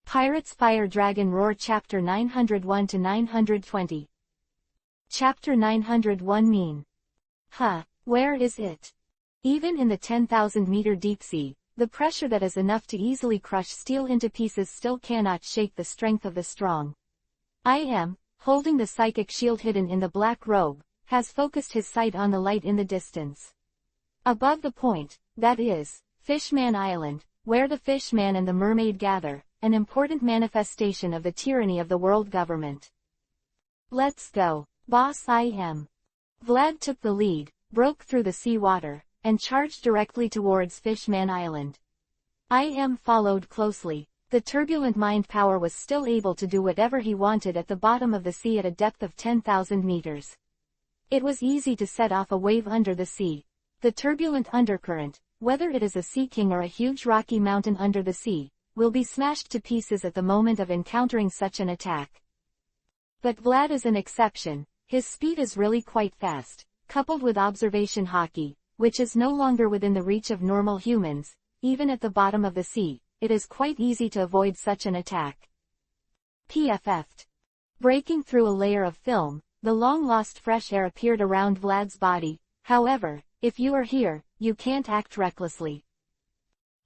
Pirates Fire Dragon Roar Chapter 901 to 920. Chapter 901 Mean. Huh, where is it? Even in the 10,000-meter deep sea, the pressure that is enough to easily crush steel into pieces still cannot shake the strength of the strong. I am, holding the psychic shield hidden in the black robe, has focused his sight on the light in the distance. Above the point, that is, Fishman Island, where the Fishman and the Mermaid gather, an important manifestation of the tyranny of the world government. Let's go, boss. I am. Vlad took the lead, broke through the sea water, and charged directly towards Fishman Island. I am followed closely. The turbulent mind power was still able to do whatever he wanted at the bottom of the sea at a depth of 10,000 meters. It was easy to set off a wave under the sea. The turbulent undercurrent, whether it is a sea king or a huge rocky mountain under the sea, will be smashed to pieces at the moment of encountering such an attack. But Vlad is an exception. His speed is really quite fast, coupled with observation hockey, which is no longer within the reach of normal humans. Even at the bottom of the sea, it is quite easy to avoid such an attack. PFF'd. Breaking through a layer of film, the long-lost fresh air appeared around Vlad's body. However, if you are here, you can't act recklessly.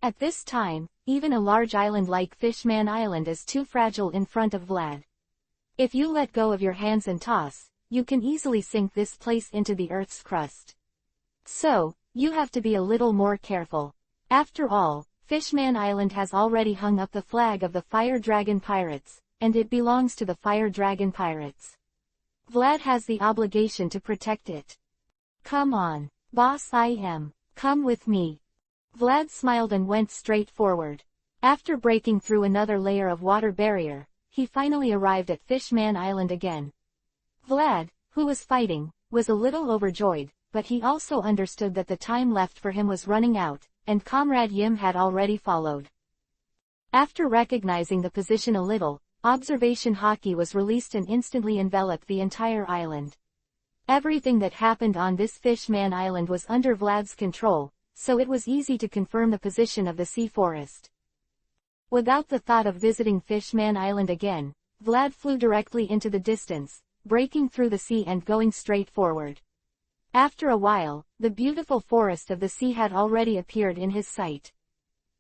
At this time, even a large island like Fishman Island is too fragile in front of Vlad. If you let go of your hands and toss, you can easily sink this place into the Earth's crust. So, you have to be a little more careful. After all, Fishman Island has already hung up the flag of the Fire Dragon Pirates, and it belongs to the Fire Dragon Pirates. Vlad has the obligation to protect it. Come on, boss. I am. Come with me. Vlad smiled and went straight forward. After breaking through another layer of water barrier, he finally arrived at Fishman Island again. Vlad, who was fighting, was a little overjoyed, but he also understood that the time left for him was running out, and Comrade Yim had already followed. After recognizing the position a little, observation hockey was released and instantly enveloped the entire island. Everything that happened on this Fishman Island was under Vlad's control, so it was easy to confirm the position of the sea forest. Without the thought of visiting Fishman Island again, Vlad flew directly into the distance, breaking through the sea and going straight forward. After a while, the beautiful forest of the sea had already appeared in his sight.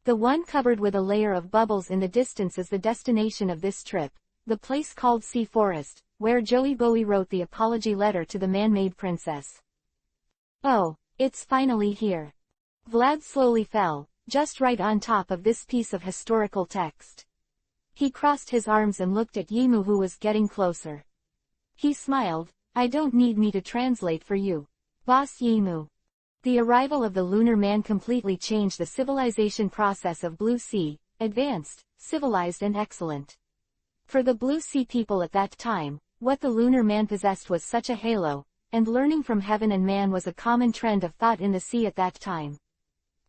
The one covered with a layer of bubbles in the distance is the destination of this trip, the place called Sea Forest, where Joey Bowie wrote the apology letter to the man-made princess. Oh, it's finally here. Vlad slowly fell, just right on top of this piece of historical text. He crossed his arms and looked at Yimu, who was getting closer. He smiled. I don't need me to translate for you, Boss Yimu. The arrival of the lunar man completely changed the civilization process of Blue Sea, advanced, civilized and excellent. For the Blue Sea people at that time, what the lunar man possessed was such a halo, and learning from heaven and man was a common trend of thought in the sea at that time.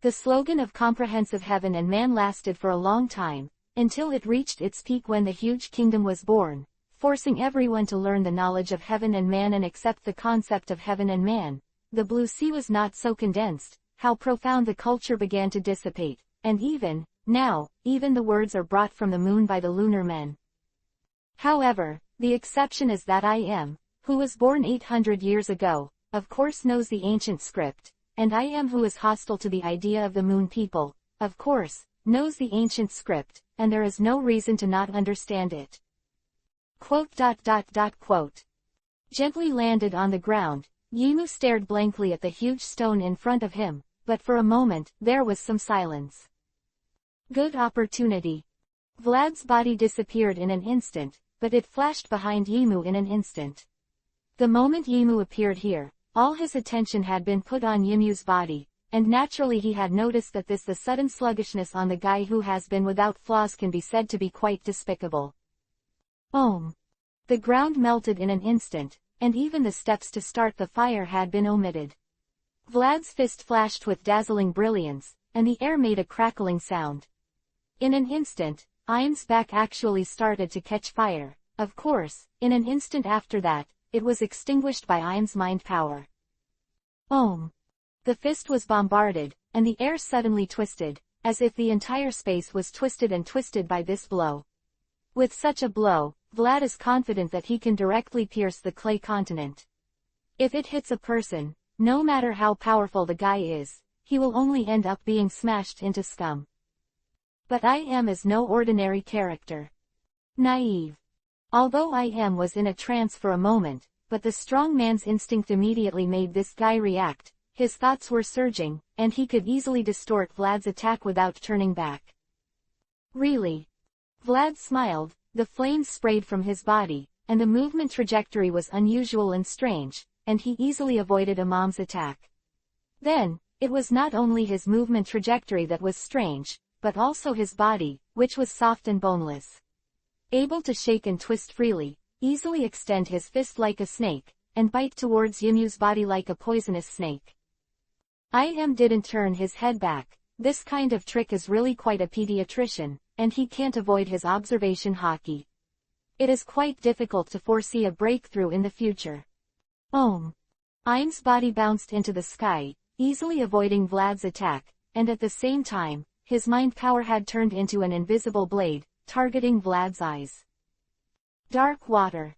The slogan of comprehensive heaven and man lasted for a long time, until it reached its peak when the huge kingdom was born, forcing everyone to learn the knowledge of heaven and man and accept the concept of heaven and man. The Blue Sea was not so condensed, how profound the culture began to dissipate, and even, now, even the words are brought from the moon by the lunar men. However, the exception is that I am, who was born 800 years ago, of course knows the ancient script, and I am, who is hostile to the idea of the moon people, of course, knows the ancient script, and there is no reason to not understand it. Quote. Gently landed on the ground, Yimu stared blankly at the huge stone in front of him, but for a moment, there was some silence. Good opportunity. Vlad's body disappeared in an instant, but it flashed behind Yimu in an instant. The moment Yimu appeared here, all his attention had been put on Yimu's body, and naturally he had noticed that the sudden sluggishness on the guy who has been without flaws can be said to be quite despicable. The ground melted in an instant, and even the steps to start the fire had been omitted. Vlad's fist flashed with dazzling brilliance, and the air made a crackling sound. In an instant, Aim's back actually started to catch fire. Of course, in an instant after that, it was extinguished by Aim's mind power. The fist was bombarded, and the air suddenly twisted, as if the entire space was twisted and twisted by this blow. With such a blow, Vlad is confident that he can directly pierce the clay continent. If it hits a person, no matter how powerful the guy is, he will only end up being smashed into scum. But I.M. is no ordinary character. Naive. Although I.M. was in a trance for a moment, but the strong man's instinct immediately made this guy react. His thoughts were surging, and he could easily distort Vlad's attack without turning back. Really? Vlad smiled, the flames sprayed from his body, and the movement trajectory was unusual and strange, and he easily avoided Imam's attack. Then, it was not only his movement trajectory that was strange, but also his body, which was soft and boneless. Able to shake and twist freely, easily extend his fist like a snake, and bite towards Yimu's body like a poisonous snake. I.M. didn't turn his head back. This kind of trick is really quite a pediatrician, and he can't avoid his observation hockey. It is quite difficult to foresee a breakthrough in the future. I.M.'s body bounced into the sky, easily avoiding Vlad's attack, and at the same time, his mind power had turned into an invisible blade, targeting Vlad's eyes. Dark water.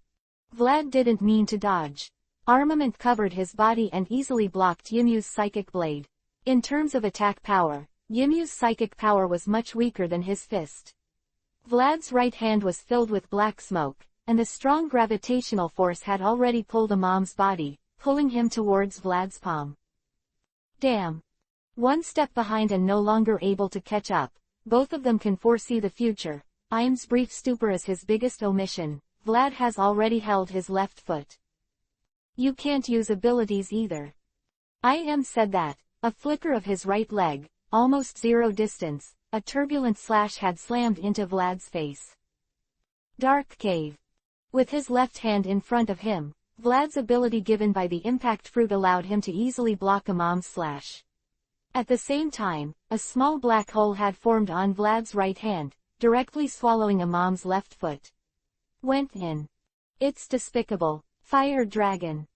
Vlad didn't mean to dodge. Armament covered his body and easily blocked Yimu's psychic blade. In terms of attack power, Yimu's psychic power was much weaker than his fist. Vlad's right hand was filled with black smoke, and the strong gravitational force had already pulled Imam's body, pulling him towards Vlad's palm. Damn. One step behind and no longer able to catch up, both of them can foresee the future. I.M.'s brief stupor is his biggest omission. Vlad has already held his left foot. You can't use abilities either. I.M. said that. A flicker of his right leg, almost zero distance, a turbulent slash had slammed into Vlad's face. Dark cave. With his left hand in front of him, Vlad's ability given by the impact fruit allowed him to easily block Imam's slash. At the same time, a small black hole had formed on Vlad's right hand, directly swallowing Imam's left foot. Went in. It's despicable. Fire dragon.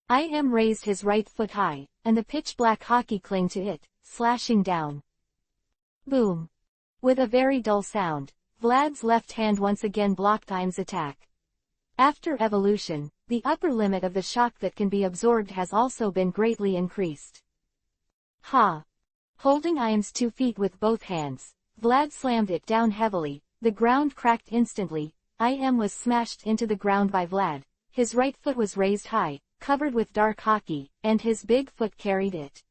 I.M. raised his right foot high, and the pitch-black hockey clung to it, slashing down. Boom. With a very dull sound, Vlad's left hand once again blocked I.M.'s attack. After evolution, the upper limit of the shock that can be absorbed has also been greatly increased. Ha! Holding I.M.'s 2 feet with both hands, Vlad slammed it down heavily. The ground cracked instantly. I.M. was smashed into the ground by Vlad. His right foot was raised high, covered with dark hockey, and his big foot carried it.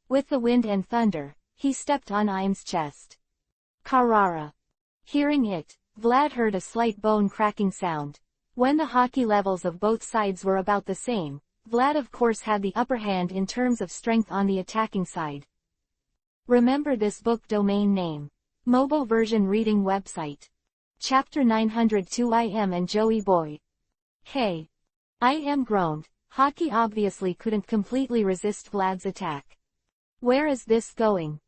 With the wind and thunder, he stepped on I.M.'s chest. Carrara. Hearing it, Vlad heard a slight bone-cracking sound. When the hockey levels of both sides were about the same, Vlad of course had the upper hand in terms of strength on the attacking side. Remember this book domain name. Mobile version reading website. Chapter 902 I.M. and Joey Boy. Hey. I.M. groaned. Hockey obviously couldn't completely resist Vlad's attack. Where is this going?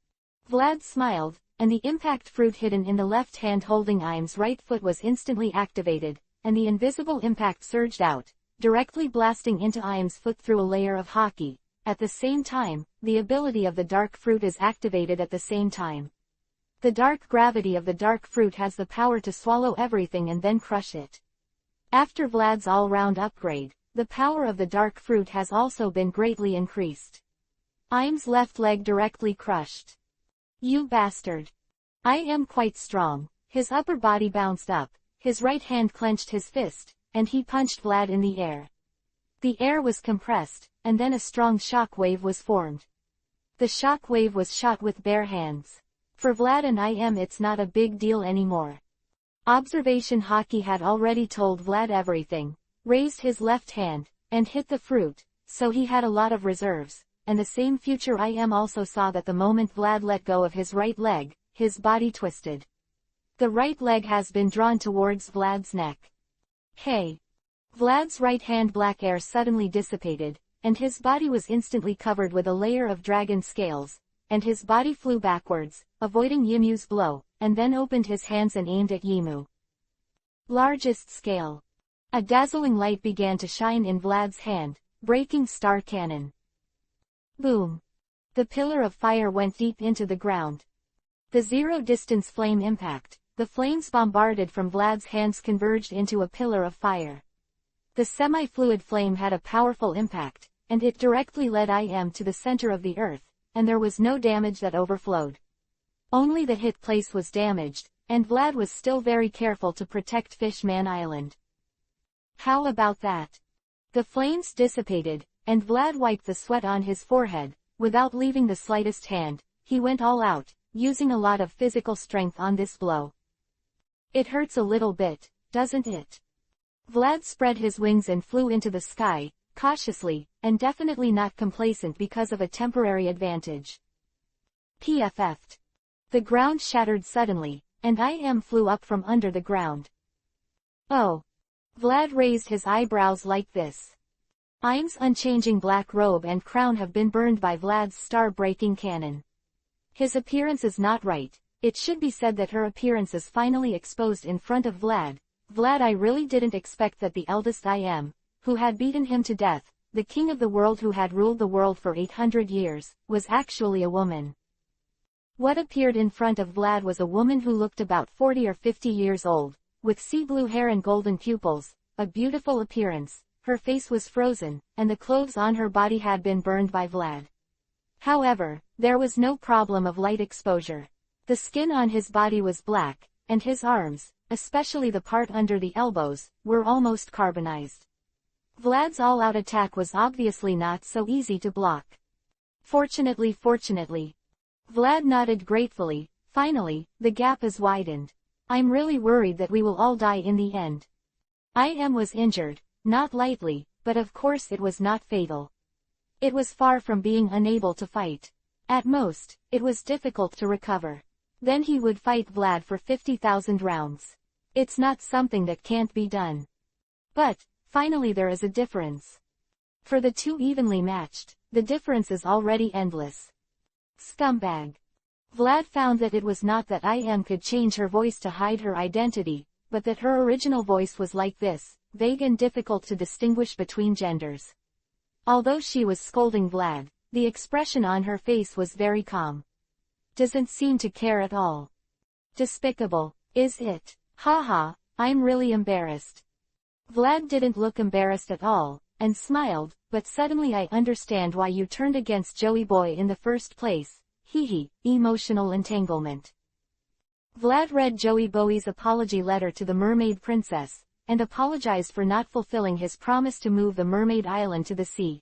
Vlad smiled, and the impact fruit hidden in the left hand holding I.M.'s right foot was instantly activated, and the invisible impact surged out, directly blasting into I.M.'s foot through a layer of hockey. At the same time, the ability of the dark fruit is activated at the same time. The dark gravity of the dark fruit has the power to swallow everything and then crush it. After Vlad's all-round upgrade, the power of the dark fruit has also been greatly increased. I.M.'s left leg directly crushed. You bastard. I am quite strong. His upper body bounced up, his right hand clenched his fist, and he punched Vlad in the air. The air was compressed, and then a strong shock wave was formed. The shock wave was shot with bare hands. For Vlad and I.M. it's not a big deal anymore. Observation hockey had already told Vlad everything, raised his left hand, and hit the fruit, so he had a lot of reserves, and the same future I.M. also saw that the moment Vlad let go of his right leg, his body twisted. The right leg has been drawn towards Vlad's neck. Hey! Vlad's right hand black air suddenly dissipated, and his body was instantly covered with a layer of dragon scales, and his body flew backwards, avoiding Yimu's blow, and then opened his hands and aimed at Yimu. Largest scale. A dazzling light began to shine in Vlad's hand, breaking star cannon. Boom. The pillar of fire went deep into the ground. The zero-distance flame impact, the flames bombarded from Vlad's hands converged into a pillar of fire. The semi-fluid flame had a powerful impact, and it directly led IM to the center of the earth, and there was no damage that overflowed. Only the hit place was damaged, and Vlad was still very careful to protect Fishman Island. How about that? The flames dissipated, and Vlad wiped the sweat on his forehead. Without leaving the slightest hand, he went all out, using a lot of physical strength on this blow. It hurts a little bit, doesn't it? Vlad spread his wings and flew into the sky, cautiously, and definitely not complacent because of a temporary advantage. PFF'd. The ground shattered suddenly, and IM flew up from under the ground. Oh. Vlad raised his eyebrows like this. IM's unchanging black robe and crown have been burned by Vlad's star-breaking cannon. His appearance is not right. It should be said that her appearance is finally exposed in front of Vlad. Vlad, I really didn't expect that the eldest IM, who had beaten him to death, the king of the world who had ruled the world for 800 years, was actually a woman. What appeared in front of Vlad was a woman who looked about 40 or 50 years old, with sea blue hair and golden pupils, a beautiful appearance. Her face was frozen, and the clothes on her body had been burned by Vlad. However, there was no problem of light exposure. The skin on his body was black, and his arms, especially the part under the elbows, were almost carbonized. Vlad's all-out attack was obviously not so easy to block. Fortunately, Vlad nodded gratefully. Finally, the gap is widened. I'm really worried that we will all die in the end. IM was injured, not lightly, but of course it was not fatal. It was far from being unable to fight. At most, it was difficult to recover. Then he would fight Vlad for 50,000 rounds. It's not something that can't be done. But, finally there is a difference. For the two evenly matched, the difference is already endless. Scumbag. Vlad found that it was not that IM could change her voice to hide her identity, but that her original voice was like this, vague and difficult to distinguish between genders. Although she was scolding Vlad, the expression on her face was very calm. Doesn't seem to care at all. Despicable, is it? Haha, I'm really embarrassed. Vlad didn't look embarrassed at all, and smiled, but suddenly I understand why you turned against Joey Boy in the first place. Hehe, emotional entanglement. Vlad read Joey Boy's apology letter to the Mermaid Princess, and apologized for not fulfilling his promise to move the Mermaid Island to the sea.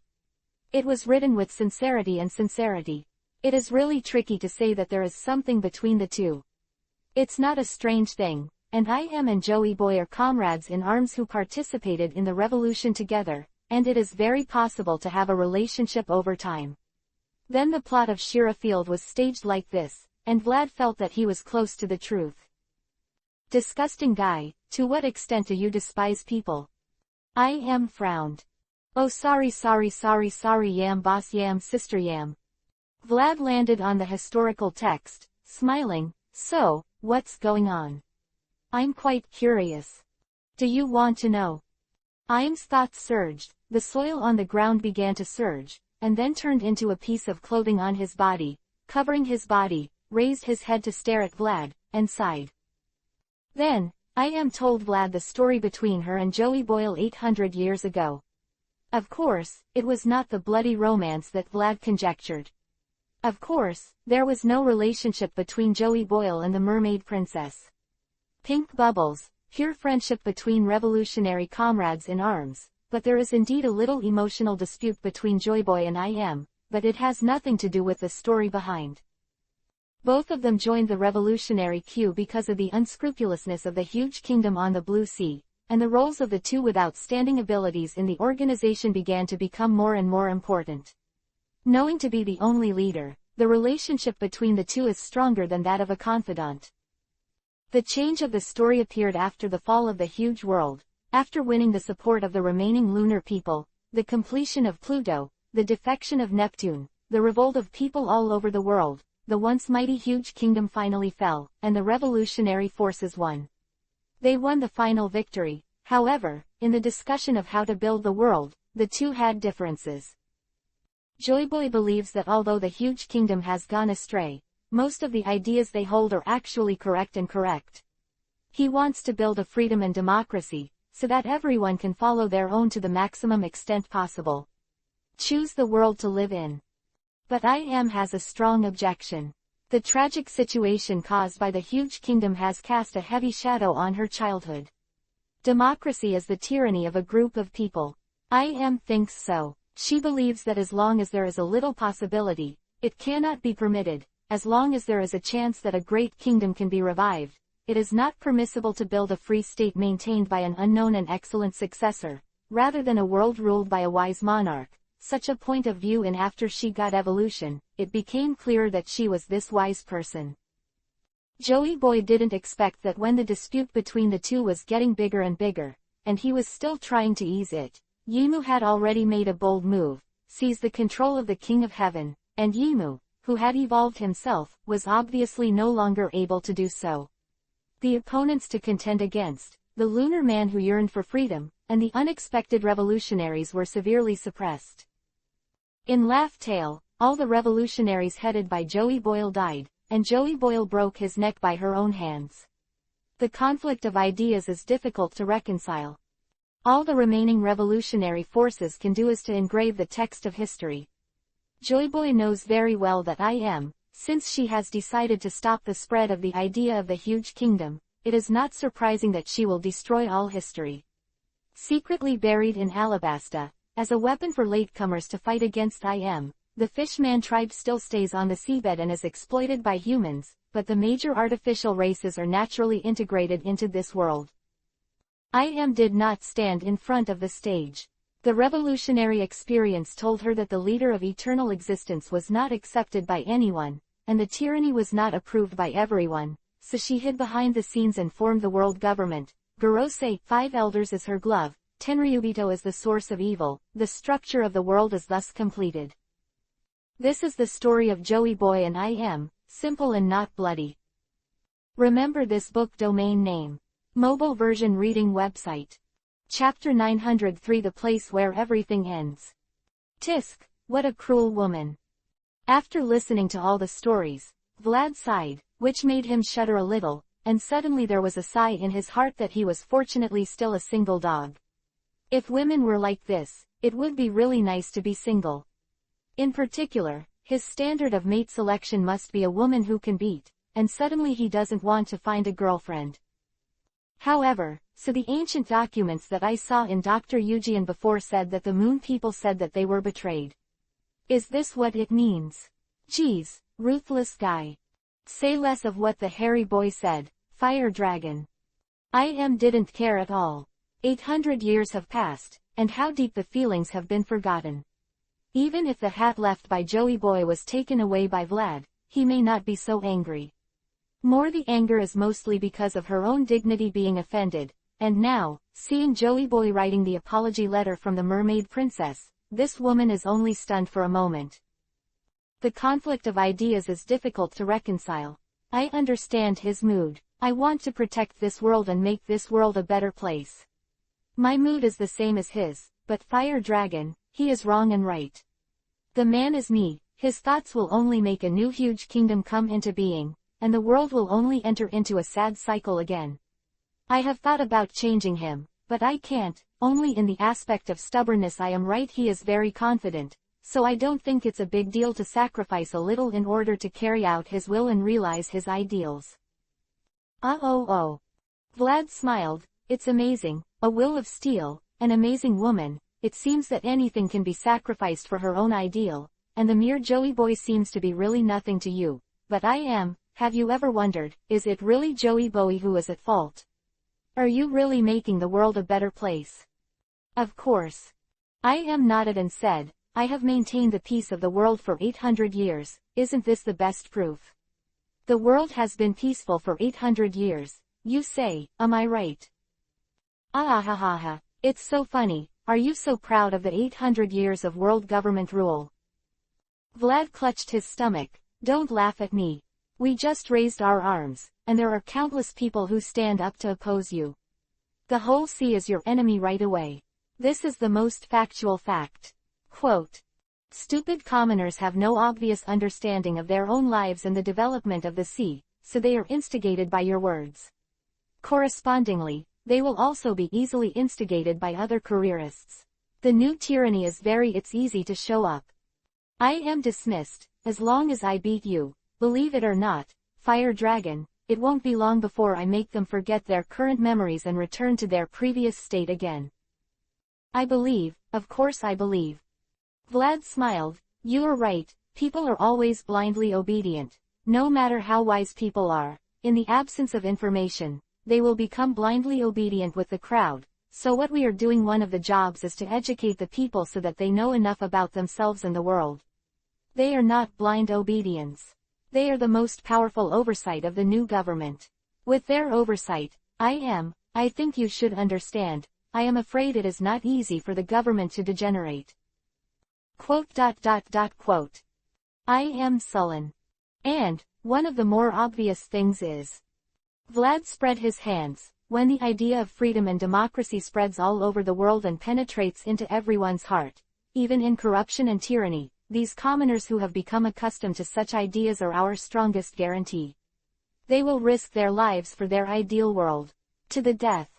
It was written with sincerity. It is really tricky to say that there is something between the two. It's not a strange thing, and IM and Joey Boy are comrades in arms who participated in the revolution together, and it is very possible to have a relationship over time. Then the plot of Shira Field was staged like this, and Vlad felt that he was close to the truth. Disgusting guy, to what extent do you despise people? IM frowned. Oh sorry yam boss yam sister yam. Vlad landed on the historical text, smiling. So, what's going on? I'm quite curious. Do you want to know? IM's thoughts surged. The soil on the ground began to surge, and then turned into a piece of clothing on his body, covering his body, raised his head to stare at Vlad, and sighed. Then, IM told Vlad the story between her and Joey Boyle 800 years ago. Of course, it was not the bloody romance that Vlad conjectured. Of course, there was no relationship between Joey Boyle and the Mermaid Princess. Pink bubbles, pure friendship between revolutionary comrades in arms, but there is indeed a little emotional dispute between Joey Boy and IM, but it has nothing to do with the story behind. Both of them joined the revolutionary queue because of the unscrupulousness of the huge kingdom on the Blue Sea, and the roles of the two with outstanding abilities in the organization began to become more and more important. Knowing to be the only leader, the relationship between the two is stronger than that of a confidant. The change of the story appeared after the fall of the huge world, after winning the support of the remaining lunar people, the completion of Pluto, the defection of Neptune, the revolt of people all over the world. The once mighty huge kingdom finally fell, and the revolutionary forces won. They won the final victory. However, in the discussion of how to build the world, the two had differences. Joey Boy believes that although the huge kingdom has gone astray, most of the ideas they hold are actually correct. He wants to build a freedom and democracy, so that everyone can follow their own to the maximum extent possible. Choose the world to live in. But I has a strong objection. The tragic situation caused by the huge kingdom has cast a heavy shadow on her childhood. Democracy is the tyranny of a group of people. I thinks so. She believes that as long as there is a little possibility, it cannot be permitted. As long as there is a chance that a great kingdom can be revived, it is not permissible to build a free state maintained by an unknown and excellent successor, rather than a world ruled by a wise monarch. Such a point of view, and after she got evolution, it became clearer that she was this wise person. Joey Boy didn't expect that when the dispute between the two was getting bigger and bigger, and he was still trying to ease it, Yimu had already made a bold move, seized the control of the King of Heaven, and Yimu, who had evolved himself, was obviously no longer able to do so. The opponents to contend against, the lunar man who yearned for freedom, and the unexpected revolutionaries were severely suppressed. In Laugh Tale, all the revolutionaries headed by Joey Boyle died, and Joey Boyle broke his neck by her own hands. The conflict of ideas is difficult to reconcile. All the remaining revolutionary forces can do is to engrave the text of history. Joey Boy knows very well that since she has decided to stop the spread of the idea of the huge kingdom, it is not surprising that she will destroy all history. Secretly buried in Alabasta, as a weapon for latecomers to fight against the Fishman tribe still stays on the seabed and is exploited by humans, but the major artificial races are naturally integrated into this world. Did not stand in front of the stage. The revolutionary experience told her that the leader of eternal existence was not accepted by anyone, and the tyranny was not approved by everyone, so she hid behind the scenes and formed the world government. Gorose, 5 elders is her glove, Tenryubito is the source of evil, the structure of the world is thus completed. This is the story of Joey Boy and simple and not bloody. Remember this book domain name. Mobile version reading website. Chapter 903, The Place Where Everything Ends. Tisk, what a cruel woman. After listening to all the stories, Vlad sighed, which made him shudder a little, and suddenly there was a sigh in his heart that he was fortunately still a single dog. If women were like this, it would be really nice to be single. In particular, his standard of mate selection must be a woman who can beat, and suddenly he doesn't want to find a girlfriend. However, so the ancient documents that I saw in Dr. Eugean before said that the moon people said that they were betrayed. Is this what it means? Geez, ruthless guy. Say less of what the hairy boy said, Fire Dragon. Didn't care at all. 800 years have passed, and how deep the feelings have been forgotten. Even if the hat left by Joey Boy was taken away by Vlad, he may not be so angry. More the anger is mostly because of her own dignity being offended, and now, seeing Joey Boy writing the apology letter from the mermaid princess, this woman is only stunned for a moment. The conflict of ideas is difficult to reconcile. I understand his mood. I want to protect this world and make this world a better place. My mood is the same as his, but Fire Dragon, he is wrong and right. The man is me, his thoughts will only make a new huge kingdom come into being, and the world will only enter into a sad cycle again. I have thought about changing him, but I can't, only in the aspect of stubbornness. I am right, he is very confident, so I don't think it's a big deal to sacrifice a little in order to carry out his will and realize his ideals. Vlad smiled, it's amazing, a will of steel, an amazing woman. It seems that anything can be sacrificed for her own ideal, and the mere Joey Boy seems to be really nothing to you. But have you ever wondered, is it really Joey Boy who is at fault? Are you really making the world a better place? Of course. Nodded and said, I have maintained the peace of the world for 800 years, isn't this the best proof? The world has been peaceful for 800 years, you say, am I right? It's so funny, are you so proud of the 800 years of world government rule? Vlad clutched his stomach, don't laugh at me. We just raised our arms, and there are countless people who stand up to oppose you. The whole sea is your enemy right away. This is the most factual fact. Quote, stupid commoners have no obvious understanding of their own lives and the development of the sea, so they are instigated by your words. Correspondingly, they will also be easily instigated by other careerists. The new tyranny is it's easy to show up. I am dismissed, as long as I beat you. Believe it or not, Fire Dragon, it won't be long before I make them forget their current memories and return to their previous state again. I believe, of course I believe. Vlad smiled. You are right, people are always blindly obedient. No matter how wise people are, in the absence of information, they will become blindly obedient with the crowd. So what we are doing, one of the jobs is to educate the people so that they know enough about themselves and the world. They are not blind obedience. They are the most powerful oversight of the new government. With their oversight, I think you should understand, I am afraid it is not easy for the government to degenerate. Quote. I am sullen. And, one of the more obvious things is. Vlad spread his hands. When the idea of freedom and democracy spreads all over the world and penetrates into everyone's heart, even in corruption and tyranny, these commoners who have become accustomed to such ideas are our strongest guarantee. They will risk their lives for their ideal world. To the death.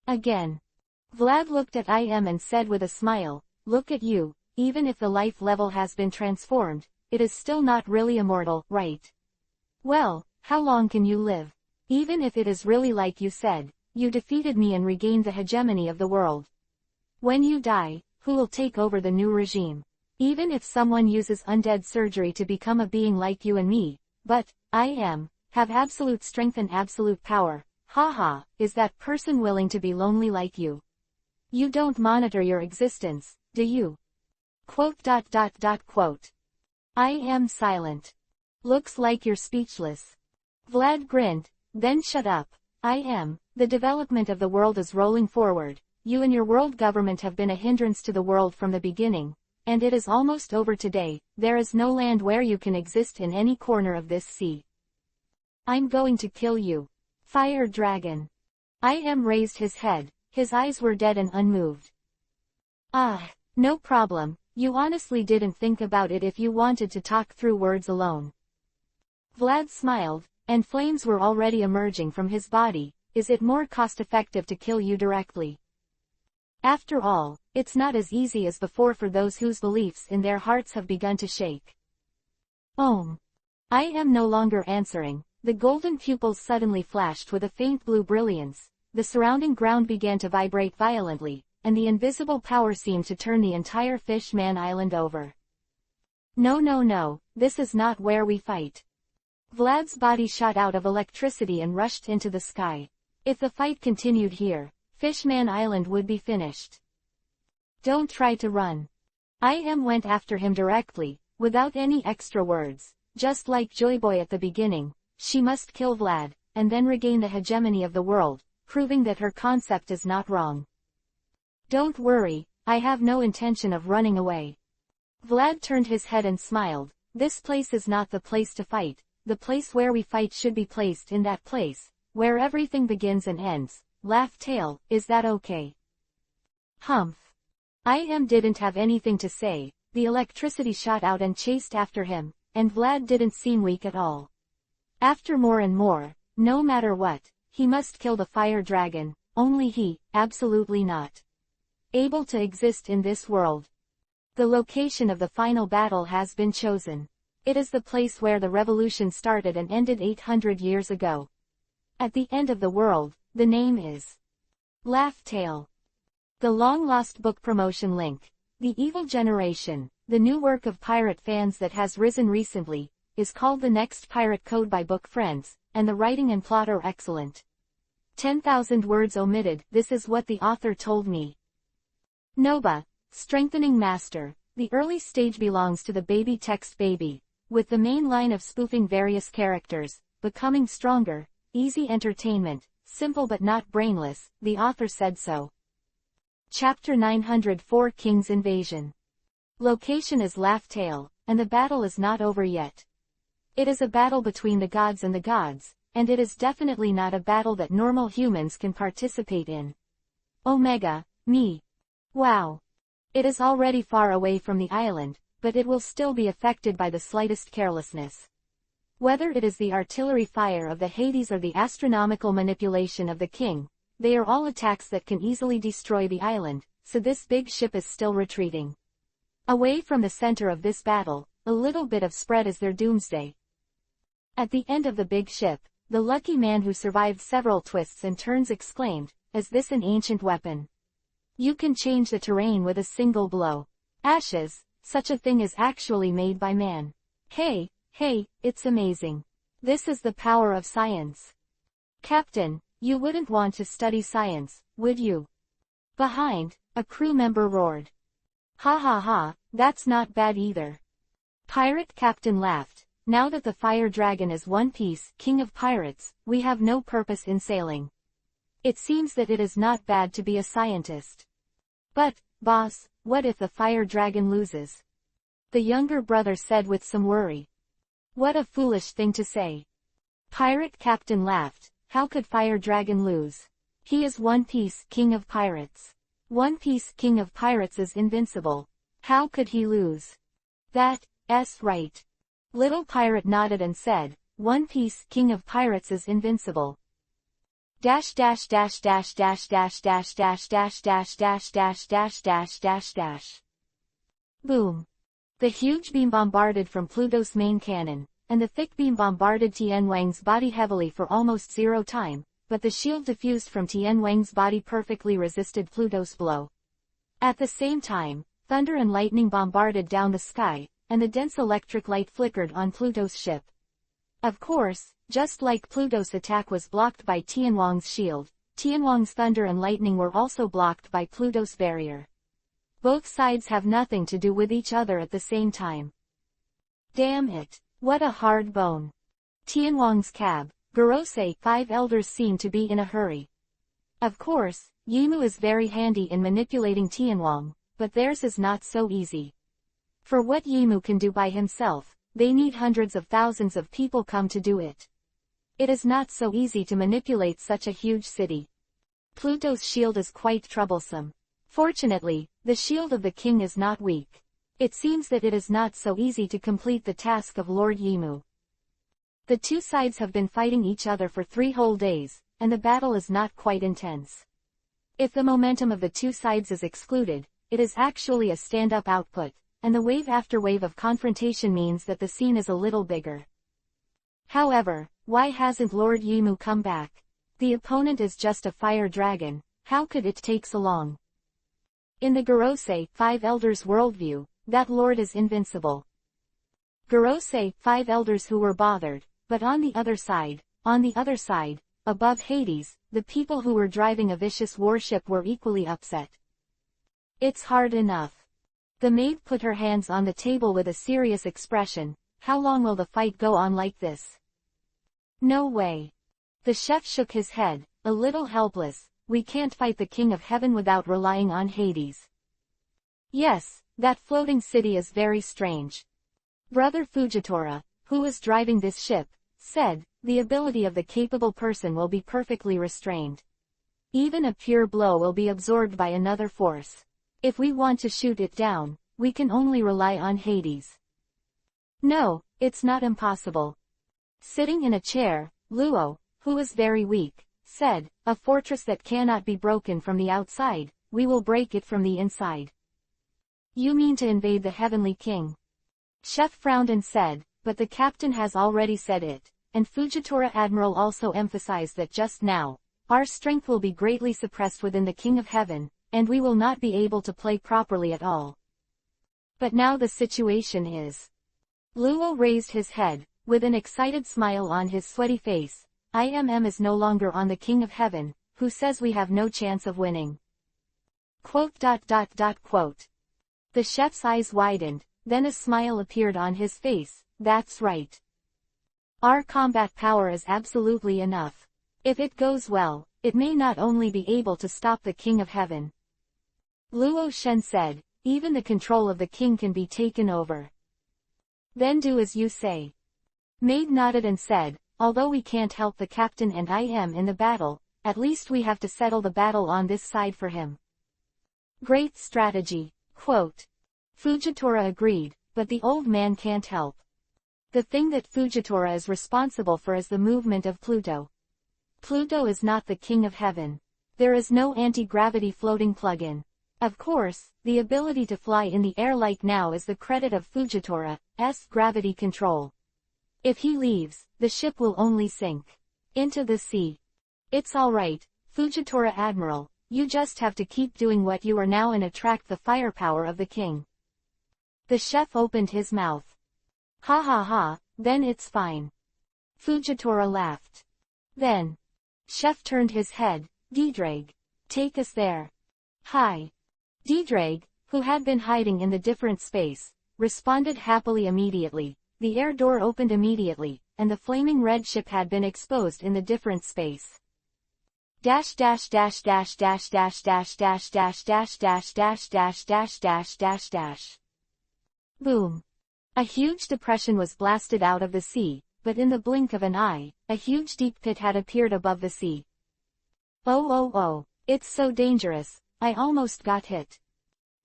Again. Vlad looked at IM and said with a smile, look at you, even if the life level has been transformed, it is still not really immortal, right? Well, how long can you live? Even if it is really like you said, you defeated me and regained the hegemony of the world. When you die, who will take over the new regime? Even if someone uses undead surgery to become a being like you and me, but, have absolute strength and absolute power, haha, is that person willing to be lonely like you? You don't monitor your existence, do you? Quote. I am silent. Looks like you're speechless. Vlad grinned, then shut up. The development of the world is rolling forward. You and your world government have been a hindrance to the world from the beginning. And it is almost over today. There is no land where you can exist in any corner of this sea. I'm going to kill you. Fire Dragon. Raised his head. His eyes were dead and unmoved. No problem. You honestly didn't think about it if you wanted to talk through words alone. Vlad smiled, and flames were already emerging from his body. Is it more cost-effective to kill you directly? After all, it's not as easy as before for those whose beliefs in their hearts have begun to shake. I am no longer answering. The golden pupils suddenly flashed with a faint blue brilliance, the surrounding ground began to vibrate violently, and the invisible power seemed to turn the entire Fishman Island over. No, this is not where we fight. Vlad's body shot out of electricity and rushed into the sky. If the fight continued here, Fishman Island would be finished. Don't try to run. Went after him directly, without any extra words, just like Joyboy at the beginning. She must kill Vlad, and then regain the hegemony of the world, proving that her concept is not wrong. Don't worry, I have no intention of running away. Vlad turned his head and smiled. This place is not the place to fight. The place where we fight should be placed in that place, where everything begins and ends. Laugh Tail, is that okay? Humph. Didn't have anything to say. The electricity shot out and chased after him, and Vlad didn't seem weak at all. After more and more, no matter what, he must kill the fire dragon, only he, absolutely not able to exist in this world. The location of the final battle has been chosen. It is the place where the revolution started and ended 800 years ago. At the end of the world, the name is Laugh Tale. The long-lost book promotion link. The Evil Generation, the new work of pirate fans that has risen recently, is called The Next Pirate Code by Book Friends, and the writing and plot are excellent. 10,000 words omitted. This is what the author told me. Noba, Strengthening Master. The early stage belongs to the baby text baby, with the main line of spoofing various characters, becoming stronger, easy entertainment, simple but not brainless, the author said so. Chapter 904 King's Invasion. Location is Laugh Tale, and the battle is not over yet. It is a battle between the gods, and it is definitely not a battle that normal humans can participate in. Omega, me. Wow. It is already far away from the island, but it will still be affected by the slightest carelessness. Whether it is the artillery fire of the Hades or the astronomical manipulation of the king, they are all attacks that can easily destroy the island, so this big ship is still retreating. Away from the center of this battle, a little bit of spread is their doomsday. At the end of the big ship, the lucky man who survived several twists and turns exclaimed, "Is this an ancient weapon? You can change the terrain with a single blow. Ashes, such a thing is actually made by man. Hey, it's amazing. This is the power of science. Captain, you wouldn't want to study science, would you?" Behind, a crew member roared. "Ha ha ha, that's not bad either." Pirate Captain laughed. "Now that the fire dragon is One Piece, king of pirates, we have no purpose in sailing. It seems that it is not bad to be a scientist." "But, boss, what if the fire dragon loses?" the younger brother said with some worry. "What a foolish thing to say." Pirate Captain laughed. "How could Fire Dragon lose? He is One Piece, king of pirates. One Piece, king of pirates is invincible. How could he lose?" "That's right." Little Pirate nodded and said, "One Piece, king of pirates is invincible." Dash dash dash dash dash dash dash dash dash dash dash dash dash dash dash dash. Boom. The huge beam bombarded from Pluto's main cannon, and the thick beam bombarded Tien Wang's body heavily for almost zero time, but the shield diffused from Tien Wang's body perfectly resisted Pluto's blow. At the same time, thunder and lightning bombarded down the sky, and the dense electric light flickered on Pluto's ship. Of course, just like Pluto's attack was blocked by Tianwang's shield, Tianwang's thunder and lightning were also blocked by Pluto's barrier. Both sides have nothing to do with each other at the same time. Damn it, what a hard bone. Tianwang's cab, Gorosei, 5 elders seem to be in a hurry. Of course, Yimu is very handy in manipulating Tianwang, but theirs is not so easy. For what Yimu can do by himself, they need hundreds of thousands of people come to do it. It is not so easy to manipulate such a huge city. Pluto's shield is quite troublesome. Fortunately, the shield of the king is not weak. It seems that it is not so easy to complete the task of Lord Yimu. The two sides have been fighting each other for 3 whole days, and the battle is not quite intense. If the momentum of the two sides is excluded, it is actually a stand-up output, and the wave after wave of confrontation means that the scene is a little bigger. However, why hasn't Lord Yimu come back? The opponent is just a fire dragon, how could it take so long? In the Gorosei, 5 elders worldview, that lord is invincible. Gorosei, 5 elders who were bothered, but on the other side, above Hades, the people who were driving a vicious warship were equally upset. It's hard enough. The maid put her hands on the table with a serious expression. How long will the fight go on like this? No way. The chef shook his head, a little helpless. We can't fight the King of Heaven without relying on Hades. Yes, that floating city is very strange. Brother Fujitora, who was driving this ship, said, the ability of the capable person will be perfectly restrained. Even a pure blow will be absorbed by another force. If we want to shoot it down, we can only rely on Hades. No, it's not impossible. Sitting in a chair, Luo, who was very weak, said, a fortress that cannot be broken from the outside, we will break it from the inside. You mean to invade the Heavenly King? Chef frowned and said, but the captain has already said it, and Fujitora Admiral also emphasized that just now, our strength will be greatly suppressed within the King of Heaven, and we will not be able to play properly at all. But now the situation is. Luo raised his head, with an excited smile on his sweaty face. IMM is no longer on the King of Heaven, who says we have no chance of winning. Quote. The chef's eyes widened, then a smile appeared on his face. That's right. Our combat power is absolutely enough. If it goes well, it may not only be able to stop the King of Heaven. Luo Shen said, even the control of the king can be taken over. Then do as you say. Maid nodded and said, although we can't help the captain and IM in the battle, at least we have to settle the battle on this side for him. Great strategy. Quote. Fujitora agreed, but the old man can't help. The thing that Fujitora is responsible for is the movement of Pluto. Pluto is not the king of heaven. There is no anti-gravity floating plug-in. Of course, the ability to fly in the air like now is the credit of Fujitora's gravity control. If he leaves, the ship will only sink into the sea. It's alright, Fujitora Admiral, you just have to keep doing what you are now and attract the firepower of the king. The chef opened his mouth. Ha ha ha, then it's fine. Fujitora laughed. Then, chef turned his head. Diedrag, take us there. Hi. Diedrag, who had been hiding in the different space, responded happily immediately. The air door opened immediately, and the flaming red ship had been exposed in the different space. Dash dash dash dash dash dash dash dash dash dash dash dash dash dash dash dash dash. Boom. A huge depression was blasted out of the sea, but in the blink of an eye, a huge deep pit had appeared above the sea. Oh, it's so dangerous, I almost got hit.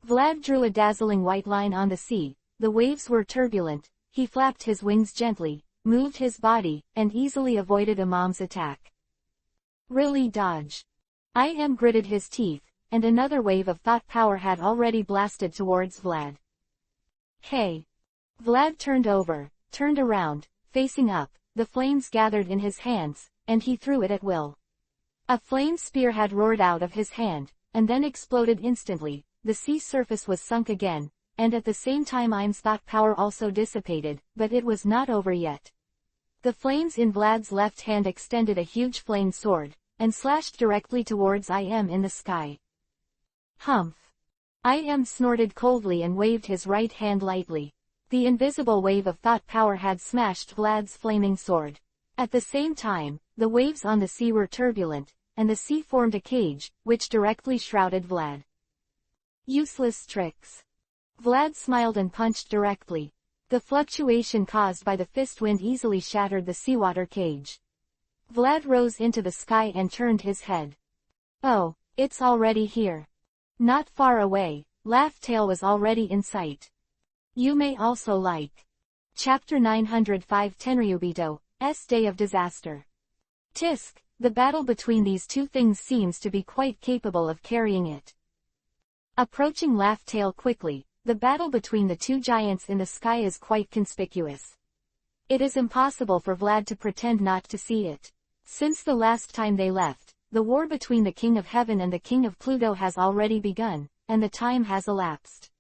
Vlad drew a dazzling white line on the sea, the waves were turbulent, he flapped his wings gently, moved his body, and easily avoided Imam's attack. Really dodge. I gritted his teeth, and another wave of thought power had already blasted towards Vlad. Hey. Vlad turned around, facing up, the flames gathered in his hands, and he threw it at will. A flame spear had roared out of his hand, and then exploded instantly. The sea surface was sunk again, and at the same time Im's thought power also dissipated, but it was not over yet. The flames in Vlad's left hand extended a huge flame sword, and slashed directly towards Im in the sky. Humph! Im snorted coldly and waved his right hand lightly. The invisible wave of thought power had smashed Vlad's flaming sword. At the same time, the waves on the sea were turbulent, and the sea formed a cage, which directly shrouded Vlad. Useless tricks. Vlad smiled and punched directly. The fluctuation caused by the fist wind easily shattered the seawater cage. Vlad rose into the sky and turned his head. Oh, it's already here. Not far away, Laugh Tale was already in sight. You may also like. Chapter 905 Tenryubito's Day of Disaster. Tisk, the battle between these two things seems to be quite capable of carrying it. Approaching Laugh Tale quickly, the battle between the two giants in the sky is quite conspicuous. It is impossible for Vlad to pretend not to see it. Since the last time they left, the war between the King of Heaven and the King of Pluto has already begun, and the time has elapsed.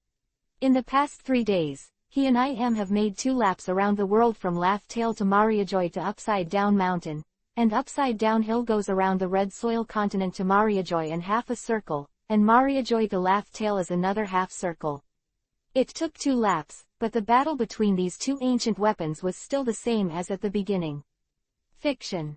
In the past 3 days, he and Im have made 2 laps around the world from Laugh Tale to Mariajoy to Upside Down Mountain, and Upside Down Hill goes around the Red Soil continent to Mariajoy and half a circle, and Mariajoy to Laugh Tale is another half circle. It took 2 laps, but the battle between these 2 ancient weapons was still the same as at the beginning. Fiction.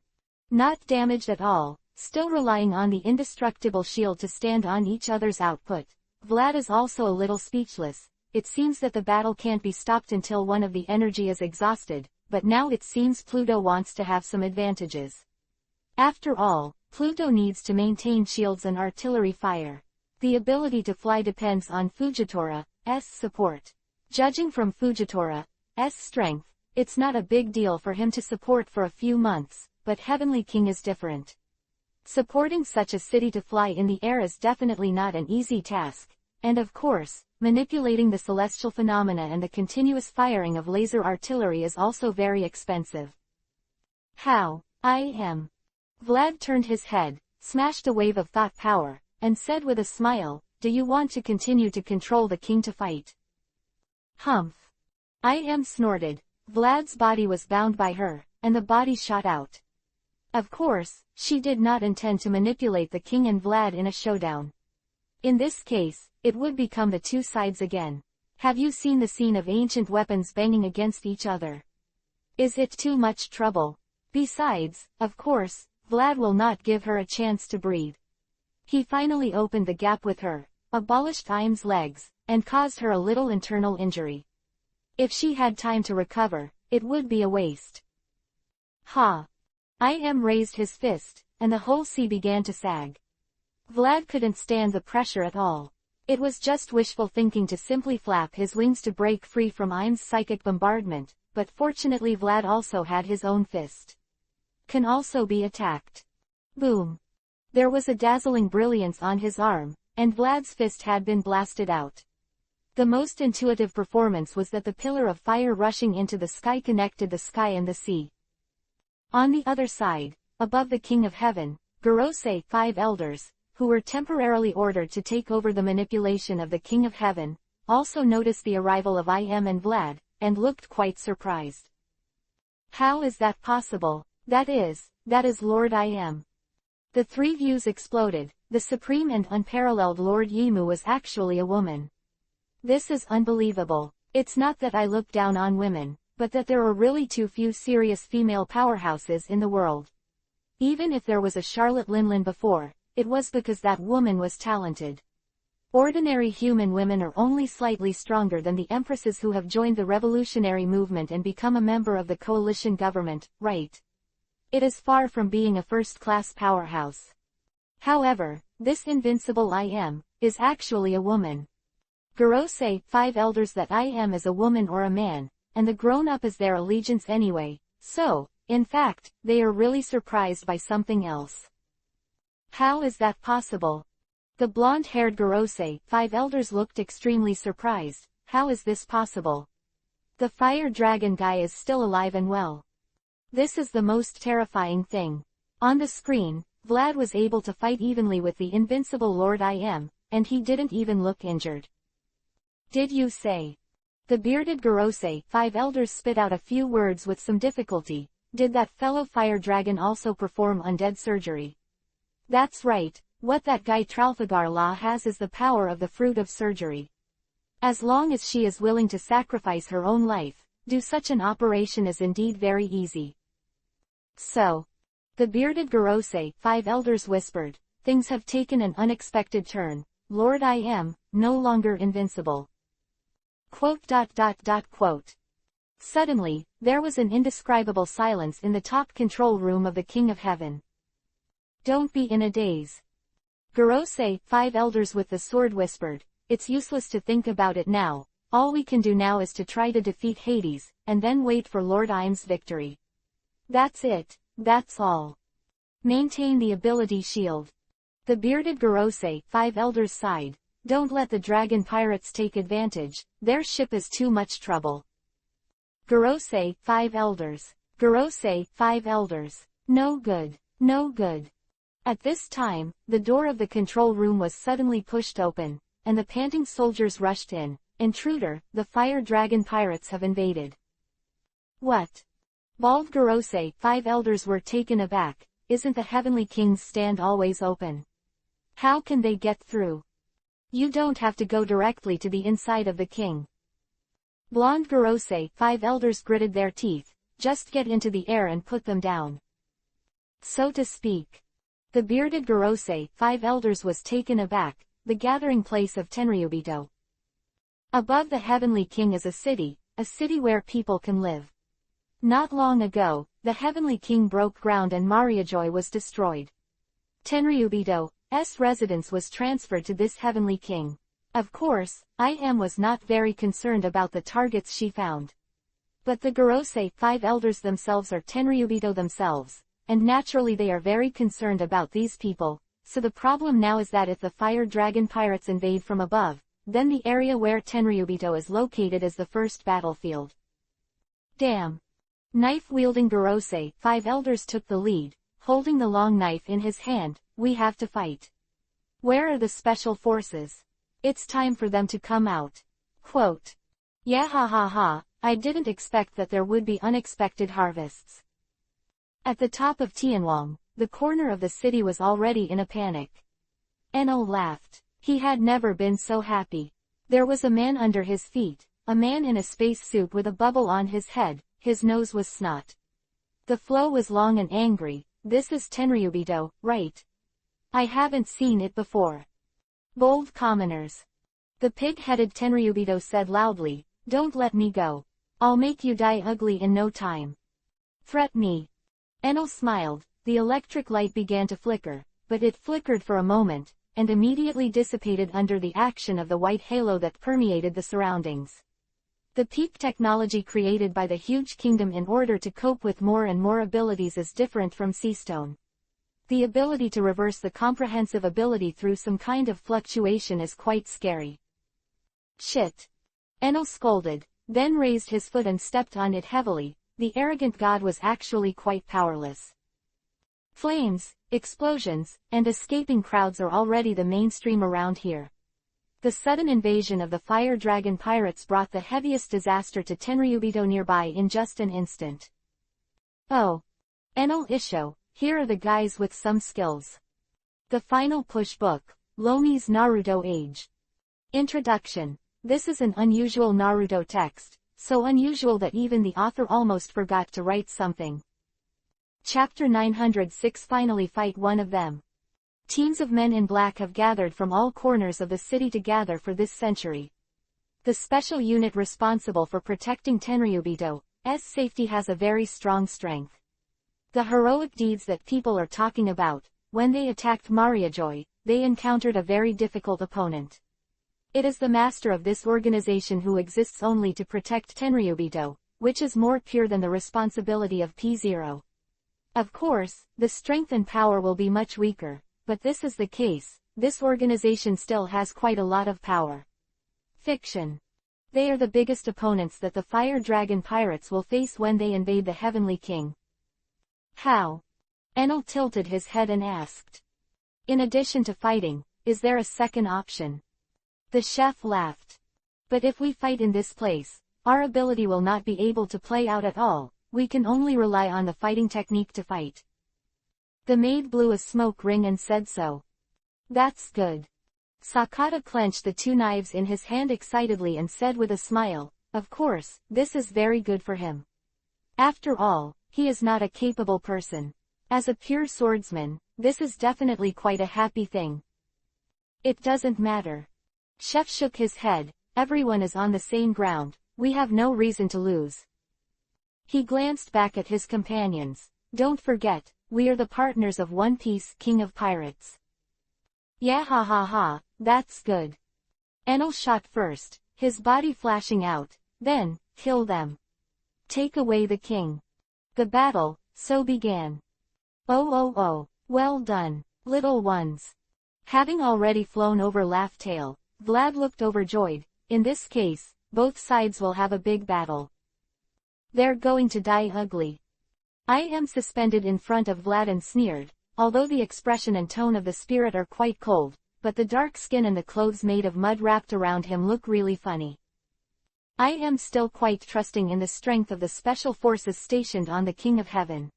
Not damaged at all, still relying on the indestructible shield to stand on each other's output. Vlad is also a little speechless. It seems that the battle can't be stopped until one of the energy is exhausted, but now it seems Pluto wants to have some advantages. After all, Pluto needs to maintain shields and artillery fire. The ability to fly depends on Fujitora's support. Judging from Fujitora's strength, it's not a big deal for him to support for a few months, but Heavenly King is different. Supporting such a city to fly in the air is definitely not an easy task, and of course, manipulating the celestial phenomena and the continuous firing of laser artillery is also very expensive. How? Vlad turned his head, smashed a wave of thought power, and said with a smile, do you want to continue to control the king to fight? Humph. Snorted. Vlad's body was bound by her, and the body shot out. Of course, she did not intend to manipulate the king and Vlad in a showdown. In this case, it would become the 2 sides again. Have you seen the scene of ancient weapons banging against each other? Is it too much trouble? Besides, of course, Vlad will not give her a chance to breathe. He finally opened the gap with her, abolished Im's legs, and caused her a little internal injury. If she had time to recover, it would be a waste. Ha! Im raised his fist, and the whole sea began to sag. Vlad couldn't stand the pressure at all. It was just wishful thinking to simply flap his wings to break free from Im's psychic bombardment, but fortunately Vlad also had his own fist. Can also be attacked. Boom. There was a dazzling brilliance on his arm, and Vlad's fist had been blasted out. The most intuitive performance was that the pillar of fire rushing into the sky connected the sky and the sea. On the other side, above the King of Heaven, Gorosei, 5 elders, who were temporarily ordered to take over the manipulation of the King of Heaven, also noticed the arrival of I.M. and Vlad, and looked quite surprised. How is that possible? That is Lord I.M. The three views exploded. The supreme and unparalleled Lord Yimu was actually a woman. This is unbelievable. It's not that I look down on women, but that there are really too few serious female powerhouses in the world. Even if there was a Charlotte Linlin before, it was because that woman was talented. Ordinary human women are only slightly stronger than the empresses who have joined the revolutionary movement and become a member of the coalition government, right? It is far from being a first-class powerhouse. However, this invincible I.M. is actually a woman. Gorosei, 5 elders that I.M. is a woman or a man, and the grown-up is their allegiance anyway, so, in fact, they are really surprised by something else. How is that possible? The blonde-haired Gorosei, 5 elders looked extremely surprised. How is this possible? The fire dragon guy is still alive and well. This is the most terrifying thing. On the screen, Vlad was able to fight evenly with the invincible Lord I.M., and he didn't even look injured. Did you say? The bearded Gorosei, 5 elders spit out a few words with some difficulty. Did that fellow fire dragon also perform undead surgery? That's right, what that guy Tralfagar La has is the power of the fruit of surgery. As long as she is willing to sacrifice her own life, do such an operation is indeed very easy. So, the bearded Gorosei, 5 elders whispered, things have taken an unexpected turn. Lord I.M., no longer invincible. Quote. Suddenly, there was an indescribable silence in the top control room of the King of Heaven. Don't be in a daze. Gorosei, 5 elders with the sword whispered, it's useless to think about it now, all we can do now is to try to defeat Hades, and then wait for Lord I.M.'s victory. That's it, that's all. Maintain the ability shield. The bearded Gorosei, 5 elders sighed, don't let the dragon pirates take advantage, their ship is too much trouble. Gorosei, 5 elders. Gorosei, 5 elders. No good, no good. At this time, the door of the control room was suddenly pushed open, and the panting soldiers rushed in. Intruder, the fire dragon pirates have invaded. What? Bald Gorosei, 5 elders were taken aback. Isn't the Heavenly King's stand always open? How can they get through? You don't have to go directly to the inside of the king. Blonde Gorosei, 5 elders gritted their teeth, just get into the air and put them down. So to speak. The bearded Gorosei, 5 elders was taken aback, the gathering place of Tenryubito. Above the Heavenly King is a city where people can live. Not long ago, the Heavenly King broke ground and Mariajoy was destroyed. Tenryubito's residence was transferred to this Heavenly King. Of course, I.M. was not very concerned about the targets she found. But the Gorosei, 5 elders themselves are Tenryubito themselves, and naturally they are very concerned about these people, so the problem now is that if the fire dragon pirates invade from above, then the area where Tenryubito is located is the first battlefield. Damn. Knife-wielding Gorosei, 5 elders took the lead, holding the long knife in his hand. We have to fight. Where are the special forces? It's time for them to come out. Quote. Yeah ha ha ha, I didn't expect that there would be unexpected harvests. At the top of Tianwang, the corner of the city was already in a panic. Enno laughed. He had never been so happy. There was a man under his feet, a man in a space suit with a bubble on his head, his nose was snot. The flow was long and angry. This is Tenryubito, right? I haven't seen it before. Bold commoners. The pig-headed Tenryubito said loudly, don't let me go. I'll make you die ugly in no time. Threat me. Enno smiled, the electric light began to flicker, but it flickered for a moment, and immediately dissipated under the action of the white halo that permeated the surroundings. The peak technology created by the huge kingdom in order to cope with more and more abilities is different from Seastone. The ability to reverse the comprehensive ability through some kind of fluctuation is quite scary. Shit. Enel scolded, then raised his foot and stepped on it heavily. The arrogant god was actually quite powerless. Flames, explosions, and escaping crowds are already the mainstream around here. The sudden invasion of the fire dragon pirates brought the heaviest disaster to Tenryubito nearby in just an instant. Oh. Enel Isho, here are the guys with some skills. The Final Push Book, Lomi's Naruto Age. Introduction. This is an unusual Naruto text, so unusual that even the author almost forgot to write something. Chapter 906. Finally fight one of them. Teams of men in black have gathered from all corners of the city to gather for this century. The special unit responsible for protecting Tenryubito's safety has a very strong strength. The heroic deeds that people are talking about, when they attacked Mariajoy, they encountered a very difficult opponent. It is the master of this organization who exists only to protect Tenryubito, which is more pure than the responsibility of P0. Of course, the strength and power will be much weaker. But this is the case, this organization still has quite a lot of power. Fiction. They are the biggest opponents that the Fire Dragon Pirates will face when they invade the Heavenly King. How? Enel tilted his head and asked. In addition to fighting, is there a second option? The chef laughed. But if we fight in this place, our ability will not be able to play out at all, we can only rely on the fighting technique to fight. The maid blew a smoke ring and said so. That's good. Sakata clenched the two knives in his hand excitedly and said with a smile, of course, this is very good for him. After all, he is not a capable person. As a pure swordsman, this is definitely quite a happy thing. It doesn't matter. Chef shook his head, everyone is on the same ground, we have no reason to lose. He glanced back at his companions. Don't forget, we are the partners of One Piece, King of Pirates. Yeah, ha ha ha, that's good. Enel shot first, his body flashing out, then, kill them. Take away the king. The battle, so began. Oh, well done, little ones. Having already flown over Laugh Tale, Vlad looked overjoyed. In this case, both sides will have a big battle. They're going to die ugly. I am suspended in front of Vlad and sneered, although the expression and tone of the spirit are quite cold, but the dark skin and the clothes made of mud wrapped around him look really funny. I am still quite trusting in the strength of the special forces stationed on the King of Heaven.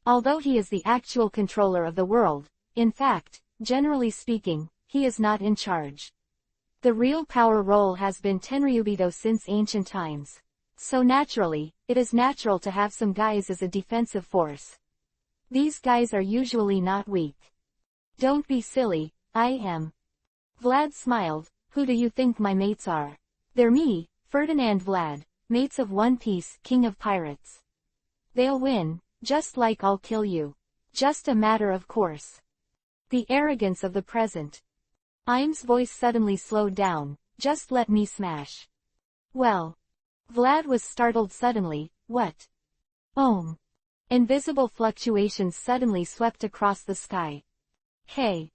Although he is the actual controller of the world, in fact, generally speaking, he is not in charge. The real power role has been Tenryubito since ancient times. So naturally, it is natural to have some guys as a defensive force. These guys are usually not weak. Don't be silly, I am. Vlad smiled, who do you think my mates are? They're me, Ferdinand Vlad, mates of One Piece, King of Pirates. They'll win, just like I'll kill you. Just a matter of course. The arrogance of the present. Im's voice suddenly slowed down, just let me smash. Well. Vlad was startled suddenly, what? Invisible fluctuations suddenly swept across the sky. Hey!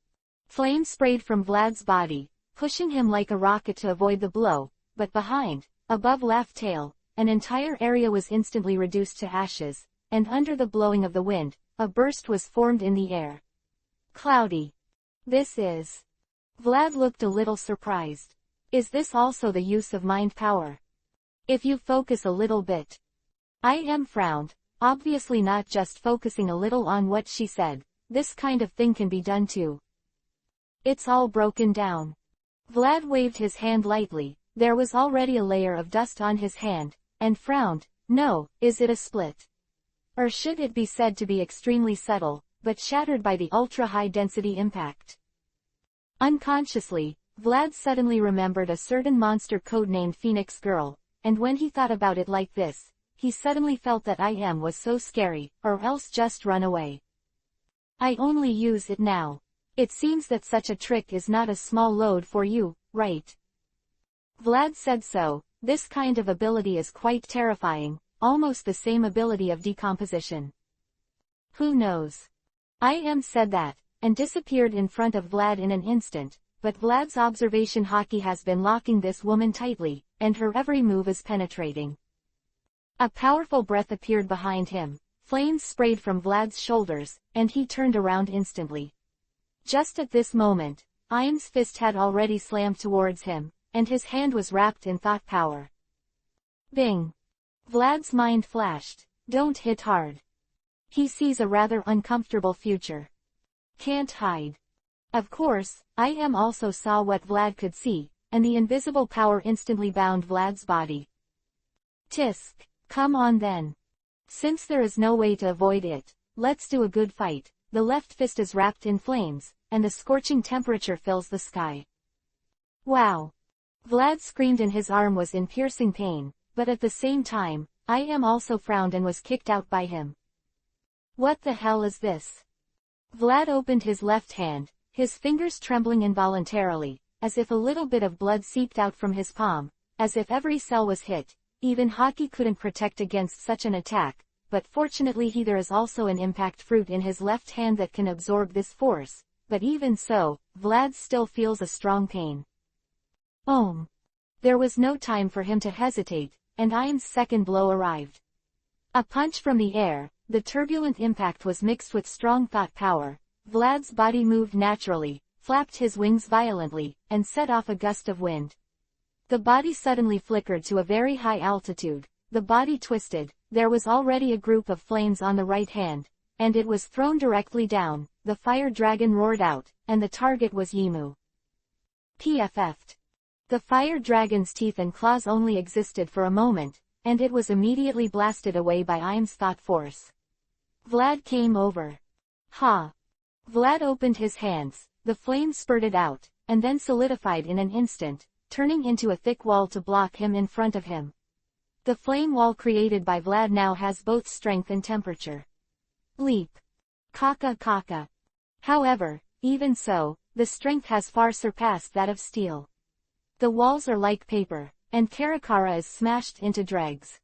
Flame sprayed from Vlad's body, pushing him like a rocket to avoid the blow, but behind, above Laugh Tale, an entire area was instantly reduced to ashes, and under the blowing of the wind, a burst was formed in the air. Cloudy. This is... Vlad looked a little surprised. Is this also the use of mind power? If you focus a little bit. I frowned, obviously not just focusing a little on what she said, this kind of thing can be done too. It's all broken down. Vlad waved his hand lightly, there was already a layer of dust on his hand, and frowned, no, is it a split? Or should it be said to be extremely subtle, but shattered by the ultra-high density impact? Unconsciously, Vlad suddenly remembered a certain monster codenamed Phoenix Girl. And when he thought about it like this, he suddenly felt that was so scary, or else just run away. I only use it now. It seems that such a trick is not a small load for you, right? Vlad said so, This kind of ability is quite terrifying, almost the same ability of decomposition. Who knows? I said that, and disappeared in front of Vlad in an instant, but Vlad's observation hockey has been locking this woman tightly, and her every move is penetrating. A powerful breath appeared behind him, flames sprayed from Vlad's shoulders, and he turned around instantly. Just at this moment, Iam's fist had already slammed towards him, and his hand was wrapped in thought power. Bing! Vlad's mind flashed. Don't hit hard. He sees a rather uncomfortable future. Can't hide. Of course, Iam also saw what Vlad could see, and the invisible power instantly bound Vlad's body. Tisk! Come on then. Since there is no way to avoid it, let's do a good fight. The left fist is wrapped in flames, and the scorching temperature fills the sky. Wow! Vlad screamed and his arm was in piercing pain, but at the same time, Iam also frowned and was kicked out by him. What the hell is this? Vlad opened his left hand, his fingers trembling involuntarily, as if a little bit of blood seeped out from his palm, as if every cell was hit. Even hockey couldn't protect against such an attack, but fortunately there is also an impact fruit in his left hand that can absorb this force, but even so, Vlad still feels a strong pain. Ohm! There was no time for him to hesitate, and Iam's second blow arrived. A punch from the air, the turbulent impact was mixed with strong thought power. Vlad's body moved naturally, flapped his wings violently, and set off a gust of wind. The body suddenly flickered to a very high altitude, the body twisted, there was already a group of flames on the right hand, and it was thrown directly down, the fire dragon roared out, and the target was Yimu. PFF'd. The fire dragon's teeth and claws only existed for a moment, and it was immediately blasted away by Iam's thought force. Vlad came over. Ha! Vlad opened his hands, the flames spurted out, and then solidified in an instant, turning into a thick wall to block him in front of him. The flame wall created by Vlad now has both strength and temperature. Leap! Kaka. However, even so, the strength has far surpassed that of steel. The walls are like paper, and Karakara is smashed into dregs.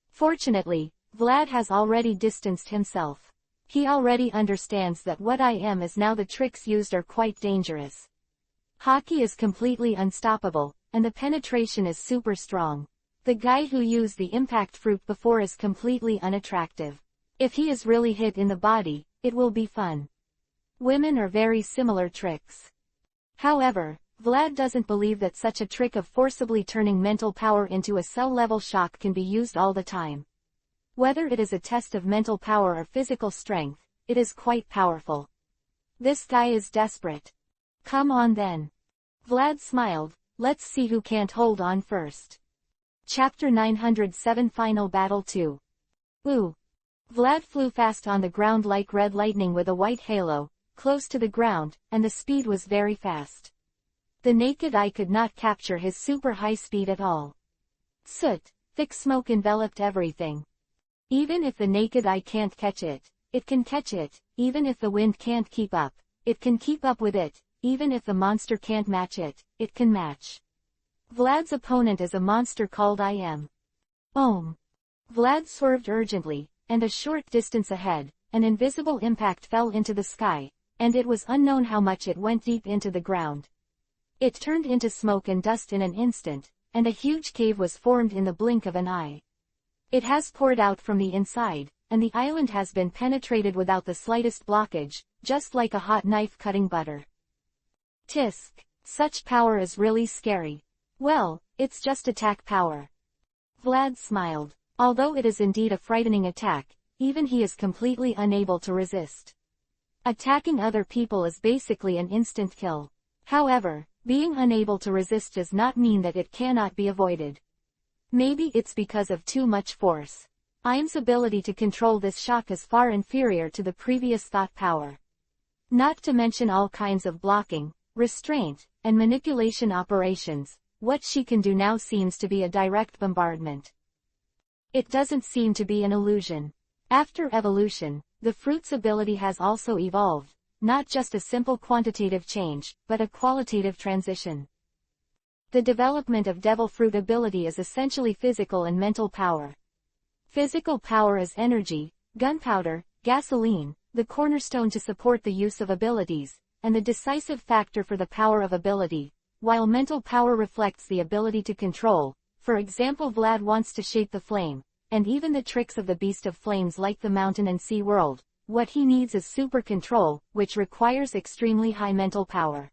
Fortunately, Vlad has already distanced himself. He already understands that what I am is now the tricks used are quite dangerous. Hockey is completely unstoppable, and the penetration is super strong. The guy who used the impact fruit before is completely unattractive. If he is really hit in the body, it will be fun. Women are very similar tricks. However, Vlad doesn't believe that such a trick of forcibly turning mental power into a cell-level shock can be used all the time. Whether it is a test of mental power or physical strength, it is quite powerful. This guy is desperate. Come on then. Vlad smiled, let's see who can't hold on first. Chapter 907 Final Battle 2. Ooh. Vlad flew fast on the ground like red lightning with a white halo, close to the ground, and the speed was very fast. The naked eye could not capture his super high speed at all. Soot, thick smoke enveloped everything. Even if the naked eye can't catch it, it can catch it. Even if the wind can't keep up, it can keep up with it. Even if the monster can't match it, it can match. Vlad's opponent is a monster called I Am. Ohm. Vlad swerved urgently, and a short distance ahead, an invisible impact fell into the sky, and it was unknown how much it went deep into the ground. It turned into smoke and dust in an instant, and a huge cave was formed in the blink of an eye. It has poured out from the inside, and the island has been penetrated without the slightest blockage, just like a hot knife cutting butter. Tisk! Such power is really scary. Well, it's just attack power. Vlad smiled. Although it is indeed a frightening attack, even he is completely unable to resist. Attacking other people is basically an instant kill. However, being unable to resist does not mean that it cannot be avoided. Maybe it's because of too much force. Iam's ability to control this shock is far inferior to the previous thought power. Not to mention all kinds of blocking, restraint, and manipulation operations, what she can do now seems to be a direct bombardment. It doesn't seem to be an illusion. After evolution, the fruit's ability has also evolved, not just a simple quantitative change, but a qualitative transition. The development of devil fruit ability is essentially physical and mental power. Physical power is energy, gunpowder, gasoline, the cornerstone to support the use of abilities, and the decisive factor for the power of ability, while mental power reflects the ability to control. For example, Vlad wants to shape the flame, and even the tricks of the beast of flames like the mountain and sea world. What he needs is super control, which requires extremely high mental power.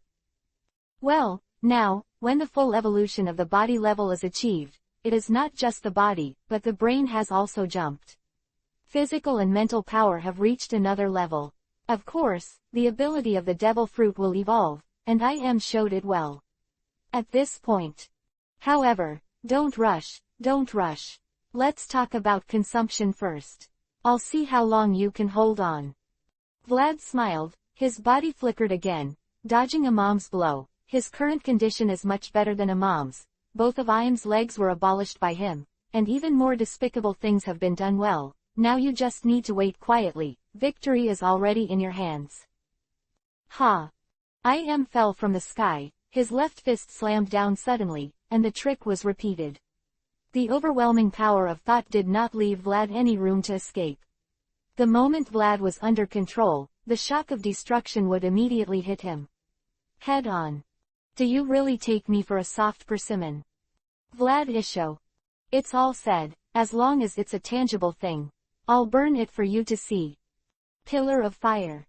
Well, now, when the full evolution of the body level is achieved, it is not just the body, but the brain has also jumped. Physical and mental power have reached another level. Of course, the ability of the devil fruit will evolve, and I showed it well. At this point. However, don't rush. Let's talk about consumption first. I'll see how long you can hold on. Vlad smiled, his body flickered again, dodging Imam's blow. His current condition is much better than Imam's. Both of Imam's legs were abolished by him, and even more despicable things have been done well. Now you just need to wait quietly. Victory is already in your hands. Ha! Im fell from the sky, his left fist slammed down suddenly, and the trick was repeated. The overwhelming power of thought did not leave Vlad any room to escape. The moment Vlad was under control, the shock of destruction would immediately hit him. Head on. Do you really take me for a soft persimmon? Vlad Isho. It's all said, as long as it's a tangible thing. I'll burn it for you to see. Pillar of fire.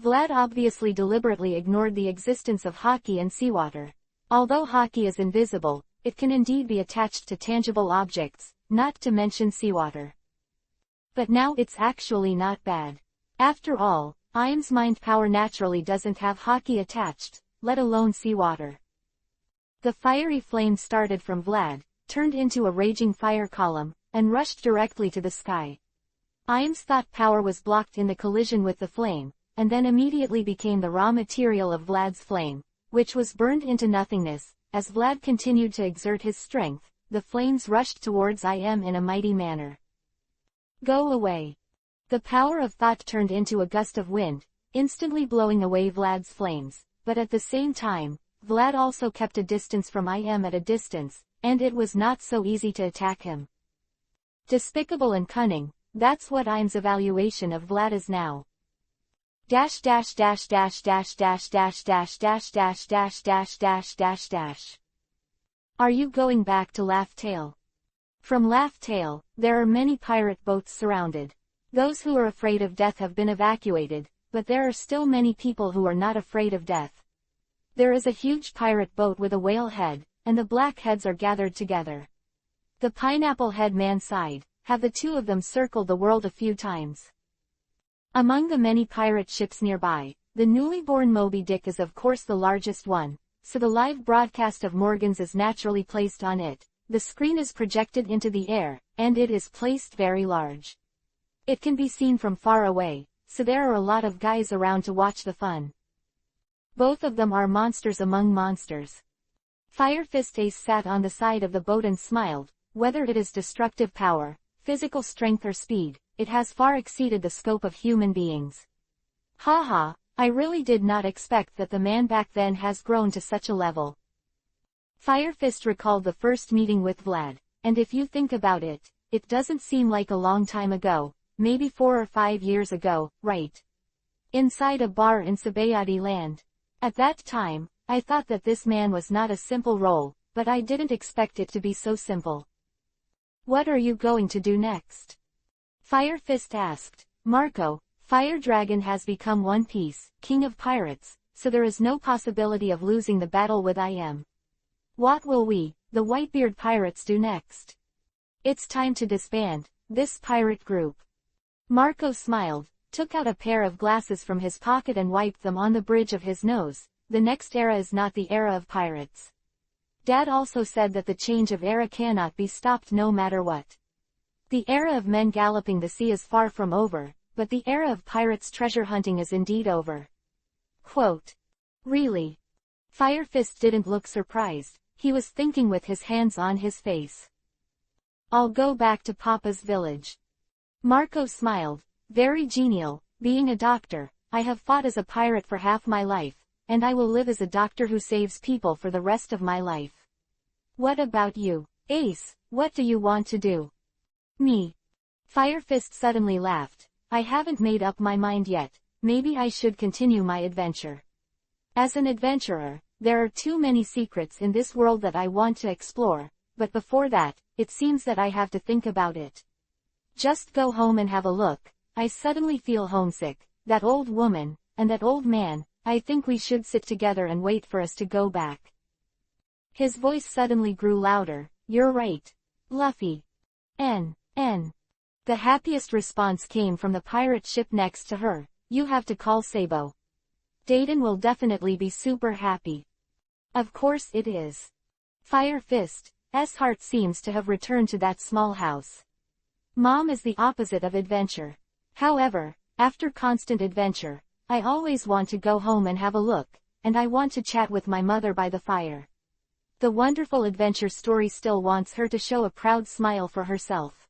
Vlad obviously deliberately ignored the existence of hockey and seawater. Although hockey is invisible, it can indeed be attached to tangible objects, not to mention seawater. But now it's actually not bad. After all, Im's mind power naturally doesn't have hockey attached, let alone seawater. The fiery flame started from Vlad, turned into a raging fire column, and rushed directly to the sky. Im's thought power was blocked in the collision with the flame, and then immediately became the raw material of Vlad's flame, which was burned into nothingness. As Vlad continued to exert his strength, the flames rushed towards Im in a mighty manner. Go away. The power of thought turned into a gust of wind, instantly blowing away Vlad's flames, but at the same time, Vlad also kept a distance from Im at a distance, and it was not so easy to attack him. Despicable and cunning, that's what Im's evaluation of Vlad is now. Dash dash dash dash dash dash dash dash dash dash dash dash dash dash dash. Are you going back to Laugh Tale? From Laugh Tale, there are many pirate boats surrounded. Those who are afraid of death have been evacuated, but there are still many people who are not afraid of death. There is a huge pirate boat with a whale head, and the black heads are gathered together. The pineapple head man sighed. Have the two of them circled the world a few times? Among the many pirate ships nearby, the newly born Moby Dick is of course the largest one, so the live broadcast of Morgan's is naturally placed on it. The screen is projected into the air, and it is placed very large. It can be seen from far away, so there are a lot of guys around to watch the fun. Both of them are monsters among monsters. Fire Fist Ace sat on the side of the boat and smiled. Whether it is destructive power, physical strength or speed, it has far exceeded the scope of human beings. Haha, I really did not expect that the man back then has grown to such a level. Fire Fist recalled the first meeting with Vlad, and if you think about it, it doesn't seem like a long time ago, maybe 4 or 5 years ago, right? Inside a bar in Sabayati land. At that time, I thought that this man was not a simple role, but I didn't expect it to be so simple. What are you going to do next? Fire Fist asked. Marco, Fire Dragon has become One Piece, King of Pirates, so there is no possibility of losing the battle with Im. What will we, the Whitebeard Pirates, do next? It's time to disband this pirate group. Marco smiled, took out a pair of glasses from his pocket and wiped them on the bridge of his nose. The next era is not the era of pirates. Dad also said that the change of era cannot be stopped no matter what. The era of men galloping the sea is far from over, but the era of pirates treasure hunting is indeed over. Quote. Really? Fire Fist didn't look surprised, he was thinking with his hands on his face. I'll go back to Papa's village. Marco smiled, very genial. Being a doctor, I have fought as a pirate for half my life, and I will live as a doctor who saves people for the rest of my life. What about you? Ace, what do you want to do? Me. Firefist suddenly laughed. I haven't made up my mind yet. Maybe I should continue my adventure. As an adventurer, there are too many secrets in this world that I want to explore, but before that, it seems that I have to think about it. Just go home and have a look. I suddenly feel homesick. That old woman, and that old man, I think we should sit together and wait for us to go back. His voice suddenly grew louder. You're right. Luffy. N. The happiest response came from the pirate ship next to her. You have to call Sabo. Dayton will definitely be super happy. Of course it is. Firefist's heart seems to have returned to that small house. Mom is the opposite of adventure. However, after constant adventure, I always want to go home and have a look, and I want to chat with my mother by the fire. The wonderful adventure story still wants her to show a proud smile for herself.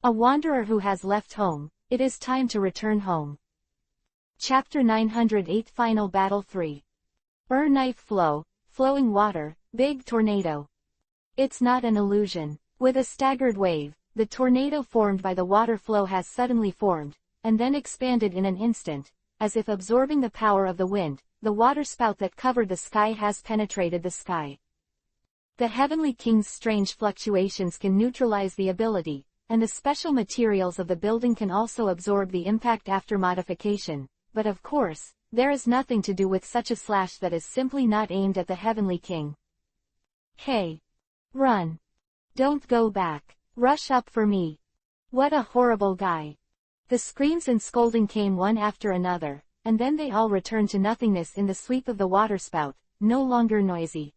A wanderer who has left home, it is time to return home. Chapter 908 Final Battle 3. Knife flow, flowing water, big tornado. It's not an illusion. With a staggered wave, the tornado formed by the water flow has suddenly formed, and then expanded in an instant, as if absorbing the power of the wind. The waterspout that covered the sky has penetrated the sky. The Heavenly King's strange fluctuations can neutralize the ability, and the special materials of the building can also absorb the impact after modification, but of course, there is nothing to do with such a slash that is simply not aimed at the Heavenly King. Hey! Run! Don't go back! Rush up for me! What a horrible guy! The screams and scolding came one after another, and then they all returned to nothingness in the sweep of the waterspout, no longer noisy.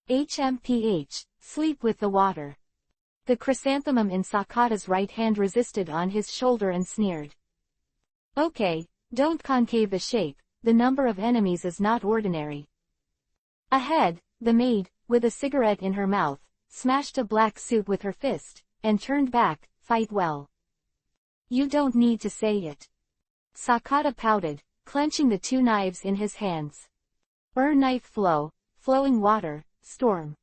HMPH, sleep with the water. The chrysanthemum in Sakata's right hand resisted on his shoulder and sneered. Okay, don't concave the shape, the number of enemies is not ordinary. Ahead, the maid, with a cigarette in her mouth, smashed a black suit with her fist, and turned back. Fight well. You don't need to say it. Sakata pouted, clenching the two knives in his hands. Knife flow, flowing water, storm.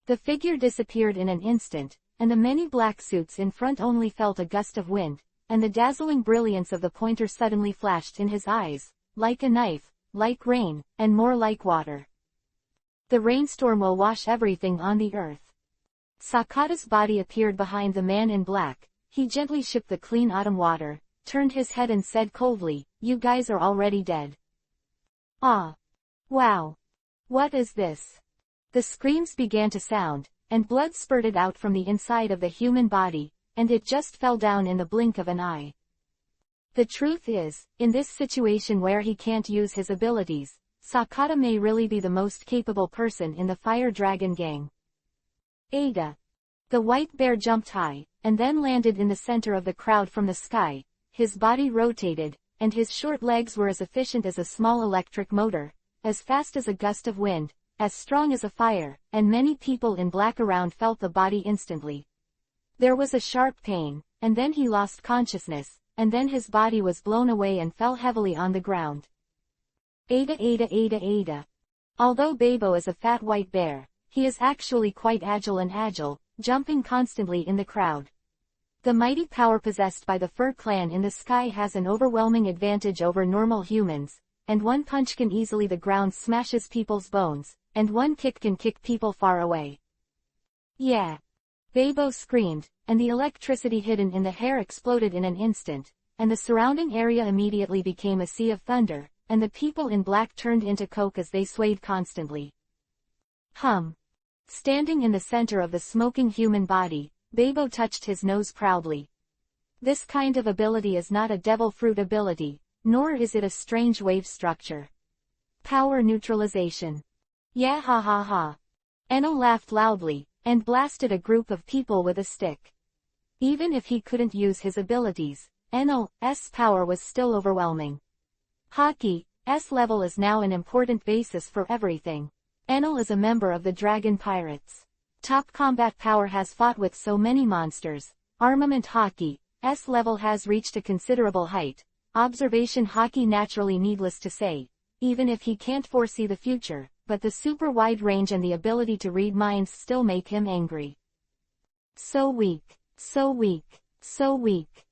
The figure disappeared in an instant, and the many black suits in front only felt a gust of wind, and the dazzling brilliance of the pointer suddenly flashed in his eyes, like a knife, like rain, and more like water. The rainstorm will wash everything on the earth. Sakata's body appeared behind the man in black. He gently shipped the clean autumn water, turned his head and said coldly, "You guys are already dead." Ah! Wow! What is this? The screams began to sound, and blood spurted out from the inside of the human body, and it just fell down in the blink of an eye. The truth is, in this situation where he can't use his abilities, Sakata may really be the most capable person in the Fire Dragon gang. Ada. The white bear jumped high, and then landed in the center of the crowd from the sky. His body rotated, and his short legs were as efficient as a small electric motor, as fast as a gust of wind, as strong as a fire, and many people in black around felt the body instantly. There was a sharp pain, and then he lost consciousness, and then his body was blown away and fell heavily on the ground. Ada. Although Babo is a fat white bear, he is actually quite agile, jumping constantly in the crowd. The mighty power possessed by the Fur Clan in the sky has an overwhelming advantage over normal humans, and one punch can easily the ground smashes people's bones, and one kick can kick people far away. Yeah! Babo screamed, and the electricity hidden in the hair exploded in an instant, and the surrounding area immediately became a sea of thunder, and the people in black turned into coke as they swayed constantly. Standing in the center of the smoking human body, Babo touched his nose proudly. This kind of ability is not a devil fruit ability, nor is it a strange wave structure. Power neutralization. Yeah, ha ha ha. Enno laughed loudly, and blasted a group of people with a stick. Even if he couldn't use his abilities, Enno's power was still overwhelming. Haki's level is now an important basis for everything. Enno is a member of the Dragon Pirates. Top combat power has fought with so many monsters. Armament Haki's level has reached a considerable height. Observation Haki naturally needless to say. even if he can't foresee the future, but the super wide range and the ability to read minds still make him angry. So weak, so weak, so weak.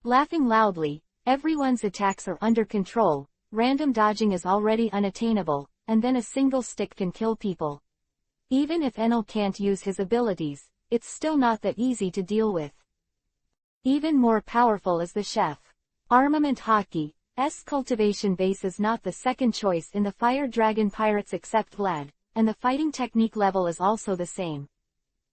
Laughing loudly, everyone's attacks are under control, random dodging is already unattainable, and then a single stick can kill people. Even if Enel can't use his abilities, it's still not that easy to deal with. Even more powerful is the chef. Armament Hockey's cultivation base is not the second choice in the Fire Dragon Pirates except Vlad, and the fighting technique level is also the same.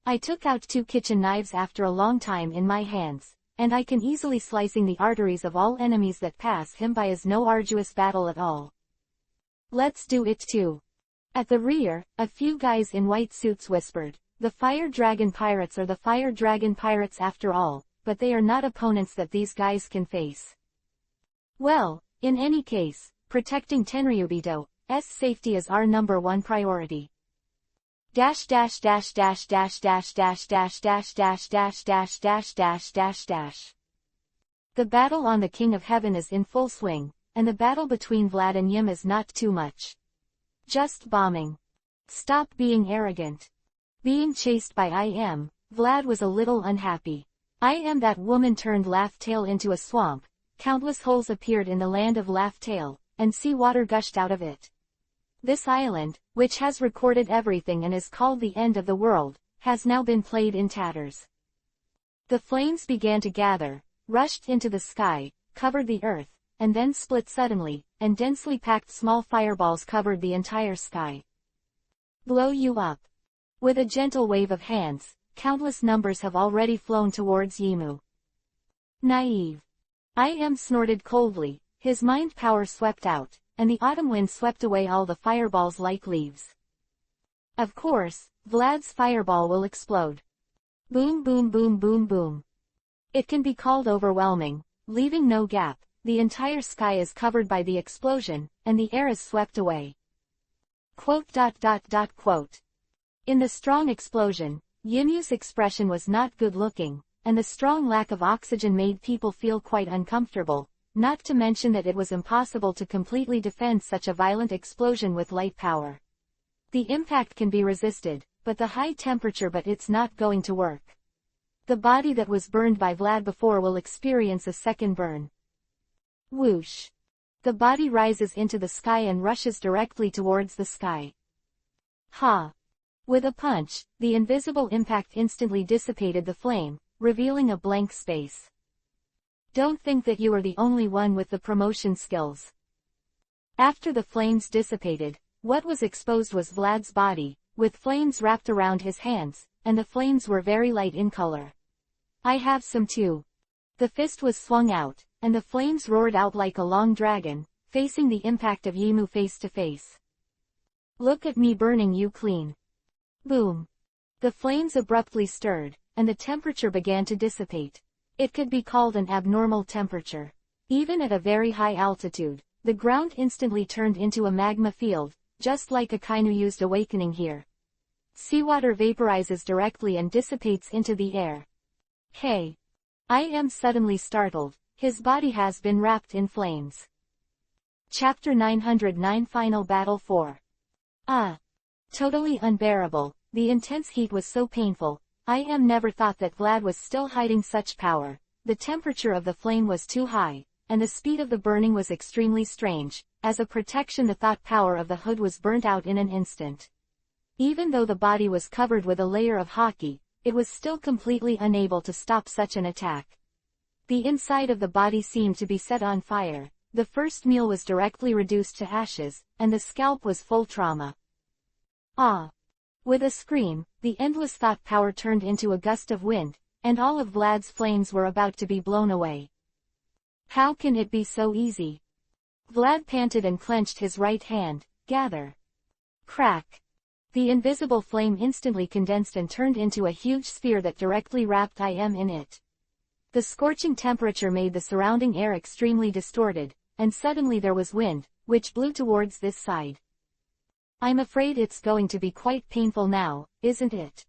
I took out 2 kitchen knives after a long time in my hands, and I can easily slicing the arteries of all enemies that pass him by is no arduous battle at all. Let's do it too. At the rear, a few guys in white suits whispered, the Fire Dragon Pirates are the Fire Dragon Pirates after all, but they are not opponents that these guys can face. Well, in any case, protecting Tenryubito's safety is our #1 priority. The battle on the King of Heaven is in full swing, and the battle between Vlad and Yim is not too much. Just bombing. Stop being arrogant. Being chased by IM, Vlad was a little unhappy. IM that woman turned Laugh-Tale into a swamp, countless holes appeared in the land of Laugh-Tale, and seawater gushed out of it. This island, which has recorded everything and is called the end of the world, has now been played in tatters. The flames began to gather, rushed into the sky, covered the earth, and then split suddenly, and densely packed small fireballs covered the entire sky. Blow you up. With a gentle wave of hands, countless numbers have already flown towards Yimu. Naive. IM snorted coldly, his mind power swept out, and the autumn wind swept away all the fireballs like leaves. Of course, Vlad's fireball will explode. Boom boom boom boom boom. It can be called overwhelming, leaving no gap, the entire sky is covered by the explosion, and the air is swept away. In the strong explosion, Yimu's expression was not good looking, and the strong lack of oxygen made people feel quite uncomfortable, not to mention that it was impossible to completely defend such a violent explosion with light power. The impact can be resisted, but the high temperature but it's not going to work. The body that was burned by Vlad before will experience a second burn. Whoosh. The body rises into the sky and rushes directly towards the sky. Ha! With a punch, the invisible impact instantly dissipated the flame, revealing a blank space. Don't think that you are the only one with the promotion skills. After the flames dissipated, what was exposed was Vlad's body, with flames wrapped around his hands, and the flames were very light in color. I have some too. The fist was swung out, and the flames roared out like a long dragon, facing the impact of Yimu face to face. Look at me burning you clean. Boom. The flames abruptly stirred, and the temperature began to dissipate. It could be called an abnormal temperature. Even at a very high altitude, the ground instantly turned into a magma field, just like a Kainu-used awakening here. Seawater vaporizes directly and dissipates into the air. Hey! I am suddenly startled, his body has been wrapped in flames. Chapter 909 Final Battle 4. Totally unbearable, the intense heat was so painful. I never thought that Vlad was still hiding such power. The temperature of the flame was too high, and the speed of the burning was extremely strange. As a protection, the thought power of the hood was burnt out in an instant. Even though the body was covered with a layer of hockey, it was still completely unable to stop such an attack. The inside of the body seemed to be set on fire. The first meal was directly reduced to ashes, and the scalp was full trauma. With a scream, the endless thought power turned into a gust of wind, and all of Vlad's flames were about to be blown away. How can it be so easy? Vlad panted and clenched his right hand. Gather. Crack. The invisible flame instantly condensed and turned into a huge sphere that directly wrapped IM in it. The scorching temperature made the surrounding air extremely distorted, and suddenly there was wind, which blew towards this side. I'm afraid it's going to be quite painful now, isn't it?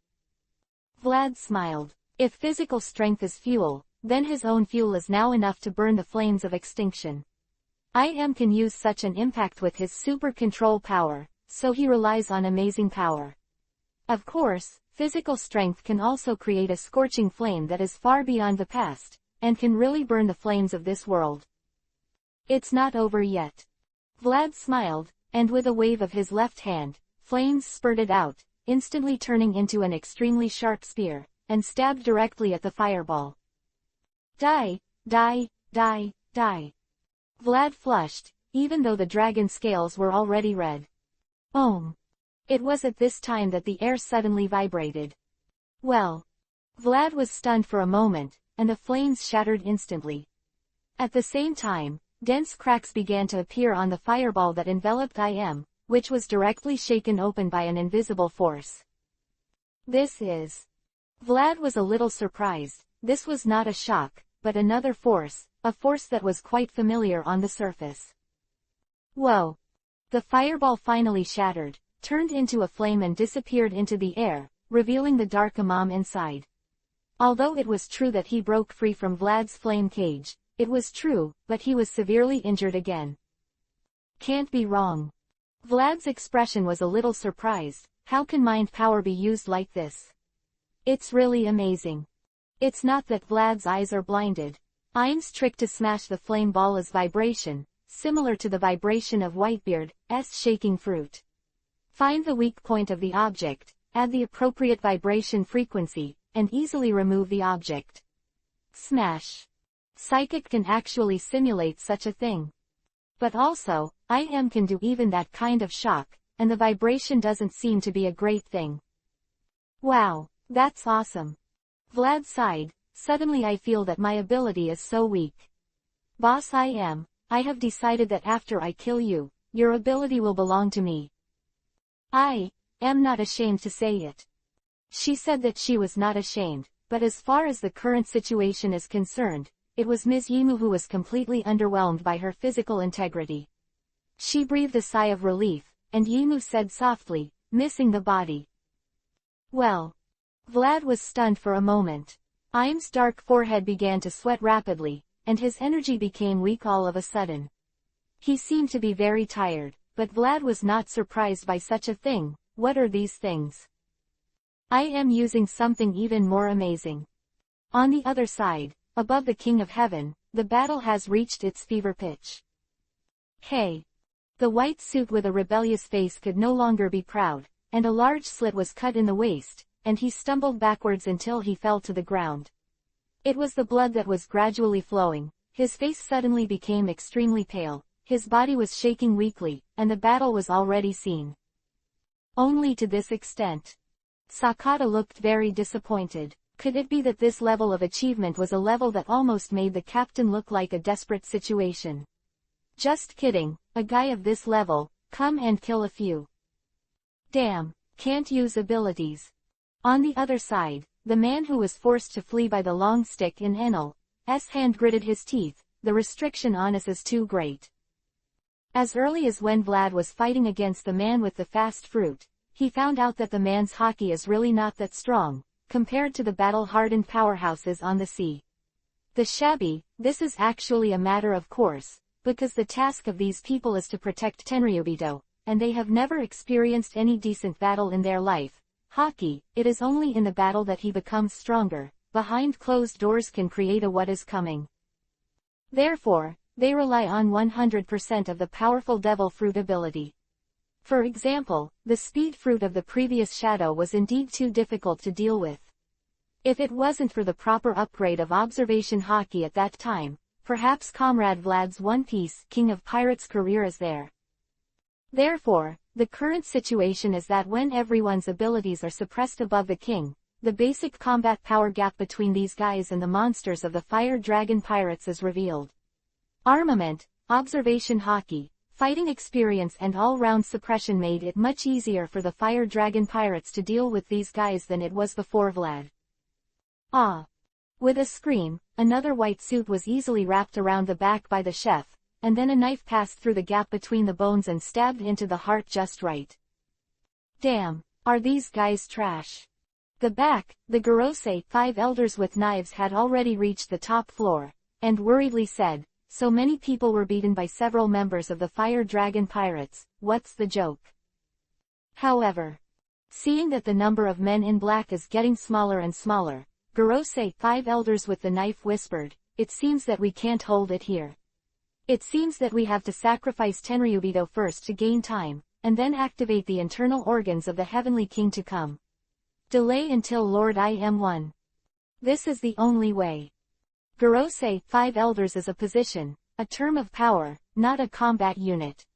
Vlad smiled. If physical strength is fuel, then his own fuel is now enough to burn the flames of extinction. Can use such an impact with his super control power, so he relies on amazing power. Of course, physical strength can also create a scorching flame that is far beyond the past, and can really burn the flames of this world. It's not over yet. Vlad smiled, and with a wave of his left hand, flames spurted out, instantly turning into an extremely sharp spear, and stabbed directly at the fireball. Die, die, die, die. Vlad flushed, even though the dragon scales were already red. Ohm. It was at this time that the air suddenly vibrated. Well. Vlad was stunned for a moment, and the flames shattered instantly. At the same time, dense cracks began to appear on the fireball that enveloped which was directly shaken open by an invisible force. This is. Vlad was a little surprised. This was not a shock, but another force, a force that was quite familiar on the surface. Whoa! The fireball finally shattered, turned into a flame and disappeared into the air, revealing the dark Imam inside. Although it was true that he broke free from Vlad's flame cage, it was true, but he was severely injured again. Can't be wrong. Vlad's expression was a little surprised. How can mind power be used like this? It's really amazing. It's not that Vlad's eyes are blinded. Im's trick to smash the flame ball is vibration, similar to the vibration of Whitebeard's shaking fruit. Find the weak point of the object, add the appropriate vibration frequency, and easily remove the object. Smash. Psychic can actually simulate such a thing. But also, can do even that kind of shock, and the vibration doesn't seem to be a great thing. Wow, that's awesome. Vlad sighed. Suddenly I feel that my ability is so weak. Boss I have decided that after I kill you, your ability will belong to me. I am not ashamed to say it. She said that she was not ashamed, but as far as the current situation is concerned, it was Ms. Yimu who was completely underwhelmed by her physical integrity. She breathed a sigh of relief, and Yimu said softly, missing the body. Well. Vlad was stunned for a moment. Im's dark forehead began to sweat rapidly, and his energy became weak all of a sudden. He seemed to be very tired, but Vlad was not surprised by such a thing. What are these things? I am using something even more amazing. On the other side, above the King of Heaven, the battle has reached its fever pitch. Hey! The white suit with a rebellious face could no longer be proud, and a large slit was cut in the waist, and he stumbled backwards until he fell to the ground. It was the blood that was gradually flowing. His face suddenly became extremely pale, his body was shaking weakly, and the battle was already seen. Only to this extent. Sakata looked very disappointed. Could it be that this level of achievement was a level that almost made the captain look like a desperate situation? Just kidding, a guy of this level, come and kill a few. Damn, can't use abilities. On the other side, the man who was forced to flee by the long stick in Enel's hand gritted his teeth. The restriction on us is too great. As early as when Vlad was fighting against the man with the fast fruit, he found out that the man's hockey is really not that strong, compared to the battle-hardened powerhouses on the sea. The shabby, this is actually a matter of course, because the task of these people is to protect Tenryubido, and they have never experienced any decent battle in their life. Hockey, it is only in the battle that he becomes stronger. Behind closed doors can create a what is coming. Therefore, they rely on 100% of the powerful devil fruit ability. For example, the speed fruit of the previous shadow was indeed too difficult to deal with. If it wasn't for the proper upgrade of observation hockey at that time, perhaps Comrade Vlad's One Piece King of Pirates career is there. Therefore, the current situation is that when everyone's abilities are suppressed above the king, the basic combat power gap between these guys and the monsters of the Fire Dragon Pirates is revealed. Armament, observation hockey, fighting experience and all-round suppression made it much easier for the Fire Dragon Pirates to deal with these guys than it was before Vlad. Ah! With a scream, another white suit was easily wrapped around the back by the chef, and then a knife passed through the gap between the bones and stabbed into the heart just right. Damn, are these guys trash? The Gorosei 5 elders with knives had already reached the top floor, and worriedly said, so many people were beaten by several members of the Fire Dragon Pirates, what's the joke? However, seeing that the number of men in black is getting smaller and smaller, Gorosei, 5 elders with the knife whispered, it seems that we can't hold it here. It seems that we have to sacrifice Tenryubito first to gain time, and then activate the internal organs of the Heavenly King to come. Delay until Lord I am one. This is the only way. Gorosei, 5 elders is a position, a term of power, not a combat unit.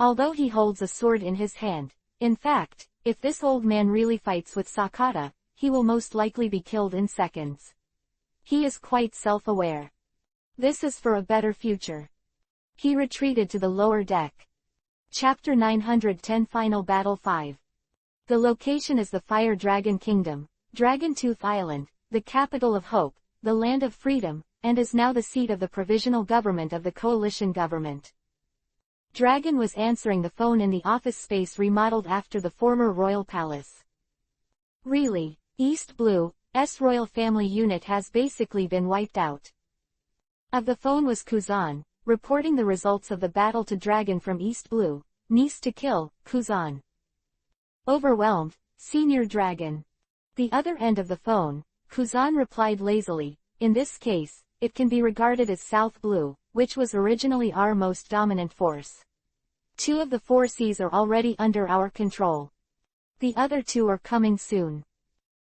Although he holds a sword in his hand, in fact, if this old man really fights with Sakata, he will most likely be killed in seconds. He is quite self-aware. This is for a better future. He retreated to the lower deck. Chapter 910 Final Battle 5. The location is the Fire Dragon Kingdom, Dragontooth Island, the capital of Hope, the land of freedom, and is now the seat of the provisional government of the coalition government. Dragon was answering the phone in the office space remodeled after the former royal palace. Really, East Blue's royal family unit has basically been wiped out. Of the phone was Kuzan, reporting the results of the battle to Dragon from East Blue, niece to kill, Kuzan. Overwhelmed, Senior Dragon. The other end of the phone, Kuzan replied lazily, in this case, it can be regarded as South Blue, which was originally our most dominant force. 2 of the 4 seas are already under our control. The other 2 are coming soon.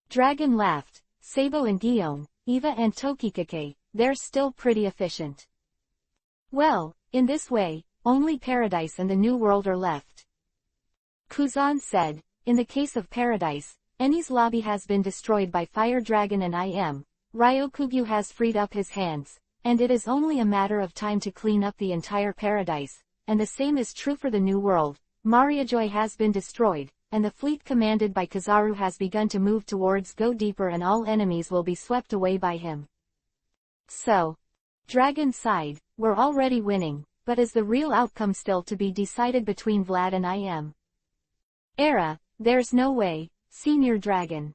Dragon laughed, Sabo and Gion, Eva and Tokikake, they're still pretty efficient. Well, in this way, only Paradise and the New World are left. Kuzan said, in the case of Paradise, Eni's lobby has been destroyed by Fire Dragon and Ryokugyu has freed up his hands, and it is only a matter of time to clean up the entire Paradise, and the same is true for the New World. Mariajoy has been destroyed, and the fleet commanded by Kizaru has begun to move towards Go Deeper and all enemies will be swept away by him. So, Dragon sighed, we're already winning, but is the real outcome still to be decided between Vlad and Era, there's no way, Senior Dragon.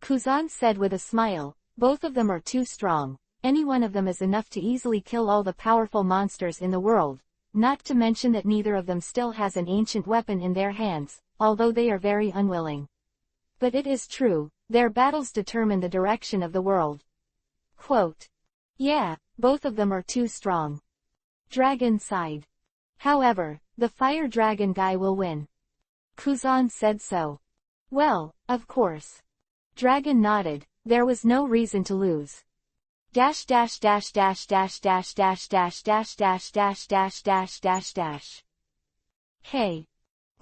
Kuzan said with a smile, both of them are too strong, any one of them is enough to easily kill all the powerful monsters in the world, not to mention that neither of them still has an ancient weapon in their hands, although they are very unwilling. But it is true, their battles determine the direction of the world. Quote. Yeah, both of them are too strong. Dragon sighed. However, the Fire Dragon guy will win. Kuzan said so. Well, of course. Dragon nodded, there was no reason to lose. Dash dash dash dash dash dash dash dash dash dash dash dash dash dash dash. Hey.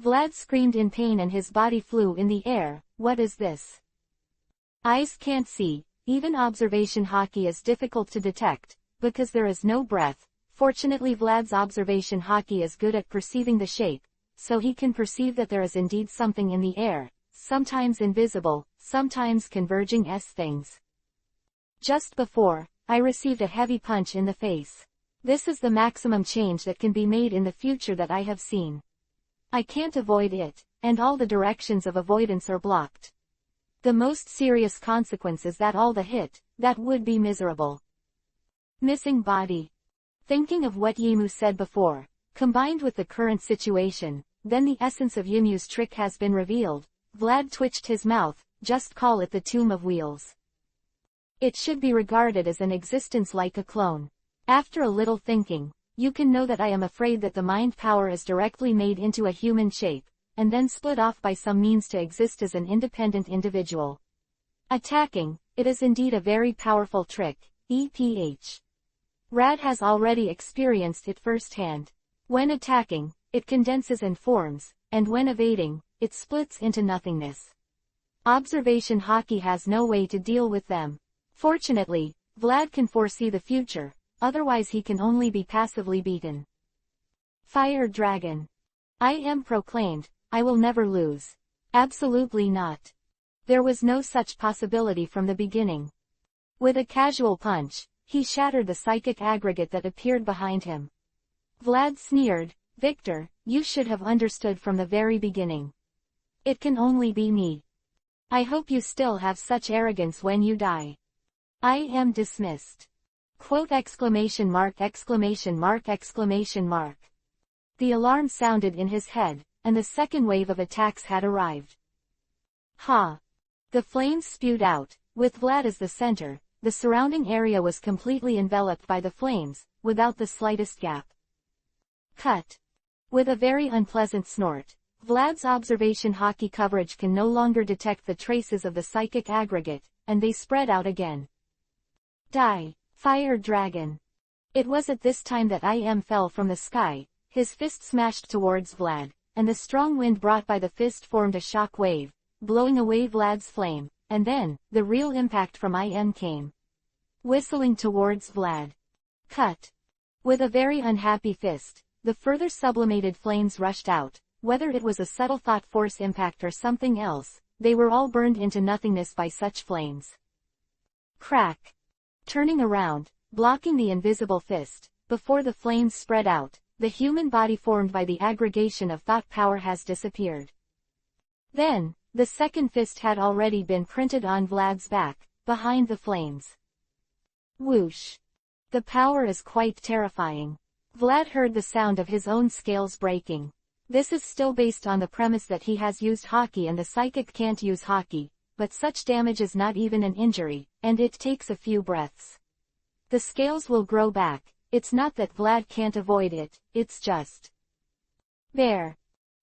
Vlad screamed in pain and his body flew in the air, what is this? Eyes can't see, even observation hockey is difficult to detect, because there is no breath. Fortunately Vlad's observation hockey is good at perceiving the shape, so he can perceive that there is indeed something in the air, sometimes invisible, sometimes converging things. Just before, I received a heavy punch in the face. This is the maximum change that can be made in the future that I have seen. I can't avoid it, and all the directions of avoidance are blocked. The most serious consequence is that all the hit, that would be miserable. Missing body. Thinking of what Yimu said before, combined with the current situation, then the essence of Yimu's trick has been revealed. Vlad twitched his mouth, just call it the Tomb of Wheels. It should be regarded as an existence like a clone. After a little thinking, you can know that I am afraid that the mind power is directly made into a human shape, and then split off by some means to exist as an independent individual. Attacking, it is indeed a very powerful trick, EPH. Rad has already experienced it firsthand. When attacking, it condenses and forms, and when evading, it splits into nothingness. Observation hockey has no way to deal with them. Fortunately, Vlad can foresee the future, otherwise he can only be passively beaten. Fire Dragon. I am proclaimed, I will never lose. Absolutely not. There was no such possibility from the beginning. With a casual punch, he shattered the psychic aggregate that appeared behind him. Vlad sneered, Victor, you should have understood from the very beginning. It can only be me. I hope you still have such arrogance when you die. I am dismissed. Quote exclamation mark exclamation mark exclamation mark. The alarm sounded in his head, and the second wave of attacks had arrived. Ha! The flames spewed out, with Vlad as the center. The surrounding area was completely enveloped by the flames, without the slightest gap. Cut. With a very unpleasant snort, Vlad's observation hockey coverage can no longer detect the traces of the psychic aggregate, and they spread out again. Die, fire dragon. It was at this time that I fell from the sky, his fist smashed towards Vlad, and the strong wind brought by the fist formed a shock wave, blowing away Vlad's flame, and then, the real impact from came. Whistling towards Vlad. Cut. With a very unhappy fist, the further sublimated flames rushed out. Whether it was a subtle thought force impact or something else, they were all burned into nothingness by such flames. Crack. Turning around, blocking the invisible fist, before the flames spread out, the human body formed by the aggregation of thought power has disappeared. Then, the second fist had already been printed on Vlad's back, behind the flames. Whoosh. The power is quite terrifying. Vlad heard the sound of his own scales breaking. This is still based on the premise that he has used hockey and the psychic can't use hockey, but such damage is not even an injury, and it takes a few breaths. The scales will grow back. It's not that Vlad can't avoid it, it's just. There.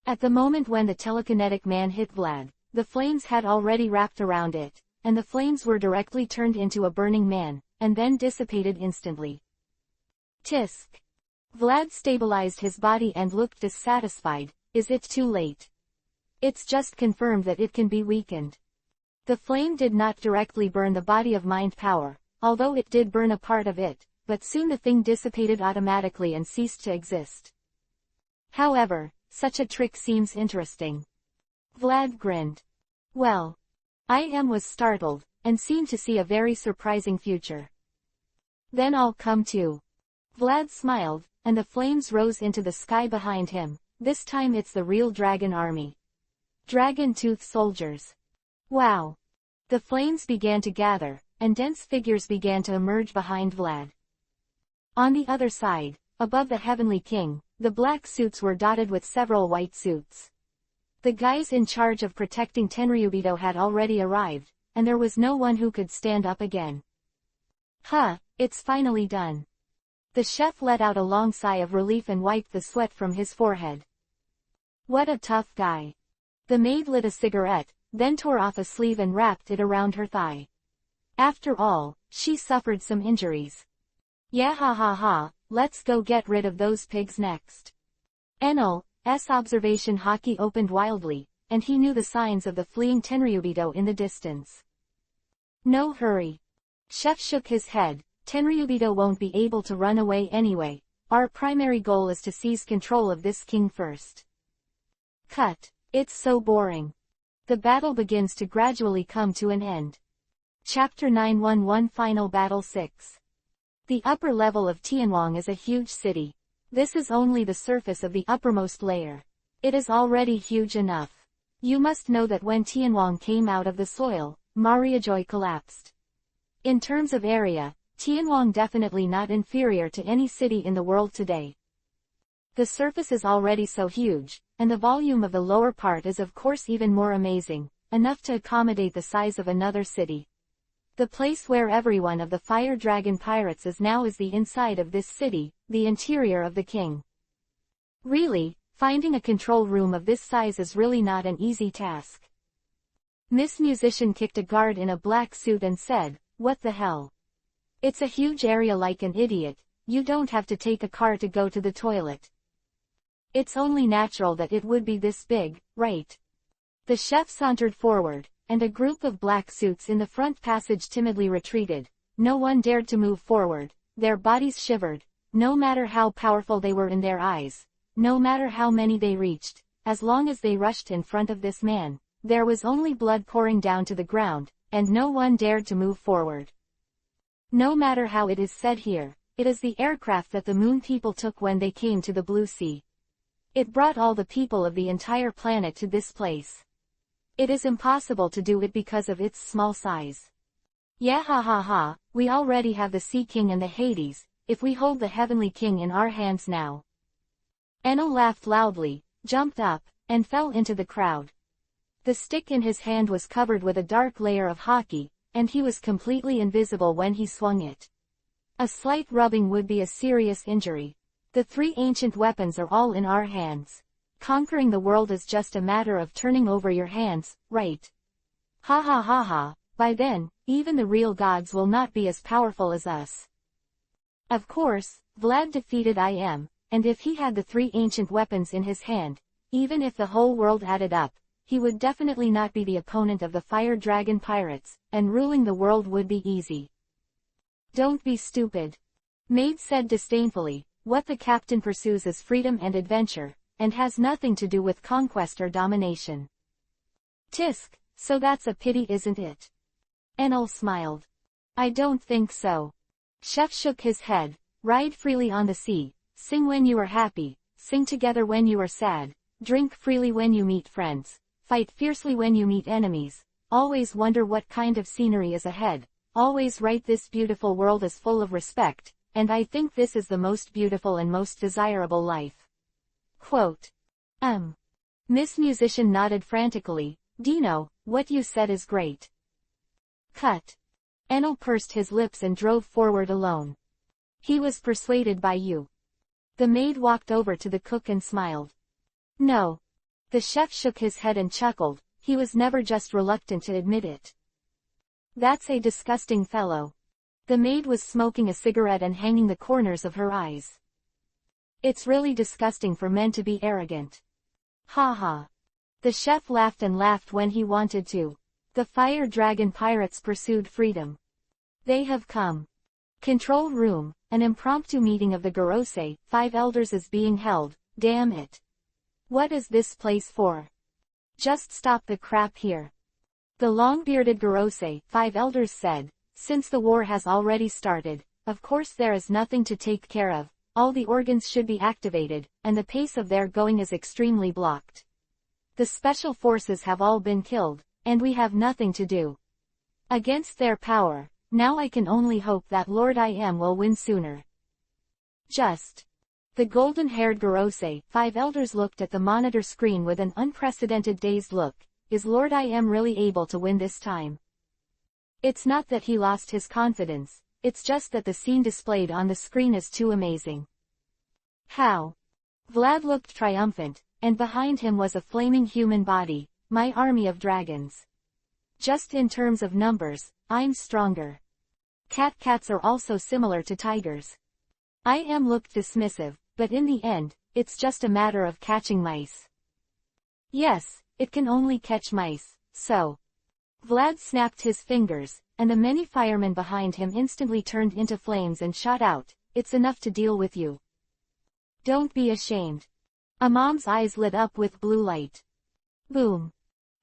At the moment when the telekinetic man hit Vlad, the flames had already wrapped around it, and the flames were directly turned into a burning man, and then dissipated instantly. Tisk. Vlad stabilized his body and looked dissatisfied. Is it too late? It's just confirmed that it can be weakened. The flame did not directly burn the body of mind power, although it did burn a part of it, but soon the thing dissipated automatically and ceased to exist. However, such a trick seems interesting. Vlad grinned. Well, was startled, and seemed to see a very surprising future. Then I'll come too. Vlad smiled, and the flames rose into the sky behind him. This time it's the real dragon army. Dragon Tooth soldiers. Wow. The flames began to gather, and dense figures began to emerge behind Vlad. On the other side, above the Heavenly King, the black suits were dotted with several white suits. The guys in charge of protecting Tenryubito had already arrived, and there was no one who could stand up again. Huh, it's finally done. The chef let out a long sigh of relief and wiped the sweat from his forehead. What a tough guy. The maid lit a cigarette, then tore off a sleeve and wrapped it around her thigh. After all, she suffered some injuries. Yeah, ha ha ha, let's go get rid of those pigs next. Enel's observation hockey opened wildly, and he knew the signs of the fleeing Tenryubito in the distance. No hurry. Chef shook his head. Tenryubito won't be able to run away anyway. Our primary goal is to seize control of this king first. Cut. It's so boring. The battle begins to gradually come to an end. Chapter 911 Final Battle 6. The upper level of Tianwang is a huge city. This is only the surface of the uppermost layer. It is already huge enough. You must know that when Tianwang came out of the soil, Mariajoy collapsed. In terms of area, Tianwang definitely not inferior to any city in the world today. The surface is already so huge, and the volume of the lower part is of course even more amazing, enough to accommodate the size of another city. The place where every one of the fire dragon pirates is now is the inside of this city, the interior of the king. Really, finding a control room of this size is really not an easy task. Miss Musician kicked a guard in a black suit and said, "What the hell? It's a huge area like an idiot, you don't have to take a car to go to the toilet. It's only natural that it would be this big, right?" The chef sauntered forward, and a group of black suits in the front passage timidly retreated. No one dared to move forward, their bodies shivered, no matter how powerful they were in their eyes, no matter how many they reached, as long as they rushed in front of this man, there was only blood pouring down to the ground, and no one dared to move forward. No matter how it is said here, it is the aircraft that the moon people took when they came to the Blue Sea. It brought all the people of the entire planet to this place. It is impossible to do it because of its small size. Yeah, ha ha ha, we already have the Sea King and the Hades, if we hold the Heavenly King in our hands now. Enel laughed loudly, jumped up, and fell into the crowd. The stick in his hand was covered with a dark layer of hockey, and he was completely invisible when he swung it. A slight rubbing would be a serious injury. The three ancient weapons are all in our hands. Conquering the world is just a matter of turning over your hands, right? Ha ha ha ha, by then, even the real gods will not be as powerful as us. Of course, Vlad defeated IM, and if he had the three ancient weapons in his hand, even if the whole world added up, he would definitely not be the opponent of the Fire Dragon pirates, and ruling the world would be easy. Don't be stupid. Maid said disdainfully, what the captain pursues is freedom and adventure, and has nothing to do with conquest or domination. Tisk, so that's a pity, isn't it? Enel smiled. I don't think so. Chef shook his head. Ride freely on the sea, sing when you are happy, sing together when you are sad, drink freely when you meet friends, fight fiercely when you meet enemies, always wonder what kind of scenery is ahead, always write this beautiful world is full of respect, and I think this is the most beautiful and most desirable life. Quote. Miss Musician nodded frantically. Dino, what you said is great. Cut. Enel pursed his lips and drove forward alone. He was persuaded by you. The maid walked over to the cook and smiled. No. The chef shook his head and chuckled, he was never just reluctant to admit it. That's a disgusting fellow. The maid was smoking a cigarette and hanging the corners of her eyes. It's really disgusting for men to be arrogant. Ha ha. The chef laughed and laughed when he wanted to. The Fire Dragon pirates pursued freedom. They have come. Control room, an impromptu meeting of the Gorosei, 5 elders is being held, damn it. What is this place for? Just stop the crap here. The long-bearded Gorosei, 5 elders said, since the war has already started, of course there is nothing to take care of, all the organs should be activated, and the pace of their going is extremely blocked. The special forces have all been killed, and we have nothing to do. Against their power, now I can only hope that Lord IM will win sooner. Just. The golden-haired Gorosei, 5 elders looked at the monitor screen with an unprecedented dazed look. Is Lord IM really able to win this time? It's not that he lost his confidence, it's just that the scene displayed on the screen is too amazing. How? Vlad looked triumphant, and behind him was a flaming human body, my army of dragons. Just in terms of numbers, I'm stronger. Cats are also similar to tigers. IM looked dismissive, but in the end, it's just a matter of catching mice. Yes, it can only catch mice, so. Vlad snapped his fingers, and the many firemen behind him instantly turned into flames and shot out, it's enough to deal with you. Don't be ashamed. Imam's eyes lit up with blue light. Boom.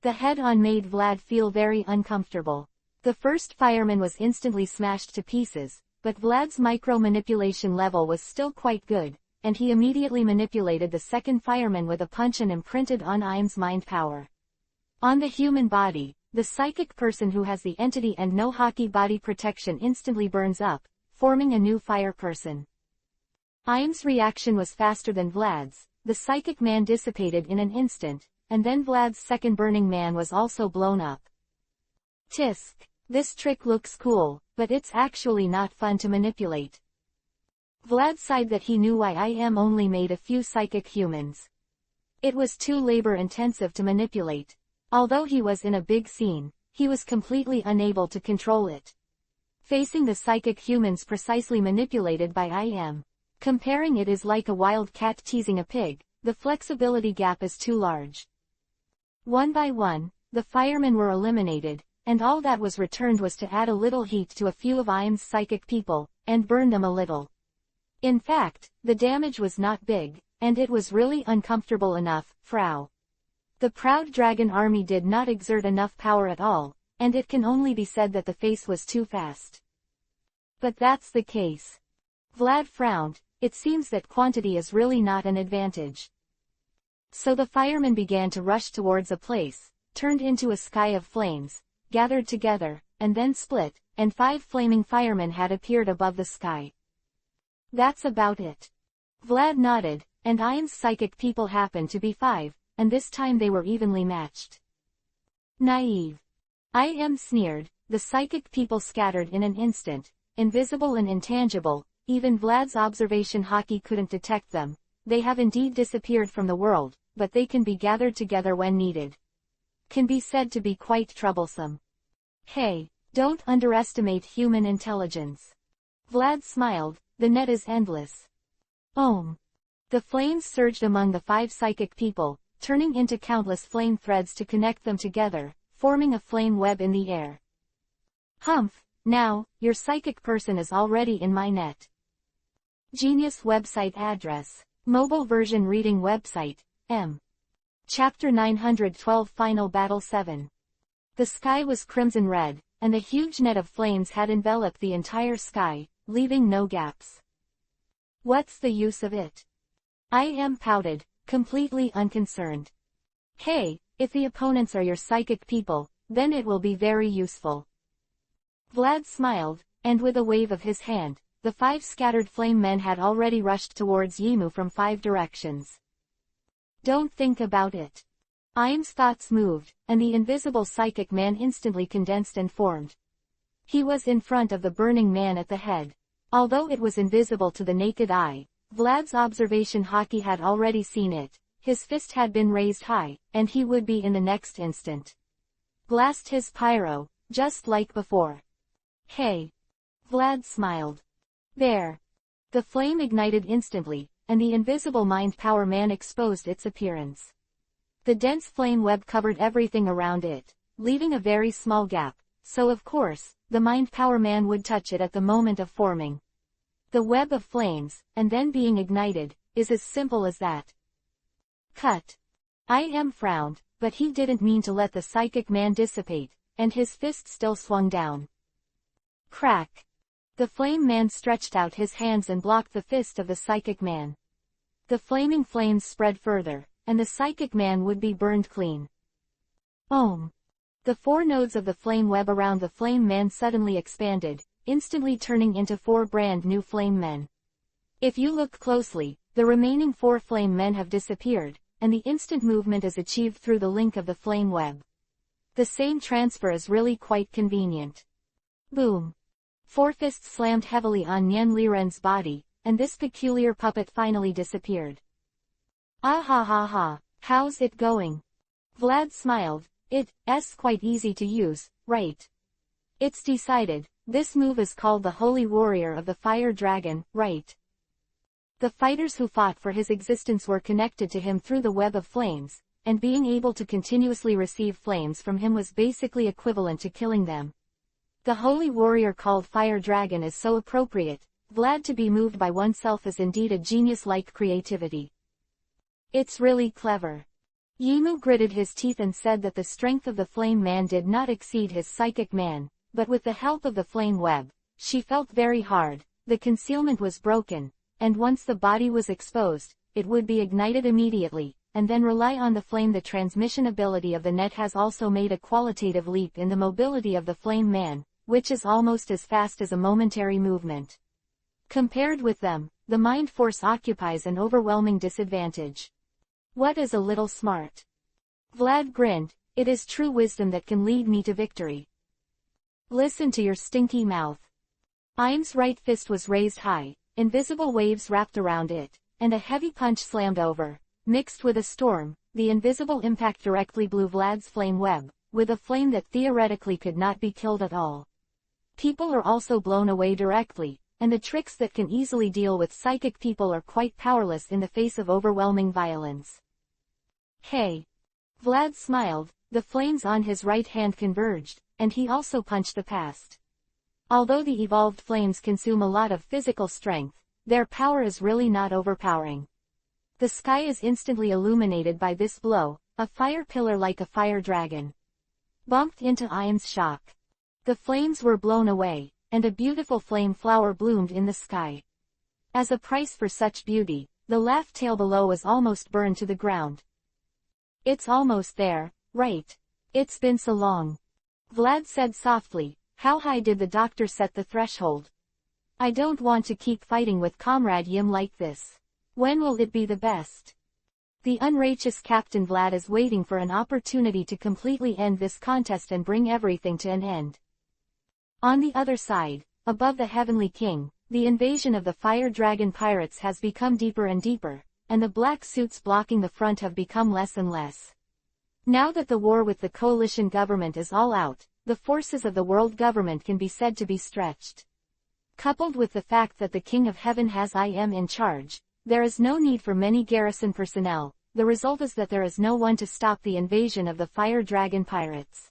The head-on made Vlad feel very uncomfortable. The first fireman was instantly smashed to pieces, but Vlad's micro-manipulation level was still quite good, and he immediately manipulated the second fireman with a punch and imprinted on IM's mind power. On the human body, the psychic person who has the entity and no hockey body protection instantly burns up, forming a new fire person. IM's reaction was faster than Vlad's, the psychic man dissipated in an instant, and then Vlad's second burning man was also blown up. Tisk, this trick looks cool, but it's actually not fun to manipulate. Vlad sighed that he knew why IM only made a few psychic humans. It was too labor-intensive to manipulate. Although he was in a big scene, he was completely unable to control it. Facing the psychic humans precisely manipulated by IM. Comparing it is like a wild cat teasing a pig, the flexibility gap is too large. One by one, the firemen were eliminated, and all that was returned was to add a little heat to a few of IM's psychic people, and burn them a little. In fact, the damage was not big, and it was really uncomfortable enough, Frau. The proud dragon army did not exert enough power at all, and it can only be said that the face was too fast. But that's the case. Vlad frowned, it seems that quantity is really not an advantage. So the firemen began to rush towards a place, turned into a sky of flames, gathered together, and then split, and 5 flaming firemen had appeared above the sky. That's about it. Vlad nodded, and Iam's psychic people happened to be 5, and this time they were evenly matched. Naive. Iam sneered. The psychic people scattered in an instant, invisible and intangible, even Vlad's observation hockey couldn't detect them. They have indeed disappeared from the world, but they can be gathered together when needed. Can be said to be quite troublesome. Hey, don't underestimate human intelligence. Vlad smiled, the net is endless. Ohm. The flames surged among the 5 psychic people, turning into countless flame threads to connect them together, forming a flame web in the air. Humph, now, your psychic person is already in my net. Genius website address. Mobile version reading website, M. Chapter 912 Final Battle 7. The sky was crimson red, and the huge net of flames had enveloped the entire sky, leaving no gaps. What's the use of it? Iam pouted, completely unconcerned. Hey, if the opponents are your psychic people, then it will be very useful. Vlad smiled, and with a wave of his hand, the 5 scattered flame men had already rushed towards Yimu from 5 directions. Don't think about it. Iam's thoughts moved, and the invisible psychic man instantly condensed and formed. He was in front of the burning man at the head. Although it was invisible to the naked eye, Vlad's observation hockey had already seen it. His fist had been raised high, and he would be in the next instant. Blast his pyro, just like before. Hey. Vlad smiled. There. The flame ignited instantly, and the invisible mind power man exposed its appearance. The dense flame web covered everything around it, leaving a very small gap, so of course, the mind power man would touch it at the moment of forming. The web of flames, and then being ignited, is as simple as that. Cut. Iam frowned, but he didn't mean to let the psychic man dissipate, and his fist still swung down. Crack. The flame man stretched out his hands and blocked the fist of the psychic man. The flaming flames spread further, and the psychic man would be burned clean. Ohm. The 4 nodes of the flame web around the flame man suddenly expanded, instantly turning into 4 brand new flame men. If you look closely, the remaining 4 flame men have disappeared, and the instant movement is achieved through the link of the flame web. The same transfer is really quite convenient. Boom. 4 fists slammed heavily on Nyen Liren's body, and this peculiar puppet finally disappeared. Ah ha ha ha, how's it going? Vlad smiled. It's quite easy to use, right? It's decided. This move is called the Holy Warrior of the Fire Dragon, right? The fighters who fought for his existence were connected to him through the web of flames, and being able to continuously receive flames from him was basically equivalent to killing them. The holy warrior called Fire Dragon is so appropriate. Vlad, to be moved by oneself is indeed a genius-like creativity. It's really clever. Yimu gritted his teeth and said that the strength of the flame man did not exceed his psychic man, but with the help of the flame web, she felt very hard. The concealment was broken, and once the body was exposed, it would be ignited immediately, and then rely on the flame. The transmission ability of the net has also made a qualitative leap in the mobility of the flame man, which is almost as fast as a momentary movement. Compared with them, the mind force occupies an overwhelming disadvantage. What is a little smart? Vlad grinned. It is true wisdom that can lead me to victory. Listen to your stinky mouth. Iam's right fist was raised high, invisible waves wrapped around it, and a heavy punch slammed over. Mixed with a storm, the invisible impact directly blew Vlad's flame web, with a flame that theoretically could not be killed at all. People are also blown away directly, and the tricks that can easily deal with psychic people are quite powerless in the face of overwhelming violence. Hey. Vlad smiled. The flames on his right hand converged, and he also punched the past. Although the evolved flames consume a lot of physical strength, their power is really not overpowering. The sky is instantly illuminated by this blow, a fire pillar like a fire dragon bumped into Iam's shock. The flames were blown away, and a beautiful flame flower bloomed in the sky. As a price for such beauty, the laugh tail below was almost burned to the ground. It's almost there, right? It's been so long. Vlad said softly. How high did the doctor set the threshold? I don't want to keep fighting with Comrade Yim like this. When will it be the best? The unrighteous Captain Vlad is waiting for an opportunity to completely end this contest and bring everything to an end. On the other side, above the Heavenly King, the invasion of the Fire Dragon pirates has become deeper and deeper, and the black suits blocking the front have become less and less. Now that the war with the coalition government is all out, the forces of the world government can be said to be stretched. Coupled with the fact that the King of Heaven has I am in charge, there is no need for many garrison personnel. The result is that there is no one to stop the invasion of the Fire Dragon pirates.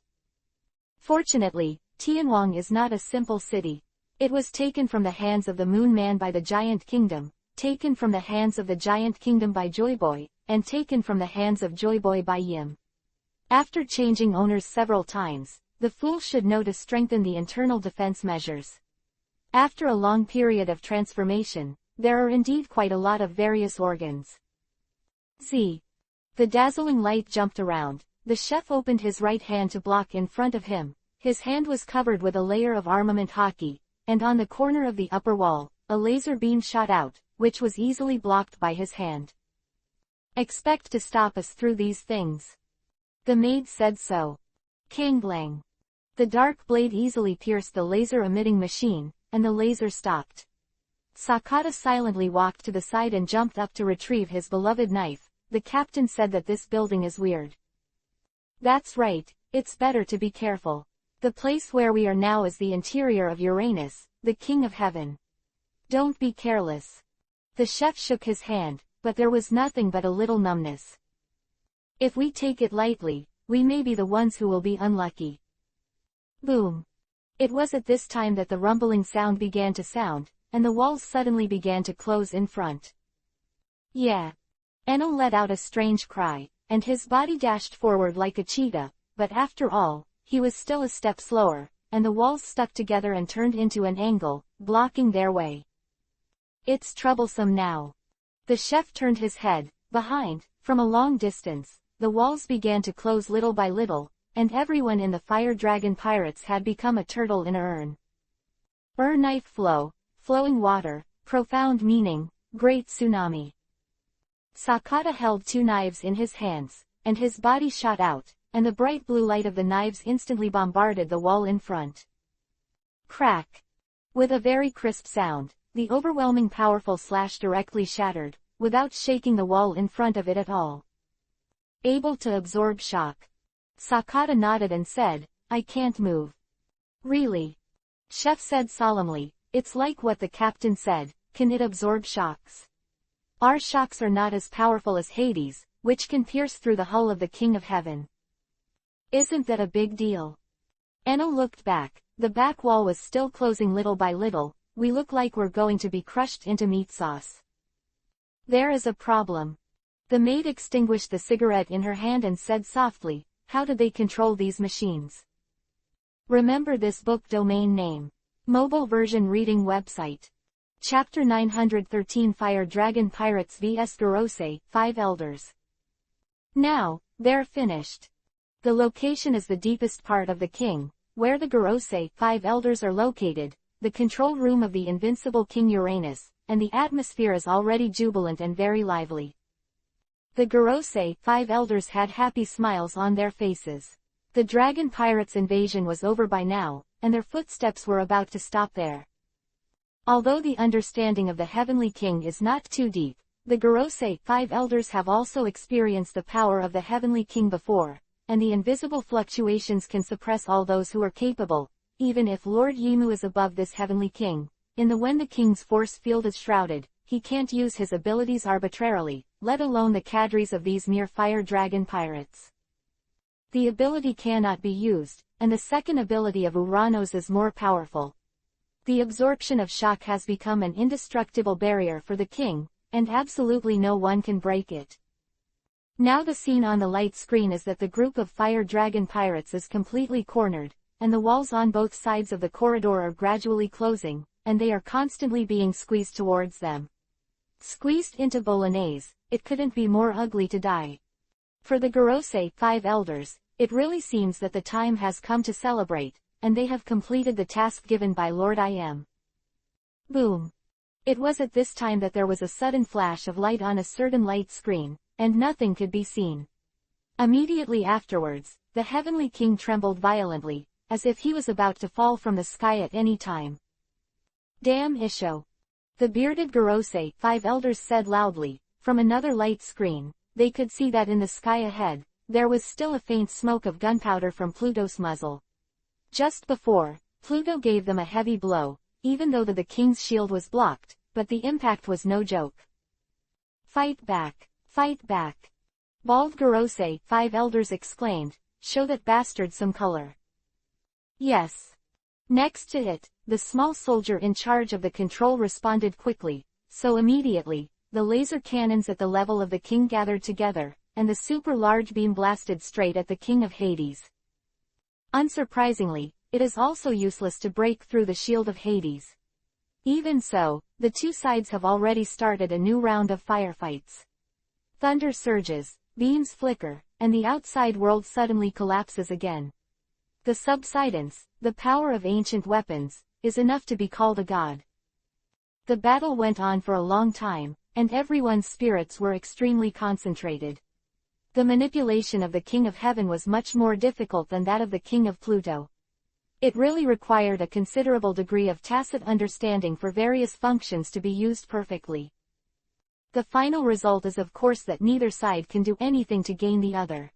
Fortunately, Tianwang is not a simple city. It was taken from the hands of the Moon Man by the Giant Kingdom, taken from the hands of the Giant Kingdom by Joyboy, and taken from the hands of Joyboy by Yim. After changing owners several times, the fool should know to strengthen the internal defense measures. After a long period of transformation, there are indeed quite a lot of various organs. Z. The dazzling light jumped around. The chef opened his right hand to block in front of him. His hand was covered with a layer of armament hockey, and on the corner of the upper wall, a laser beam shot out, which was easily blocked by his hand. Expect to stop us through these things. The maid said so. Kanglang. The dark blade easily pierced the laser-emitting machine, and the laser stopped. Sakata silently walked to the side and jumped up to retrieve his beloved knife. The captain said that this building is weird. That's right, it's better to be careful. The place where we are now is the interior of Uranus, the King of Heaven. Don't be careless. The chef shook his hand, but there was nothing but a little numbness. If we take it lightly, we may be the ones who will be unlucky. Boom. It was at this time that the rumbling sound began to sound, and the walls suddenly began to close in front. Yeah. Enel let out a strange cry, and his body dashed forward like a cheetah, but after all, he was still a step slower, and the walls stuck together and turned into an angle, blocking their way. It's troublesome now. The chef turned his head. Behind, from a long distance, the walls began to close little by little, and everyone in the Fire Dragon pirates had become a turtle in a urn. Knife flow, flowing water, profound meaning, great tsunami. Sakata held two knives in his hands, and his body shot out, and the bright blue light of the knives instantly bombarded the wall in front. Crack! With a very crisp sound, the overwhelming powerful slash directly shattered, without shaking the wall in front of it at all. Able to absorb shock. Sakata nodded and said, I can't move. Really? Chef said solemnly, it's like what the captain said, can it absorb shocks? Our shocks are not as powerful as Hades, which can pierce through the hull of the King of Heaven. Isn't that a big deal? Enel looked back. The back wall was still closing little by little. We look like we're going to be crushed into meat sauce. There is a problem. The maid extinguished the cigarette in her hand and said softly, how do they control these machines? Remember this book domain name. Mobile version reading website. Chapter 913 Fire Dragon Pirates vs Gorosei, 5 Elders. Now, they're finished. The location is the deepest part of the king, where the Gorosei, 5 Elders are located, the control room of the invincible King Uranus, and the atmosphere is already jubilant and very lively. The Gorosei, 5 Elders had happy smiles on their faces. The dragon pirates' invasion was over by now, and their footsteps were about to stop there. Although the understanding of the Heavenly King is not too deep, the Gorosei, 5 Elders have also experienced the power of the Heavenly King before, and the invisible fluctuations can suppress all those who are capable, even if Lord Yimu is above this Heavenly King. When the King's force field is shrouded, he can't use his abilities arbitrarily, let alone the cadres of these mere fire dragon pirates. The ability cannot be used, and the second ability of Uranos is more powerful. The absorption of shock has become an indestructible barrier for the king, and absolutely no one can break it. Now the scene on the light screen is that the group of fire dragon pirates is completely cornered, and the walls on both sides of the corridor are gradually closing, and they are constantly being squeezed towards them. Squeezed into bolognese, it couldn't be more ugly to die. For the Gorosei, 5 Elders, it really seems that the time has come to celebrate, and they have completed the task given by Lord I Am. Boom. It was at this time that there was a sudden flash of light on a certain light screen, and nothing could be seen. Immediately afterwards, the Heavenly King trembled violently, as if he was about to fall from the sky at any time. Damn Isho! The bearded Gorosei, 5 elders said loudly. From another light screen, they could see that in the sky ahead, there was still a faint smoke of gunpowder from Pluto's muzzle. Just before, Pluto gave them a heavy blow, even though the king's shield was blocked, but the impact was no joke. Fight back! Fight back! Bald Gorosei, 5 elders exclaimed, show that bastard some color. Yes. Next to it, the small soldier in charge of the control responded quickly, so immediately, the laser cannons at the level of the king gathered together, and the super large beam blasted straight at the king of Hades. Unsurprisingly, it is also useless to break through the shield of Hades. Even so, the two sides have already started a new round of firefights. Thunder surges, beams flicker, and the outside world suddenly collapses again. The subsidence, the power of ancient weapons, is enough to be called a god. The battle went on for a long time, and everyone's spirits were extremely concentrated. The manipulation of the King of Heaven was much more difficult than that of the King of Pluto. It really required a considerable degree of tacit understanding for various functions to be used perfectly. The final result is of course that neither side can do anything to gain the other.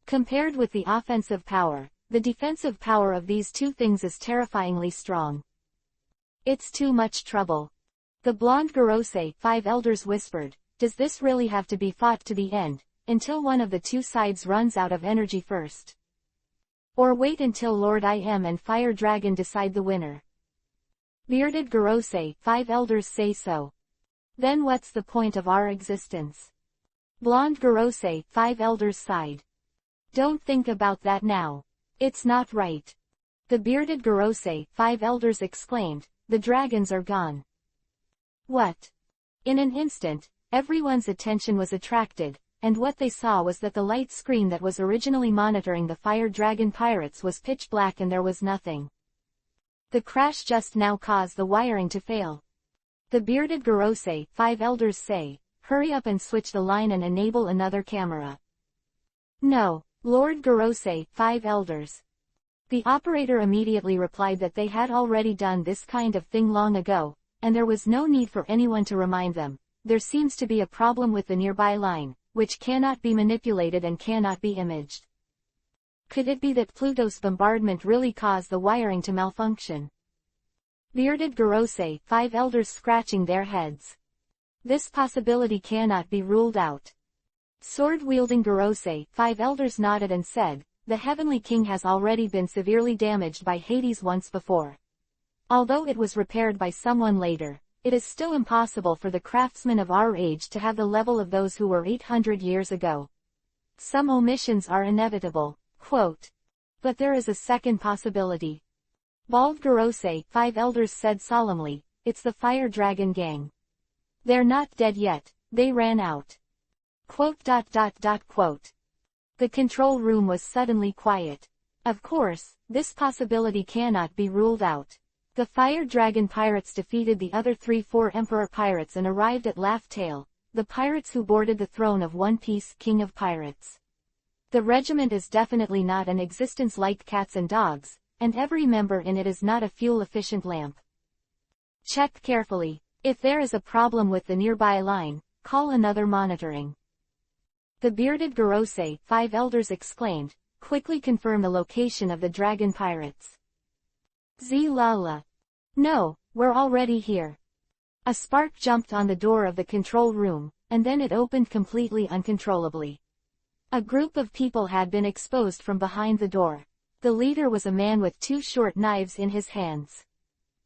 Compared with the offensive power, the defensive power of these two things is terrifyingly strong. It's too much trouble. The blonde Gorosei, 5 elders whispered, does this really have to be fought to the end, until one of the two sides runs out of energy first? Or wait until Lord I Am and Fire Dragon decide the winner? Bearded Gorosei, 5 elders say so. Then what's the point of our existence? Blonde Gorosei, 5 elders sighed. Don't think about that now. It's not right. The bearded Gorosei, 5 elders exclaimed, the dragons are gone. What? In an instant, everyone's attention was attracted, and what they saw was that the light screen that was originally monitoring the Fire Dragon pirates was pitch black and there was nothing. The crash just now caused the wiring to fail. The bearded Gorosei, 5 elders say, hurry up and switch the line and enable another camera. No, Lord Gorosei, 5 elders. The operator immediately replied that they had already done this kind of thing long ago, and there was no need for anyone to remind them. There seems to be a problem with the nearby line, which cannot be manipulated and cannot be imaged. Could it be that Pluto's bombardment really caused the wiring to malfunction? Bearded Gorosei, 5 elders scratching their heads. This possibility cannot be ruled out. Sword-wielding Gorosei, 5 elders nodded and said, the Heavenly King has already been severely damaged by Hades once before. Although it was repaired by someone later, it is still impossible for the craftsmen of our age to have the level of those who were 800 years ago. Some omissions are inevitable, quote. But there is a second possibility. Bald Gorosei, 5 elders said solemnly, it's the Fire Dragon gang. They're not dead yet, they ran out. Quote. The control room was suddenly quiet. Of course, this possibility cannot be ruled out. The Fire Dragon pirates defeated the other 3-4 Emperor pirates and arrived at Laugh Tale, the pirates who boarded the throne of One Piece, King of Pirates. The regiment is definitely not an existence like cats and dogs, and every member in it is not a fuel-efficient lamp. Check carefully. If there is a problem with the nearby line, call another monitoring. The bearded Gorosei, 5 elders exclaimed, quickly confirm the location of the dragon pirates. Zlala. No, we're already here. A spark jumped on the door of the control room, and then it opened completely uncontrollably. A group of people had been exposed from behind the door. The leader was a man with 2 short knives in his hands.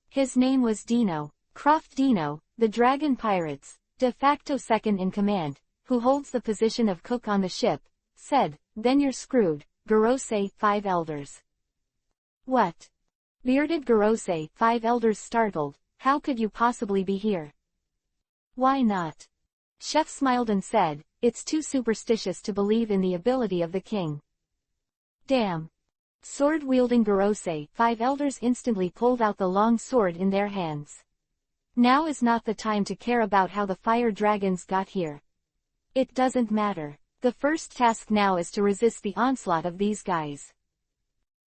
His name was Dino, Croft Dino, the Dragon Pirates, de facto second in command, who holds the position of cook on the ship, said, then you're screwed, Gorosei, 5 elders. What? Bearded Gorosei, 5 elders startled, how could you possibly be here? Why not? Chef smiled and said, it's too superstitious to believe in the ability of the king. Damn. Sword-wielding Gorosei, 5 elders instantly pulled out the long sword in their hands. Now is not the time to care about how the fire dragons got here. It doesn't matter. The first task now is to resist the onslaught of these guys.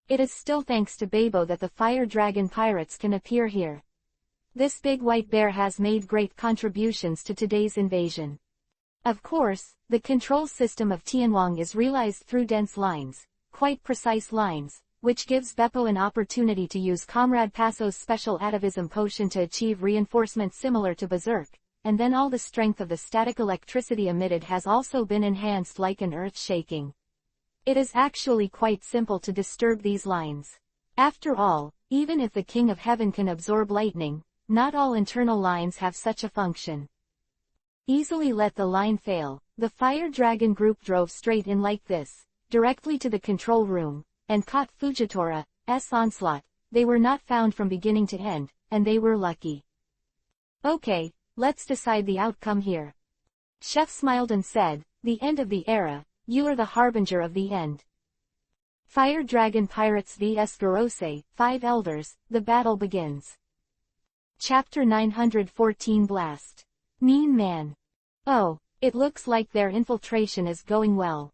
It is still thanks to Babo that the fire dragon pirates can appear here. This big white bear has made great contributions to today's invasion. Of course, the control system of Tianwang is realized through dense lines, quite precise lines, which gives Beppo an opportunity to use Comrade Passo's special atavism potion to achieve reinforcement similar to Berserk, and then all the strength of the static electricity emitted has also been enhanced like an earth shaking. It is actually quite simple to disturb these lines. After all, even if the King of Heaven can absorb lightning, not all internal lines have such a function. Easily let the line fail. The fire dragon group drove straight in like this, directly to the control room, and caught Fujitora's onslaught. They were not found from beginning to end, and they were lucky. Okay, let's decide the outcome here. Chef smiled and said, the end of the era, you are the harbinger of the end. Fire Dragon Pirates vs Gorosei, 5 Elders, the battle begins. Chapter 914 Blast. Mean Man. Oh, it looks like their infiltration is going well.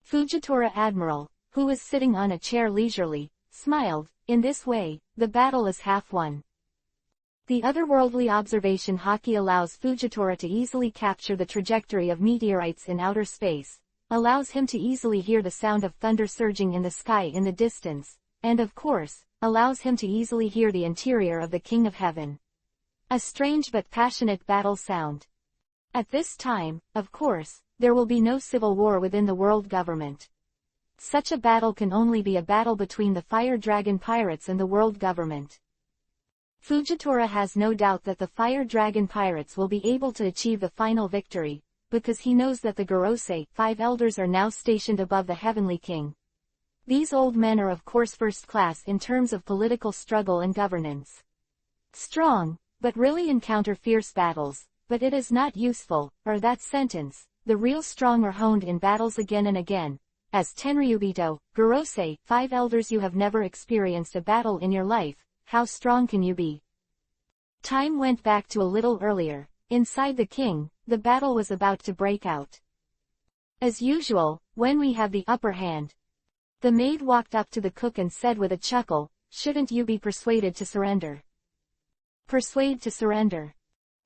Fujitora Admiral, who was sitting on a chair leisurely, smiled. In this way, the battle is half won. The otherworldly observation Haki allows Fujitora to easily capture the trajectory of meteorites in outer space, allows him to easily hear the sound of thunder surging in the sky in the distance, and of course, allows him to easily hear the interior of the King of Heaven. A strange but passionate battle sound. At this time, of course, there will be no civil war within the world government. Such a battle can only be a battle between the Fire Dragon Pirates and the world government. Fujitora has no doubt that the Fire Dragon Pirates will be able to achieve the final victory, because he knows that the Gorosei, 5 elders are now stationed above the Heavenly King. These old men are of course first class in terms of political struggle and governance. Strong, but really encounter fierce battles, but it is not useful, or that sentence, the real strong are honed in battles again and again. As Tenryubito, Gorosei, 5 elders, you have never experienced a battle in your life, how strong can you be? Time went back to a little earlier. Inside the king, the battle was about to break out. As usual, when we have the upper hand. The maid walked up to the cook and said with a chuckle, shouldn't you be persuaded to surrender? Persuade to surrender.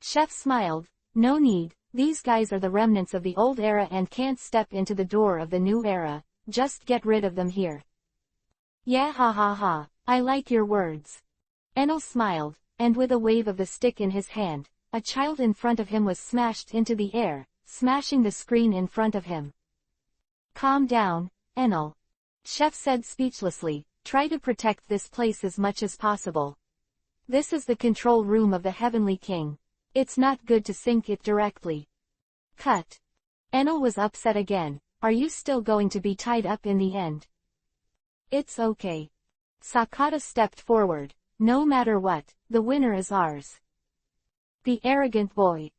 Chef smiled, no need, these guys are the remnants of the old era and can't step into the door of the new era, just get rid of them here. Yeah, ha ha ha, I like your words. Enel smiled, and with a wave of the stick in his hand, a child in front of him was smashed into the air, smashing the screen in front of him. Calm down, Enel. Chef said speechlessly, try to protect this place as much as possible. This is the control room of the Heavenly King. It's not good to sink it directly. Cut. Enel was upset again, are you still going to be tied up in the end? It's okay. Sakata stepped forward, no matter what, the winner is ours. The arrogant boy.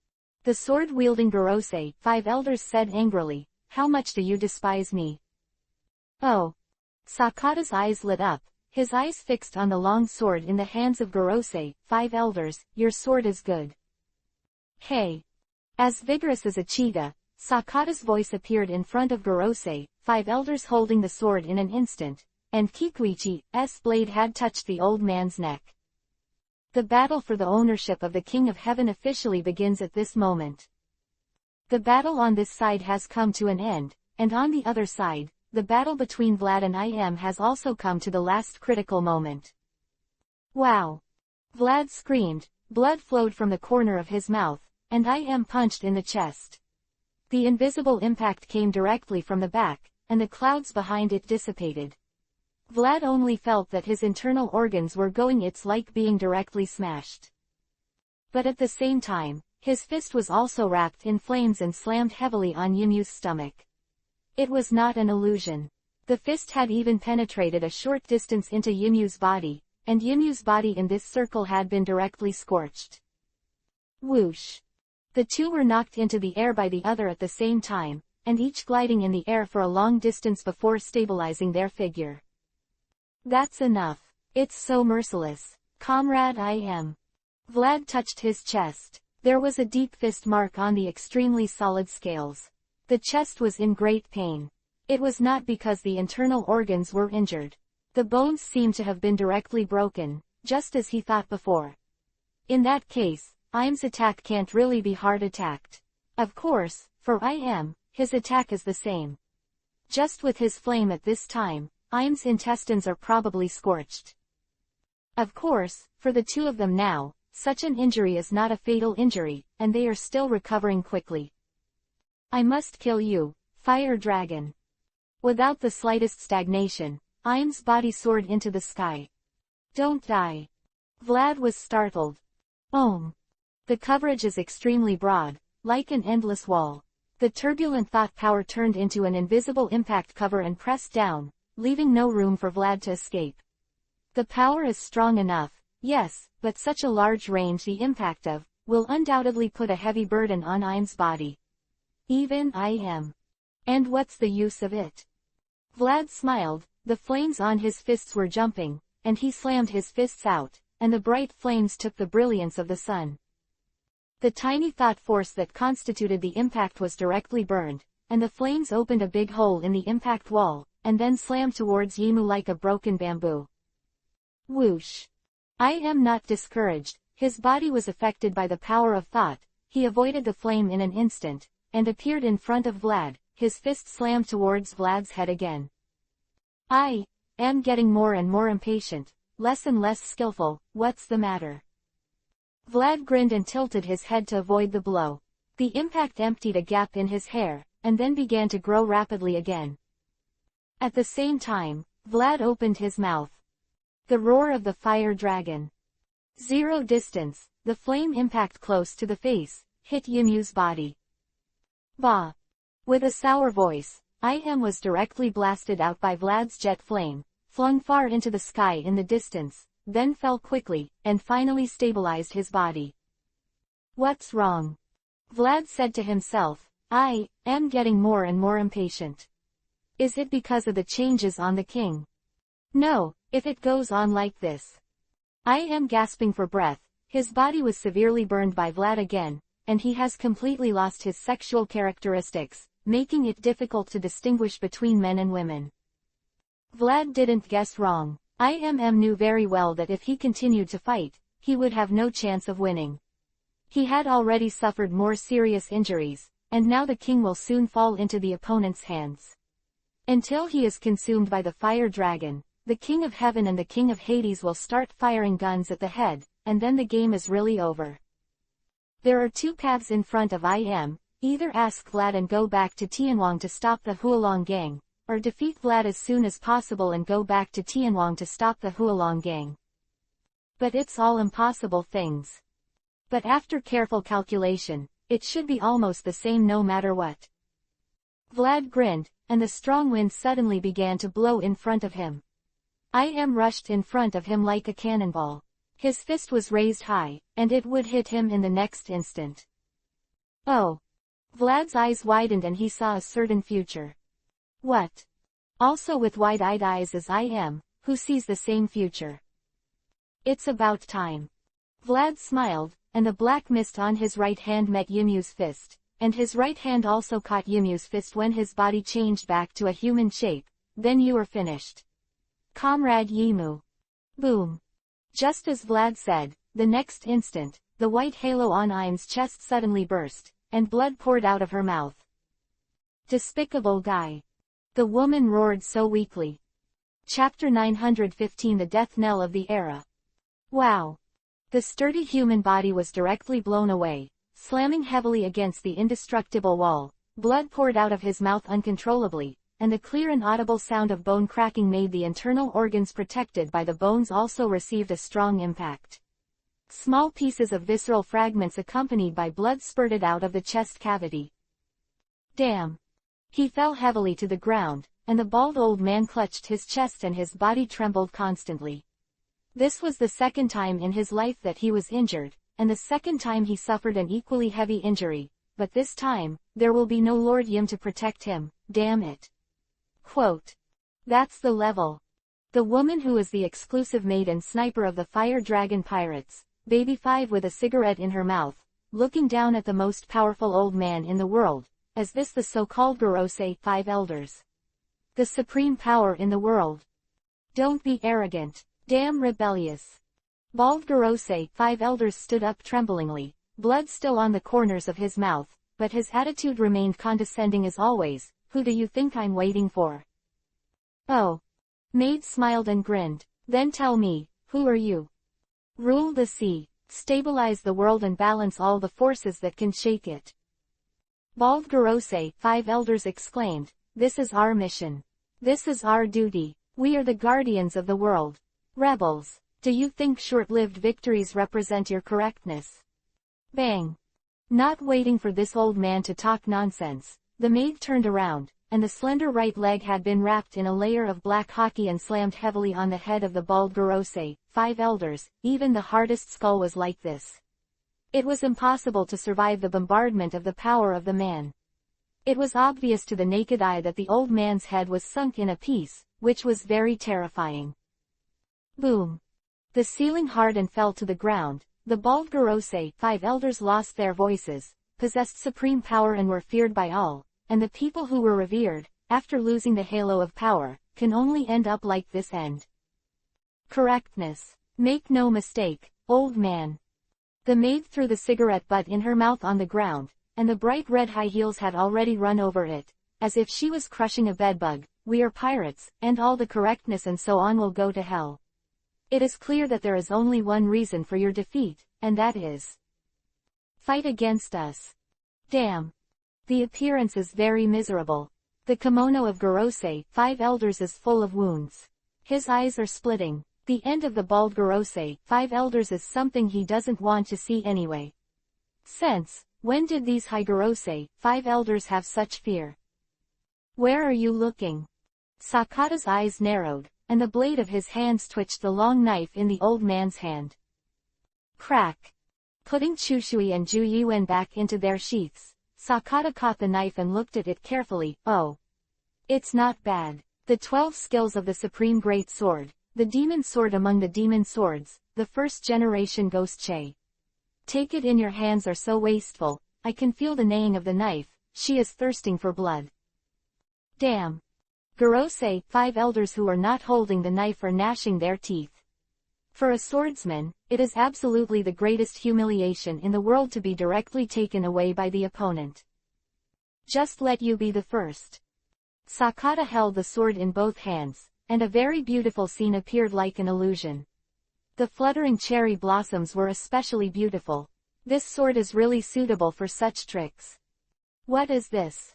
The sword-wielding Gorosei, 5 elders said angrily, how much do you despise me? Oh. Sakata's eyes lit up, his eyes fixed on the long sword in the hands of Gorosei, 5 elders, your sword is good. Hey. As vigorous as a cheetah, Sakata's voice appeared in front of Gorosei, 5 elders holding the sword in an instant, and Kikuichi's blade had touched the old man's neck. The battle for the ownership of the King of Heaven officially begins at this moment. The battle on this side has come to an end, and on the other side, the battle between Vlad and IM has also come to the last critical moment. Wow! Vlad screamed, blood flowed from the corner of his mouth, and IM punched in the chest. The invisible impact came directly from the back, and the clouds behind it dissipated. Vlad only felt that his internal organs were going, it's like being directly smashed. But at the same time, his fist was also wrapped in flames and slammed heavily on Yumu's stomach. It was not an illusion. The fist had even penetrated a short distance into Yumu's body, and Yumu's body in this circle had been directly scorched. Whoosh! The two were knocked into the air by the other at the same time, and each gliding in the air for a long distance before stabilizing their figure. That's enough. It's so merciless. Comrade, I am. Vlad touched his chest. There was a deep fist mark on the extremely solid scales. The chest was in great pain. It was not because the internal organs were injured. The bones seemed to have been directly broken, just as he thought before. In that case, Im's attack can't really be hard attacked. Of course, for Im, his attack is the same. Just with his flame at this time, Im's intestines are probably scorched. Of course, for the two of them now, such an injury is not a fatal injury, and they are still recovering quickly. I must kill you, fire dragon. Without the slightest stagnation, Im's body soared into the sky. Don't die. Vlad was startled. The coverage is extremely broad, like an endless wall. The turbulent thought power turned into an invisible impact cover and pressed down, leaving no room for Vlad to escape. The power is strong enough, yes, but such a large range the impact of, will undoubtedly put a heavy burden on Im's body. Even Im. And what's the use of it? Vlad smiled, the flames on his fists were jumping, and he slammed his fists out, and the bright flames took the brilliance of the sun. The tiny thought force that constituted the impact was directly burned, and the flames opened a big hole in the impact wall, and then slammed towards Yimu like a broken bamboo. Whoosh. I am not discouraged. His body was affected by the power of thought. He avoided the flame in an instant, and appeared in front of Vlad, his fist slammed towards Vlad's head again. I am getting more and more impatient, less and less skillful. What's the matter? Vlad grinned and tilted his head to avoid the blow. The impact emptied a gap in his hair, and then began to grow rapidly again. At the same time, Vlad opened his mouth. The roar of the fire dragon. Zero distance, the flame impact close to the face, hit Yimu's body. Bah! With a sour voice, Im was directly blasted out by Vlad's jet flame, flung far into the sky in the distance, then fell quickly, and finally stabilized his body. What's wrong? Vlad said to himself, I am getting more and more impatient. Is it because of the changes on the king? No, if it goes on like this. I am gasping for breath. His body was severely burned by Vlad again, and he has completely lost his sexual characteristics, making it difficult to distinguish between men and women. Vlad didn't guess wrong. Im knew very well that if he continued to fight, he would have no chance of winning. He had already suffered more serious injuries, and now the king will soon fall into the opponent's hands. Until he is consumed by the fire dragon, the king of heaven and the king of Hades will start firing guns at the head, and then the game is really over. There are two paths in front of Im, either ask Vlad and go back to Tianwang to stop the Hualong gang, or defeat Vlad as soon as possible and go back to Tianwang to stop the Hualong gang. But it's all impossible things. But after careful calculation, it should be almost the same no matter what. Vlad grinned, and the strong wind suddenly began to blow in front of him. Im rushed in front of him like a cannonball. His fist was raised high, and it would hit him in the next instant. Oh! Vlad's eyes widened and he saw a certain future. What? Also with wide-eyed eyes as Im, who sees the same future. It's about time. Vlad smiled, and the black mist on his right hand met Yimu's fist, and his right hand also caught Yimu's fist when his body changed back to a human shape. Then you are finished. Comrade Yimu. Boom. Just as Vlad said, the next instant, the white halo on Im's chest suddenly burst, and blood poured out of her mouth. Despicable guy. The woman roared so weakly. Chapter 915 The Death Knell of the Era. Wow. The sturdy human body was directly blown away, slamming heavily against the indestructible wall. Blood poured out of his mouth uncontrollably, and the clear and audible sound of bone cracking made the internal organs protected by the bones also received a strong impact. Small pieces of visceral fragments accompanied by blood spurted out of the chest cavity. Damn. He fell heavily to the ground, and the bald old man clutched his chest and his body trembled constantly. This was the second time in his life that he was injured, and the second time he suffered an equally heavy injury, but this time, there will be no Lord Yim to protect him, damn it. Quote. That's the level. The woman who is the exclusive maid and sniper of the Fire Dragon Pirates, Baby 5 with a cigarette in her mouth, looking down at the most powerful old man in the world, as this the so-called Gorosei 5 elders. The supreme power in the world. Don't be arrogant. Damn rebellious. Bald Gorosei 5 elders stood up tremblingly, blood still on the corners of his mouth, but his attitude remained condescending as always. Who do you think I'm waiting for? Oh. Maid smiled and grinned. Then tell me, who are you? Rule the sea, stabilize the world and balance all the forces that can shake it. Bald Gorosei 5 elders exclaimed, this is our mission. This is our duty. We are the guardians of the world. Rebels, do you think short-lived victories represent your correctness? Bang. Not waiting for this old man to talk nonsense, the maid turned around, and the slender right leg had been wrapped in a layer of black hockey and slammed heavily on the head of the bald Gorosei 5 elders. Even the hardest skull was like this. It was impossible to survive the bombardment of the power of the man. It was obvious to the naked eye that the old man's head was sunk in a piece, which was very terrifying. Boom. The ceiling hardened and fell to the ground. The bald Gorosei 5 elders lost their voices, possessed supreme power and were feared by all, and the people who were revered, after losing the halo of power, can only end up like this end. Correctness. Make no mistake, old man. The maid threw the cigarette butt in her mouth on the ground, and the bright red high heels had already run over it, as if she was crushing a bedbug. We are pirates, and all the correctness and so on will go to hell. It is clear that there is only one reason for your defeat, and that is fight against us. Damn. The appearance is very miserable. The kimono of Gorosei 5 elders is full of wounds. His eyes are splitting. The end of the bald Gorosei 5 elders is something he doesn't want to see anyway. Since when did these high Gorosei 5 elders have such fear? Where are you looking? Sakata's eyes narrowed, and the blade of his hands twitched the long knife in the old man's hand. Crack. Putting Chushui and Ju Yuen back into their sheaths, Sakata caught the knife and looked at it carefully. Oh. It's not bad. The 12 skills of the Supreme Great Sword, the demon sword among the demon swords, the first generation Ghost Che. Take it in your hands are so wasteful. I can feel the neighing of the knife. She is thirsting for blood. Damn. Gorosei 5 elders who are not holding the knife are gnashing their teeth. For a swordsman, it is absolutely the greatest humiliation in the world to be directly taken away by the opponent. Just let you be the first. Sakata held the sword in both hands, and a very beautiful scene appeared like an illusion. The fluttering cherry blossoms were especially beautiful. This sword is really suitable for such tricks. What is this?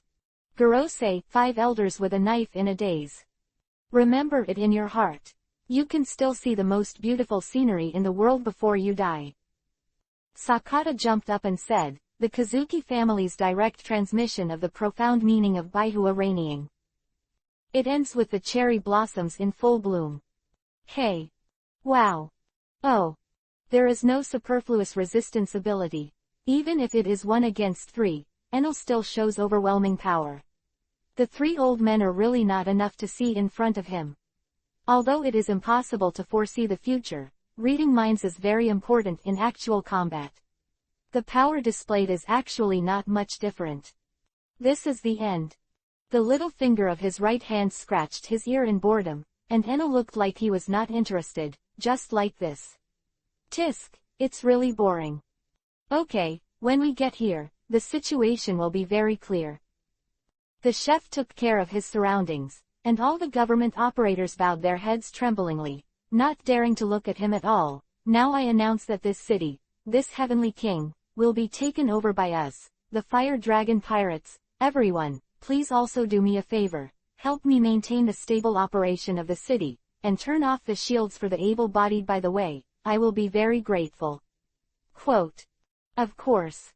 Gorosei 5 elders with a knife in a daze. Remember it in your heart. You can still see the most beautiful scenery in the world before you die. Sakata jumped up and said, the Kazuki family's direct transmission of the profound meaning of Baihua Raining. It ends with the cherry blossoms in full bloom. Hey. Wow. Oh. There is no superfluous resistance ability. Even if it is 1 against 3, Enel still shows overwhelming power. The 3 old men are really not enough to see in front of him. Although it is impossible to foresee the future, reading minds is very important in actual combat. The power displayed is actually not much different. This is the end. The little finger of his right hand scratched his ear in boredom, and Enel looked like he was not interested, just like this. Tisk, it's really boring. Okay, when we get here, the situation will be very clear. The chef took care of his surroundings, and all the government operators bowed their heads tremblingly, not daring to look at him at all. Now I announce that this city, this heavenly king, will be taken over by us, the Fire Dragon Pirates. Everyone, please also do me a favor, help me maintain the stable operation of the city, and turn off the shields for the able-bodied. By the way, I will be very grateful. Quote. Of course.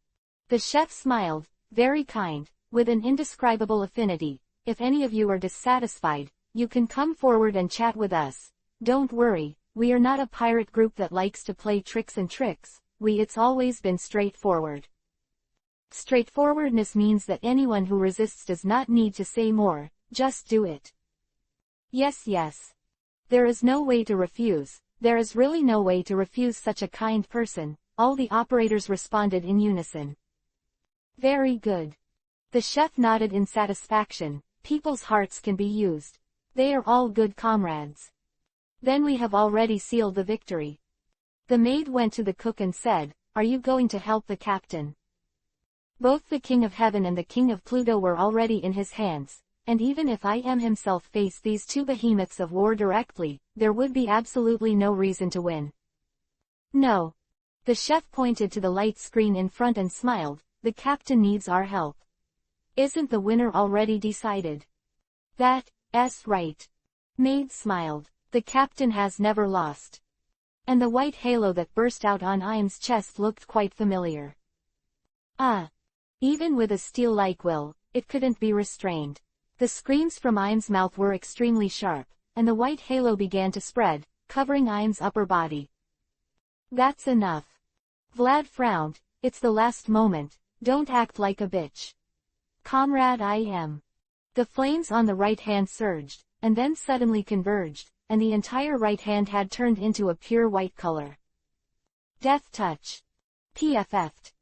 The chef smiled, very kind, with an indescribable affinity. If any of you are dissatisfied, you can come forward and chat with us. Don't worry, we are not a pirate group that likes to play tricks and tricks. It's always been straightforward. Straightforwardness means that anyone who resists does not need to say more, just do it. Yes, yes. There is no way to refuse. There is really no way to refuse such a kind person, all the operators responded in unison. Very good. The chef nodded in satisfaction. People's hearts can be used. They are all good comrades. Then we have already sealed the victory. The maid went to the cook and said, "Are you going to help the captain?" Both the King of Heaven and the King of Pluto were already in his hands, and even if I am himself faced these two behemoths of war directly, there would be absolutely no reason to win. No. The chef pointed to the light screen in front and smiled, "The captain needs our help. Isn't the winner already decided?" That's right. Maid smiled. The captain has never lost. And the white halo that burst out on Im's chest looked quite familiar. Even with a steel-like will, it couldn't be restrained. The screams from Im's mouth were extremely sharp, and the white halo began to spread, covering Im's upper body. That's enough. Vlad frowned. It's the last moment, don't act like a bitch. Comrade Im. The flames on the right hand surged, and then suddenly converged, and the entire right hand had turned into a pure white color. Death touch. PFF'd.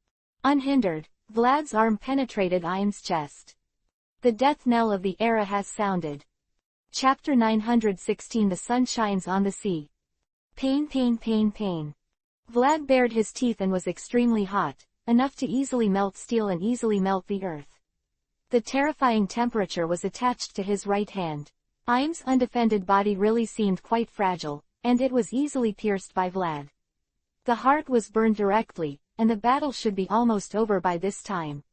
Unhindered, Vlad's arm penetrated Im's chest. The death knell of the era has sounded. Chapter 916 The sun shines on the sea. Pain, pain, pain, pain. Vlad bared his teeth and was extremely hot, enough to easily melt steel and easily melt the earth. The terrifying temperature was attached to his right hand. Im's undefended body really seemed quite fragile, and it was easily pierced by Vlad. The heart was burned directly, and the battle should be almost over by this time.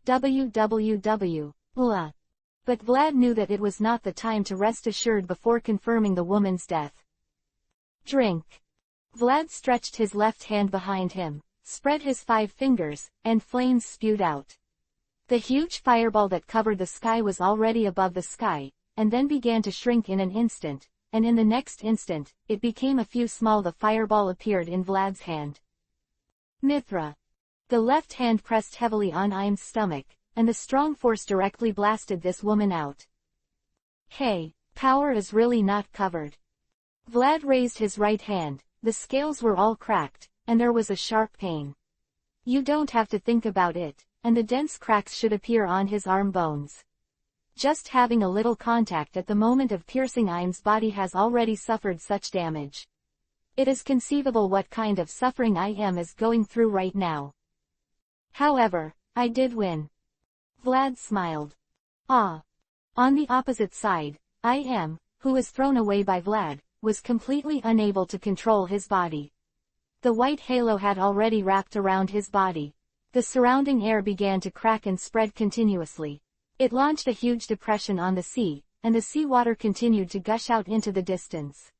WWW. But Vlad knew that it was not the time to rest assured before confirming the woman's death. Drink. Vlad stretched his left hand behind him, spread his 5 fingers, and flames spewed out. The huge fireball that covered the sky was already above the sky, and then began to shrink in an instant, and in the next instant, it became a few small. The fireball appeared in Vlad's hand. Mithra. The left hand pressed heavily on Im's stomach, and the strong force directly blasted this woman out. Hey, power is really not covered. Vlad raised his right hand, the scales were all cracked, and there was a sharp pain. You don't have to think about it, and the dense cracks should appear on his arm bones. Just having a little contact at the moment of piercing Im's body has already suffered such damage. It is conceivable what kind of suffering Im is going through right now. However, I did win. Vlad smiled. On the opposite side, Im, who was thrown away by Vlad, was completely unable to control his body. The white halo had already wrapped around his body. The surrounding air began to crack and spread continuously. It launched a huge depression on the sea, and the seawater continued to gush out into the distance.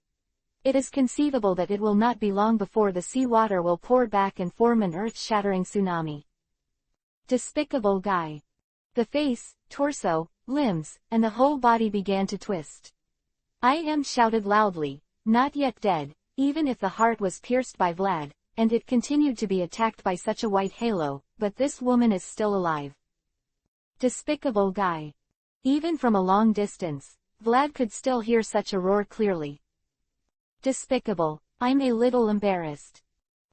It is conceivable that it will not be long before the seawater will pour back and form an earth-shattering tsunami. Despicable guy. The face, torso, limbs, and the whole body began to twist. Im shouted loudly, "Not yet dead," even if the heart was pierced by Vlad, and it continued to be attacked by such a white halo, but this woman is still alive. Despicable guy. Even from a long distance, Vlad could still hear such a roar clearly. Despicable. I'm a little embarrassed.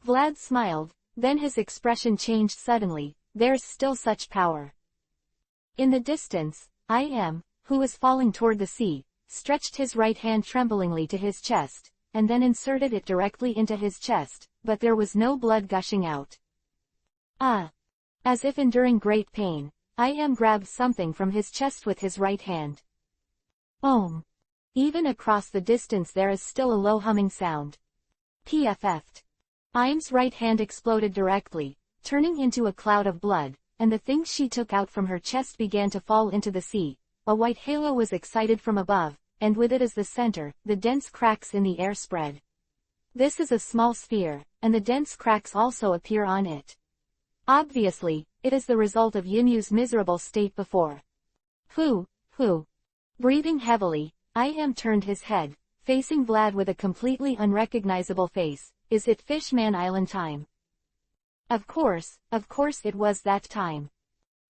Vlad smiled, then his expression changed suddenly. There's still such power. In the distance, Im, who was falling toward the sea, stretched his right hand tremblingly to his chest, and then inserted it directly into his chest, but there was no blood gushing out. As if enduring great pain, Im grabbed something from his chest with his right hand. Even across the distance there is still a low humming sound. PFF'd. Im's right hand exploded directly, turning into a cloud of blood, and the things she took out from her chest began to fall into the sea. A white halo was excited from above, and with it as the center, the dense cracks in the air spread. This is a small sphere, and the dense cracks also appear on it. Obviously, it is the result of Yinyu's miserable state before. Breathing heavily, Im turned his head, facing Vlad with a completely unrecognizable face. Is it Fishman Island time? Of course it was that time.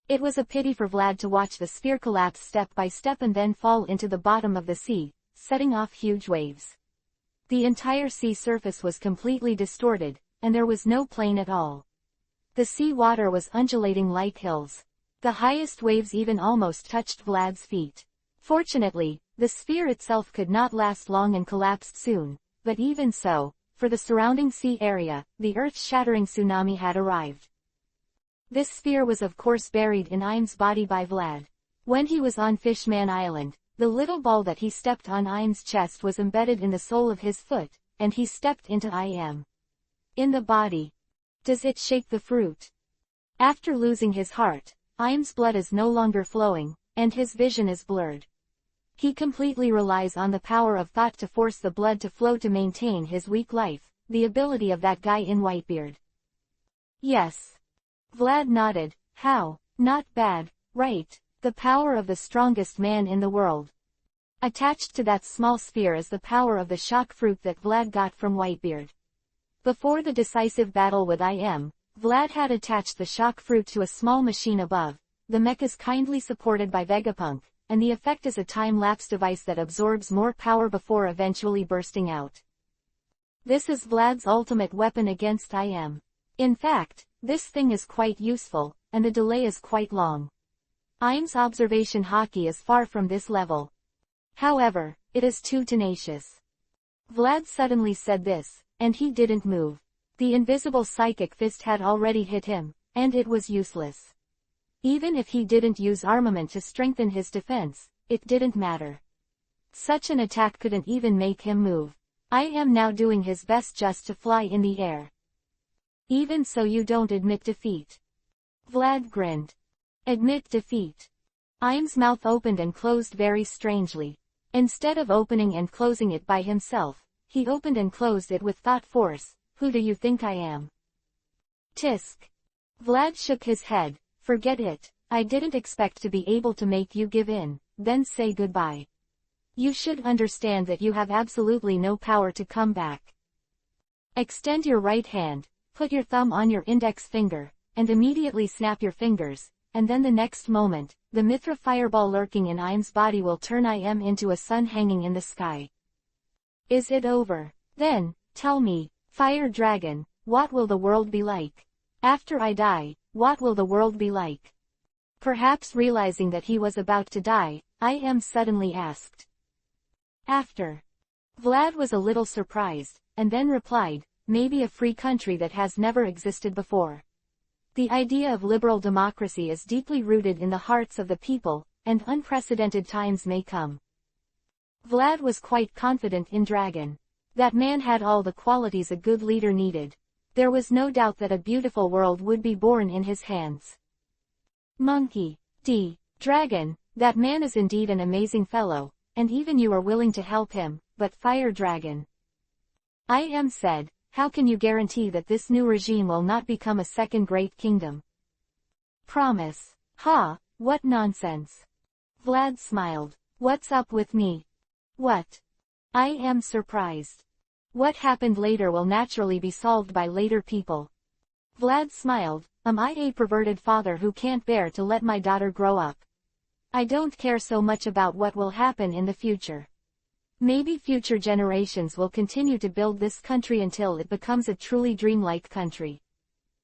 It was a pity for Vlad to watch the sphere collapse step by step and then fall into the bottom of the sea, setting off huge waves. The entire sea surface was completely distorted, and there was no plane at all. The sea water was undulating like hills. The highest waves even almost touched Vlad's feet. Fortunately, the sphere itself could not last long and collapsed soon, but even so, for the surrounding sea area, the earth-shattering tsunami had arrived. This sphere was of course buried in Im's body by Vlad. When he was on Fishman Island, the little ball that he stepped on Im's chest was embedded in the sole of his foot, and he stepped into Im. In the body. Does it shake the fruit? After losing his heart, Im's blood is no longer flowing, and his vision is blurred. He completely relies on the power of thought to force the blood to flow to maintain his weak life, the ability of that guy in Whitebeard. Yes. Vlad nodded. How? Not bad, right? The power of the strongest man in the world. Attached to that small sphere is the power of the shock fruit that Vlad got from Whitebeard. Before the decisive battle with Im, Vlad had attached the shock fruit to a small machine above. The mech is kindly supported by Vegapunk, and the effect is a time-lapse device that absorbs more power before eventually bursting out. This is Vlad's ultimate weapon against Im. In fact, this thing is quite useful, and the delay is quite long. Im's observation hockey is far from this level. However, it is too tenacious. Vlad suddenly said this, and he didn't move. The invisible psychic fist had already hit him, and it was useless. Even if he didn't use armament to strengthen his defense, it didn't matter. Such an attack couldn't even make him move. I am now doing his best just to fly in the air. Even so, you don't admit defeat. Vlad grinned. Admit defeat. Im's mouth opened and closed very strangely. Instead of opening and closing it by himself, he opened and closed it with thought force. Who do you think I am? Tisk. Vlad shook his head. Forget it. I didn't expect to be able to make you give in, then say goodbye. You should understand that you have absolutely no power to come back. Extend your right hand, put your thumb on your index finger, and immediately snap your fingers. And then the next moment, the Mithra fireball lurking in Im's body will turn Im into a sun hanging in the sky. Is it over? Then, tell me, Fire Dragon, what will the world be like? After I die, what will the world be like? Perhaps realizing that he was about to die, Im suddenly asked. After. Vlad was a little surprised, and then replied, maybe a free country that has never existed before. The idea of liberal democracy is deeply rooted in the hearts of the people, and unprecedented times may come. Vlad was quite confident in Dragon. That man had all the qualities a good leader needed. There was no doubt that a beautiful world would be born in his hands. Monkey. Dragon, that man is indeed an amazing fellow, and even you are willing to help him, but Fire Dragon. Im said, how can you guarantee that this new regime will not become a second great kingdom? Promise. Ha, what nonsense. Vlad smiled. What's up with me? What? I am surprised. What happened later will naturally be solved by later people. Vlad smiled. Am I a perverted father who can't bear to let my daughter grow up? I don't care so much about what will happen in the future. Maybe future generations will continue to build this country until it becomes a truly dreamlike country.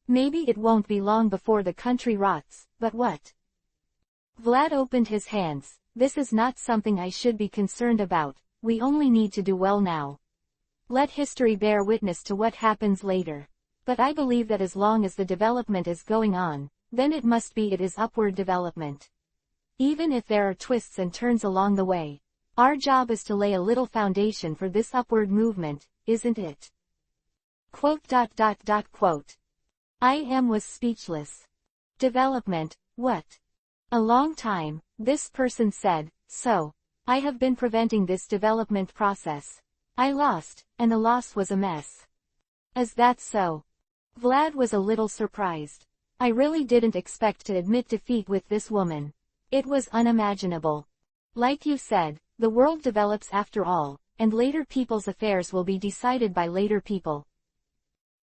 Maybe it won't be long before the country rots, but what? Vlad opened his hands. This is not something I should be concerned about, we only need to do well now. Let history bear witness to what happens later. But I believe that as long as the development is going on, then it is upward development. Even if there are twists and turns along the way. Our job is to lay a little foundation for this upward movement, isn't it? Im was speechless. Development, what? A long time, this person said, so. I have been preventing this development process. I lost, and the loss was a mess. Is that so? Vlad was a little surprised. I really didn't expect to admit defeat with this woman. It was unimaginable. Like you said, the world develops after all, and later people's affairs will be decided by later people.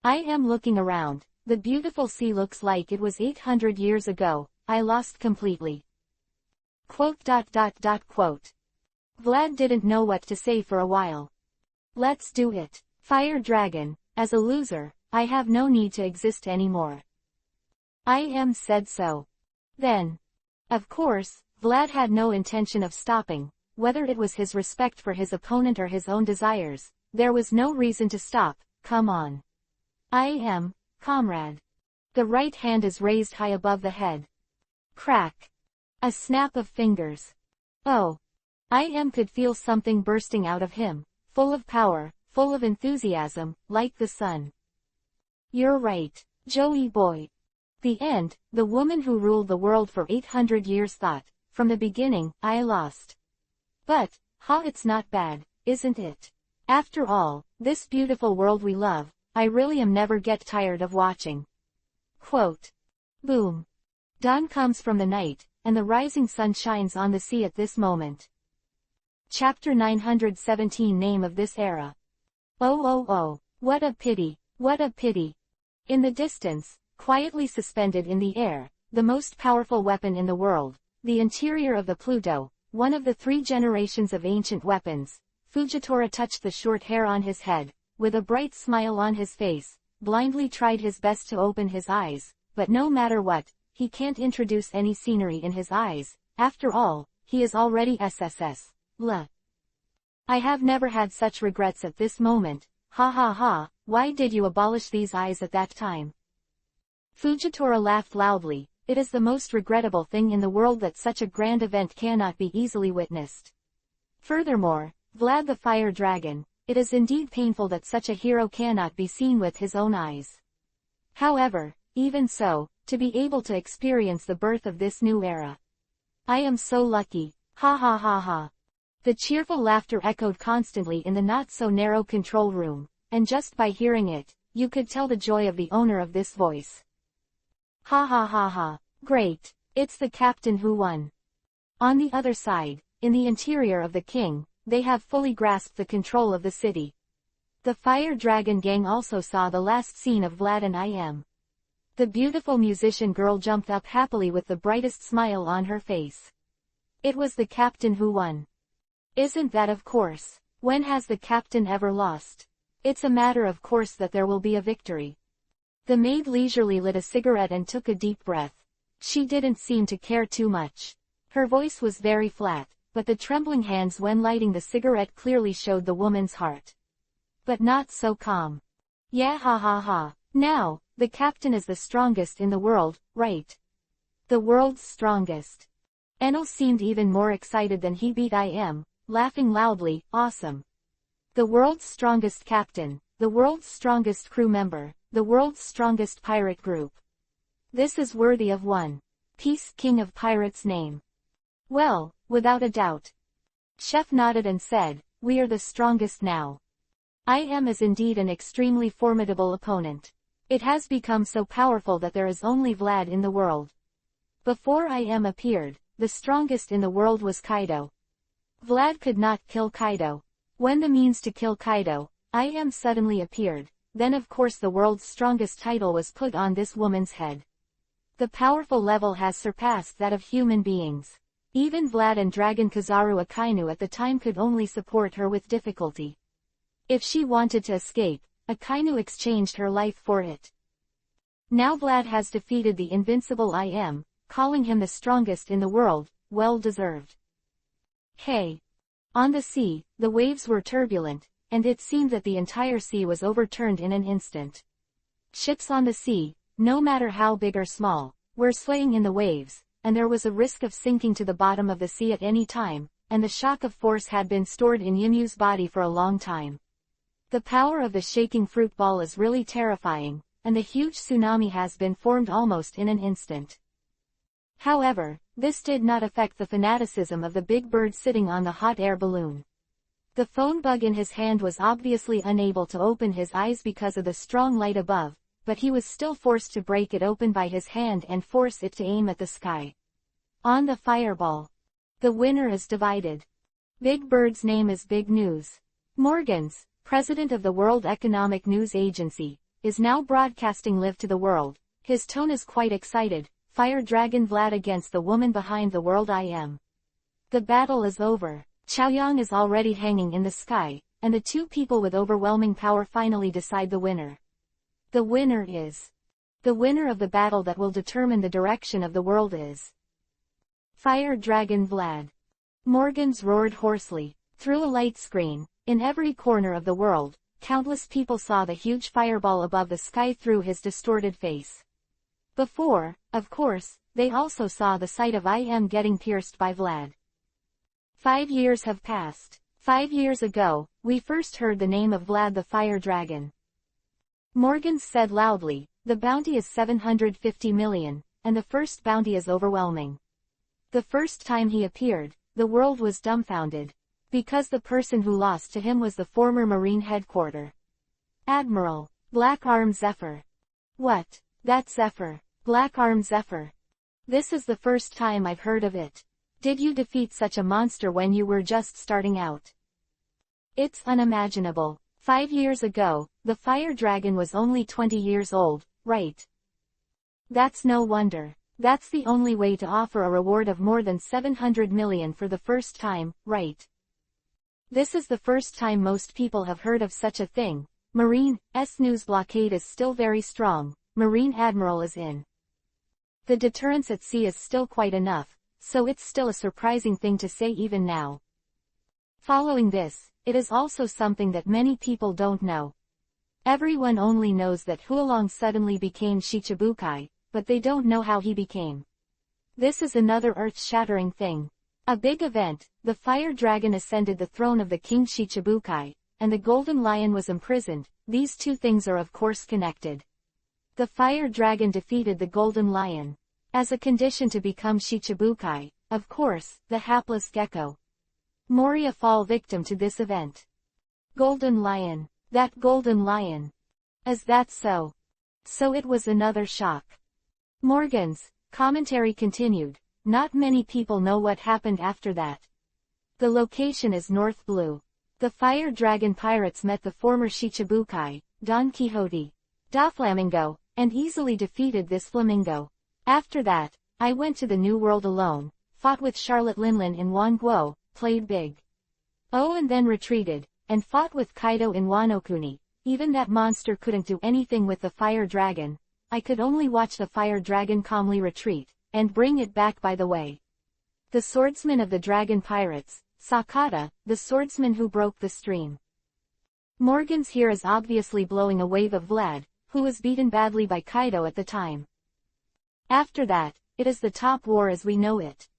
I am looking around. The beautiful sea looks like it was 800 years ago. I lost completely. Vlad didn't know what to say for a while. Let's do it. Fire Dragon, as a loser, I have no need to exist anymore. I am said so. Then. Of course, Vlad had no intention of stopping, whether it was his respect for his opponent or his own desires, there was no reason to stop, come on. I am, comrade. The right hand is raised high above the head. Crack. A snap of fingers. Oh. I am could feel something bursting out of him, full of power, full of enthusiasm, like the sun. You're right, Joey boy. The end, the woman who ruled the world for 800 years thought, from the beginning, I lost. But, it's not bad, isn't it? After all, this beautiful world we love, I really am never get tired of watching. Quote. Boom. Dawn comes from the night, and the rising sun shines on the sea at this moment. Chapter 917 Name of this era. Oh, what a pity, what a pity. In the distance, quietly suspended in the air, the most powerful weapon in the world, the interior of the Pluto, one of the 3 generations of ancient weapons, Fujitora touched the short hair on his head, with a bright smile on his face, blindly tried his best to open his eyes, but no matter what, he can't introduce any scenery in his eyes, after all, he is already SSS. I have never had such regrets at this moment, why did you abolish these eyes at that time? Fujitora laughed loudly, it is the most regrettable thing in the world that such a grand event cannot be easily witnessed. Furthermore, Vlad the Fire Dragon, it is indeed painful that such a hero cannot be seen with his own eyes. However, even so, to be able to experience the birth of this new era. I am so lucky, The cheerful laughter echoed constantly in the not-so-narrow control room, and just by hearing it, you could tell the joy of the owner of this voice. Great, it's the captain who won. On the other side, in the interior of the king, they have fully grasped the control of the city. The Fire Dragon gang also saw the last scene of Vlad and I am. The beautiful musician girl jumped up happily with the brightest smile on her face. It was the captain who won. Isn't that of course? When has the captain ever lost? It's a matter of course that there will be a victory. The maid leisurely lit a cigarette and took a deep breath. She didn't seem to care too much. Her voice was very flat, but the trembling hands when lighting the cigarette clearly showed the woman's heart. But not so calm. Yeah Now, the captain is the strongest in the world, right? The world's strongest. Enel seemed even more excited than he beat I am, laughing loudly, awesome. The world's strongest captain, the world's strongest crew member, the world's strongest pirate group. This is worthy of one Peace King of Pirates name. Well, without a doubt. Chef nodded and said, we are the strongest now. I am is indeed an extremely formidable opponent. It has become so powerful that there is only Vlad in the world. Before I am appeared, the strongest in the world was Kaido. Vlad could not kill Kaido. When the means to kill Kaido, I am suddenly appeared, then of course the world's strongest title was put on this woman's head. The powerful level has surpassed that of human beings. Even Vlad and Dragon Kizaru Akainu at the time could only support her with difficulty. If she wanted to escape, Akainu exchanged her life for it. Now Vlad has defeated the invincible I am, calling him the strongest in the world, well deserved. Hey! On the sea, the waves were turbulent, and it seemed that the entire sea was overturned in an instant. Ships on the sea, no matter how big or small, were swaying in the waves, and there was a risk of sinking to the bottom of the sea at any time, and the shock of force had been stored in Yumu's body for a long time. The power of the shaking fruit ball is really terrifying, and the huge tsunami has been formed almost in an instant. However, this did not affect the fanaticism of the big bird sitting on the hot air balloon. The phone bug in his hand was obviously unable to open his eyes because of the strong light above, but he was still forced to break it open by his hand and force it to aim at the sky. On the fireball. The winner is divided. Big Bird's name is Big News. Morgans, president of the World Economic News Agency, is now broadcasting live to the world. His tone is quite excited. Fire Dragon Vlad against the woman behind the world I am. The battle is over. Chaoyang is already hanging in the sky, and the two people with overwhelming power finally decide the winner. The winner is. The winner of the battle that will determine the direction of the world is. Fire Dragon Vlad. Morgans roared hoarsely. Through a light screen, in every corner of the world, countless people saw the huge fireball above the sky through his distorted face. Before, of course, they also saw the sight of IM getting pierced by Vlad. 5 years have passed. 5 years ago, we first heard the name of Vlad the Fire Dragon. Morgans said loudly, the bounty is 750 million, and the first bounty is overwhelming. The first time he appeared, the world was dumbfounded. Because the person who lost to him was the former Marine headquarter. Admiral, Black Arm Zephyr. What? That's Zephyr. Black Arm Zephyr. This is the first time I've heard of it. Did you defeat such a monster when you were just starting out? It's unimaginable. 5 years ago, the fire dragon was only 20 years old, right? That's no wonder. That's the only way to offer a reward of more than 700 million for the first time, right? This is the first time most people have heard of such a thing. Marine's news blockade is still very strong. Marine Admiral is in. The deterrence at sea is still quite enough, so it's still a surprising thing to say even now. Following this, it is also something that many people don't know. Everyone only knows that Huolong suddenly became Shichibukai, but they don't know how he became. This is another earth-shattering thing. A big event, the fire dragon ascended the throne of the king Shichibukai, and the golden lion was imprisoned. These two things are of course connected. The fire dragon defeated the golden lion. As a condition to become Shichibukai, of course, the hapless gecko Moria fall victim to this event. Golden lion. That golden lion. Is that so? So it was another shock. Morgan's commentary continued. Not many people know what happened after that. The location is North Blue. The Fire Dragon pirates met the former Shichibukai, Don Quixote, Da Flamingo, and easily defeated this flamingo. After that, I went to the New World alone, fought with Charlotte Linlin in Wanguo, played big. Oh, and then retreated, and fought with Kaido in Wano-kuni. Even that monster couldn't do anything with the Fire Dragon. I could only watch the Fire Dragon calmly retreat, and bring it back by the way. The swordsman of the dragon pirates, Sakata, the swordsman who broke the stream. Morgans here is obviously blowing a wave of Vlad, who was beaten badly by Kaido at the time. After that, it is the top war as we know it.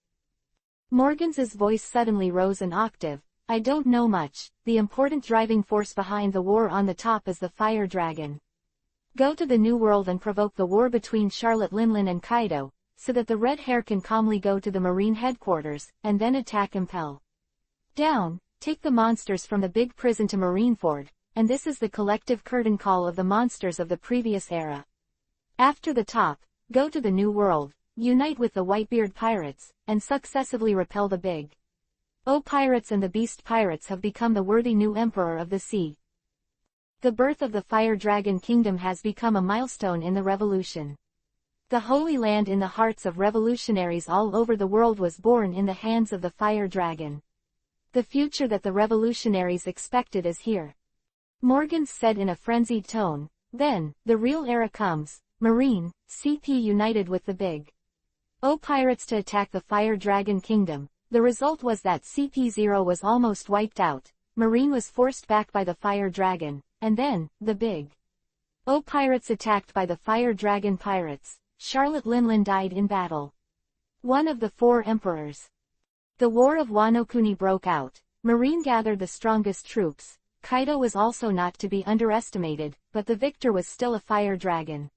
Morgans's voice suddenly rose an octave. I don't know much. The important driving force behind the war on the top is the Fire Dragon. Go to the New World and provoke the war between Charlotte Linlin and Kaido, so that the red hair can calmly go to the Marine headquarters, and then attack Impel. Down, take the monsters from the big prison to Marineford, and this is the collective curtain call of the monsters of the previous era. After the top, go to the New World, unite with the Whitebeard pirates, and successively repel the big O pirates, and the beast pirates have become the worthy new emperor of the sea. The birth of the Fire Dragon Kingdom has become a milestone in the revolution. The Holy Land in the hearts of revolutionaries all over the world was born in the hands of the Fire Dragon. The future that the revolutionaries expected is here. Morgans said in a frenzied tone. Then, the real era comes. Marine, CP united with the big O pirates to attack the Fire Dragon Kingdom. The result was that CP0 was almost wiped out. Marine was forced back by the Fire Dragon, and then, the big O pirates attacked by the Fire Dragon pirates. Charlotte Linlin died in battle. One of the 4 emperors. The War of Wano-kuni broke out. Marine gathered the strongest troops. Kaido was also not to be underestimated, but the victor was still a Fire Dragon.